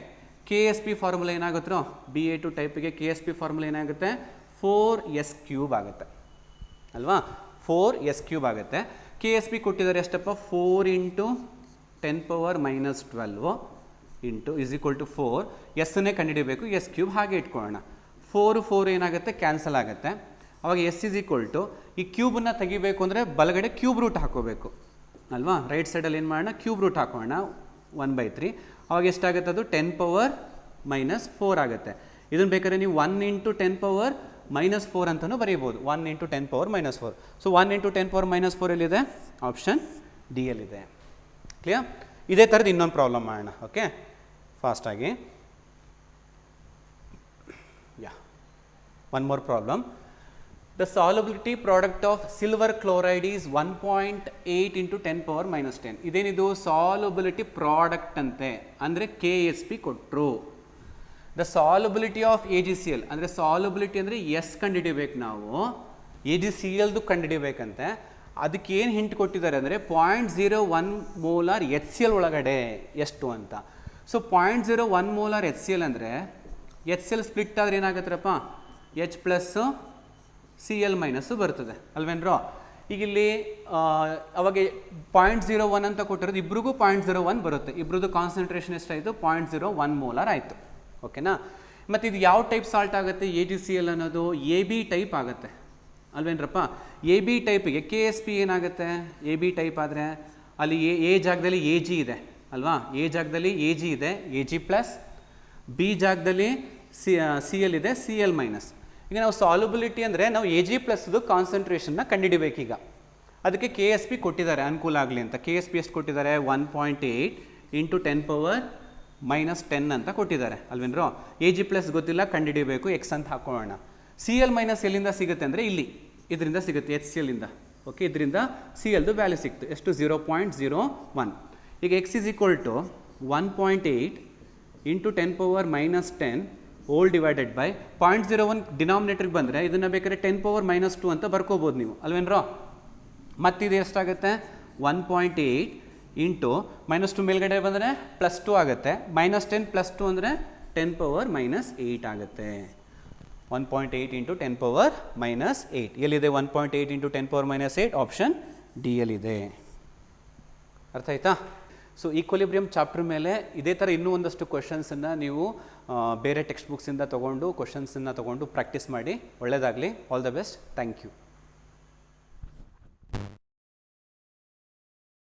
KSP ಫಾರ್ಮುಲಾ ಏನಾಗುತ್ತೋ, BA2 ಟೈಪಿಗೆ KSP ಫಾರ್ಮುಲಾ ಏನಾಗುತ್ತೆ, 4s³ ಆಗುತ್ತೆ ಅಲ್ವಾ. 4s³ ಆಗುತ್ತೆ. KSP ಕೊಟ್ಟಿದ್ದಾರೆ ಎಷ್ಟಪ್ಪ, 4 × 10⁻⁻12 = 4. ಎಸ್ಸನ್ನೇ ಕಂಡುಹಿಡಿಯಬೇಕು, s³ ಹಾಗೆ ಇಟ್ಕೊಳ್ಳೋಣ. 4 ಏನಾಗುತ್ತೆ, ಕ್ಯಾನ್ಸಲ್ ಆಗುತ್ತೆ. ಅವಾಗ S = ಈ ಕ್ಯೂಬನ್ನು ತೆಗಿಬೇಕು ಅಂದರೆ ಬಲಗಡೆ ಕ್ಯೂಬ್ ರೂಟ್ ಹಾಕೋಬೇಕು ಅಲ್ವಾ. ರೈಟ್ ಸೈಡಲ್ಲಿ ಏನು ಮಾಡೋಣ, ಕ್ಯೂಬ್ ರೂಟ್ ಹಾಕೋಣ 1/3. ಅವಾಗ ಎಷ್ಟಾಗುತ್ತೆ, ಅದು 10⁻⁻4 ಆಗುತ್ತೆ. ಇದನ್ನು ಬೇಕಾದ್ರೆ ನೀವು 1 × 10⁻⁻4 ಅಂತಲೂ ಬರೀಬೋದು, 1 × 10⁻⁻4. ಸೊ 1 × 10⁻⁻4 ಎಲ್ಲಿದೆ, ಆಪ್ಷನ್ ಡಿ ಯಲ್ಲಿದೆ. ಕ್ಲಿಯರ್. ಇದೇ ಥರದ್ದು ಇನ್ನೊಂದು ಪ್ರಾಬ್ಲಮ್ ಮಾಡೋಣ. ಓಕೆ, ಫಾಸ್ಟಾಗಿ. Yeah, one more problem. The solubility product of silver chloride is 1.8 × 10⁻⁻10. ಇದೇನಿದು ಸಾಲ್ಯುಬಿಲಿಟಿ ಪ್ರಾಡಕ್ಟ್ ಅಂತೆ, ಅಂದರೆ KSP ಕೊಟ್ಟರು. ದ ಸಾಲ್ಯುಬಿಲಿಟಿ ಆಫ್ AgCl ಅಂದರೆ ಸಾಲ್ಯುಬಿಲಿಟಿ ಅಂದರೆ ಎಸ್ ಕಂಡುಹಿಡಿಬೇಕು ನಾವು, AgClದು ಕಂಡುಹಿಡಿಬೇಕಂತೆ. ಅದಕ್ಕೆ ಏನು ಹಿಂಟ್ ಕೊಟ್ಟಿದ್ದಾರೆ ಅಂದರೆ 0.01 ಮೋಲಾರ್ HCl ಒಳಗಡೆ ಎಷ್ಟು ಅಂತ. ಸೊ 0.01 ಮೋಲಾರ್ HCl ಅಂದರೆ HCl ಸ್ಪ್ಲಿಟ್ ಆದರೆ ಏನಾಗುತ್ತಪ್ಪ, H+ Cl- ಬರ್ತದೆ ಅಲ್ವೇನ್ರೋ. ಈಗ ಇಲ್ಲಿ ಅವಾಗ 0.01 ಅಂತ ಕೊಟ್ಟಿರೋದು, ಇಬ್ರಿಗೂ 0.01 ಬರುತ್ತೆ. ಇಬ್ರದ್ದು ಕಾನ್ಸಂಟ್ರೇಷನ್ ಎಷ್ಟಾಯಿತು, 0.01 ಮೋಲಾರ್ ಆಯಿತು. ಓಕೆನಾ. ಮತ್ತು ಇದು ಯಾವ ಟೈಪ್ ಸಾಲ್ಟ್ ಆಗುತ್ತೆ, AgCl ಅನ್ನೋದು AB ಟೈಪ್ ಆಗುತ್ತೆ ಅಲ್ವೇನ್ರಪ್ಪ. AB ಟೈಪಿಗೆ KSP ಏನಾಗುತ್ತೆ, AB ಟೈಪ್ ಆದರೆ ಅಲ್ಲಿ ಎ ಜಾಗದಲ್ಲಿ Ag ಇದೆ ಅಲ್ವಾ, ಎ ಜಾಗದಲ್ಲಿ Ag ಇದೆ, Ag+, B ಜಾಗದಲ್ಲಿ ಸಿ ಎಲ್ ಇದೆ, ಸಿ ಎಲ್ ಮೈನಸ್. ಈಗ ನಾವು ಸಾಲ್ಯುಬಿಲಿಟಿ ಅಂದರೆ ನಾವು ಎ ಜಿ ಪ್ಲಸ್ದು ಕಾನ್ಸಂಟ್ರೇಷನ್ನ ಕಂಡುಹಿಡಿಬೇಕೀಗ. ಅದಕ್ಕೆ ಕೆ ಎಸ್ ಪಿ ಕೊಟ್ಟಿದ್ದಾರೆ ಅನುಕೂಲ ಆಗಲಿ ಅಂತ. ಕೆ ಎಸ್ ಪಿ ಎಷ್ಟು ಕೊಟ್ಟಿದ್ದಾರೆ? 1.8 ಇಂಟು 10⁻⁻10 ಅಂತ ಕೊಟ್ಟಿದ್ದಾರೆ ಅಲ್ವೇನ್ರೋ. ಎ ಜಿ ಪ್ಲಸ್ ಗೊತ್ತಿಲ್ಲ, ಕಂಡುಹಿಡಿಬೇಕು, ಎಕ್ಸ್ ಅಂತ ಹಾಕೊಳ್ಳೋಣ. ಸಿ ಎಲ್ ಮೈನಸ್ ಎಲ್ಲಿಂದ ಸಿಗುತ್ತೆ ಅಂದರೆ ಇಲ್ಲಿ ಇದರಿಂದ ಸಿಗುತ್ತೆ, ಎಚ್ ಸಿ ಎಲ್ಲಿಂದ. ಓಕೆ, ಇದರಿಂದ ಸಿ ಎಲ್ದು ವ್ಯಾಲ್ಯೂ ಸಿಕ್ತು ಎಷ್ಟು? 0.01. ಈಗ X is equal to 1.8 into 10⁻⁻10 whole divided by 0.01 ಡಿನಾಮಿನೇಟರ್ಗೆ ಬಂದರೆ ಇದನ್ನು ಬೇಕಾದ್ರೆ 10⁻⁻2 ಅಂತ ಬರ್ಕೋಬೋದು ನೀವು ಅಲ್ವೇನ್ರೋ. ಮತ್ತಿದು ಎಷ್ಟಾಗುತ್ತೆ? 1.8 ಇಂಟು -2 ಮೇಲ್ಗಡೆ ಬಂದರೆ +2 ಆಗುತ್ತೆ. -10 +2 ಅಂದರೆ 10⁻⁻8 ಆಗುತ್ತೆ. 1.8 ಇಂಟು 10⁻⁻8 ಎಲ್ಲಿದೆ? 1.8 ಇಂಟು 10⁻⁻8 ಆಪ್ಷನ್ ಡಿ ಎಲ್ಲಿದೆ. ಅರ್ಥ ಆಯ್ತಾ? ಸೊ ಈಕ್ವಲಿಬ್ರಿಯಮ್ ಚಾಪ್ಟರ್ ಮೇಲೆ ಇದೇ ಥರ ಇನ್ನೂ ಒಂದಷ್ಟು ಕ್ವಶನ್ಸನ್ನು ನೀವು ಬೇರೆ ಟೆಕ್ಸ್ಟ್ ಬುಕ್ಸಿಂದ ತೊಗೊಂಡು ಕ್ವಶನ್ಸನ್ನು ತೊಗೊಂಡು ಪ್ರಾಕ್ಟೀಸ್ ಮಾಡಿ. ಒಳ್ಳೆಯದಾಗಲಿ. All the best. Thank you.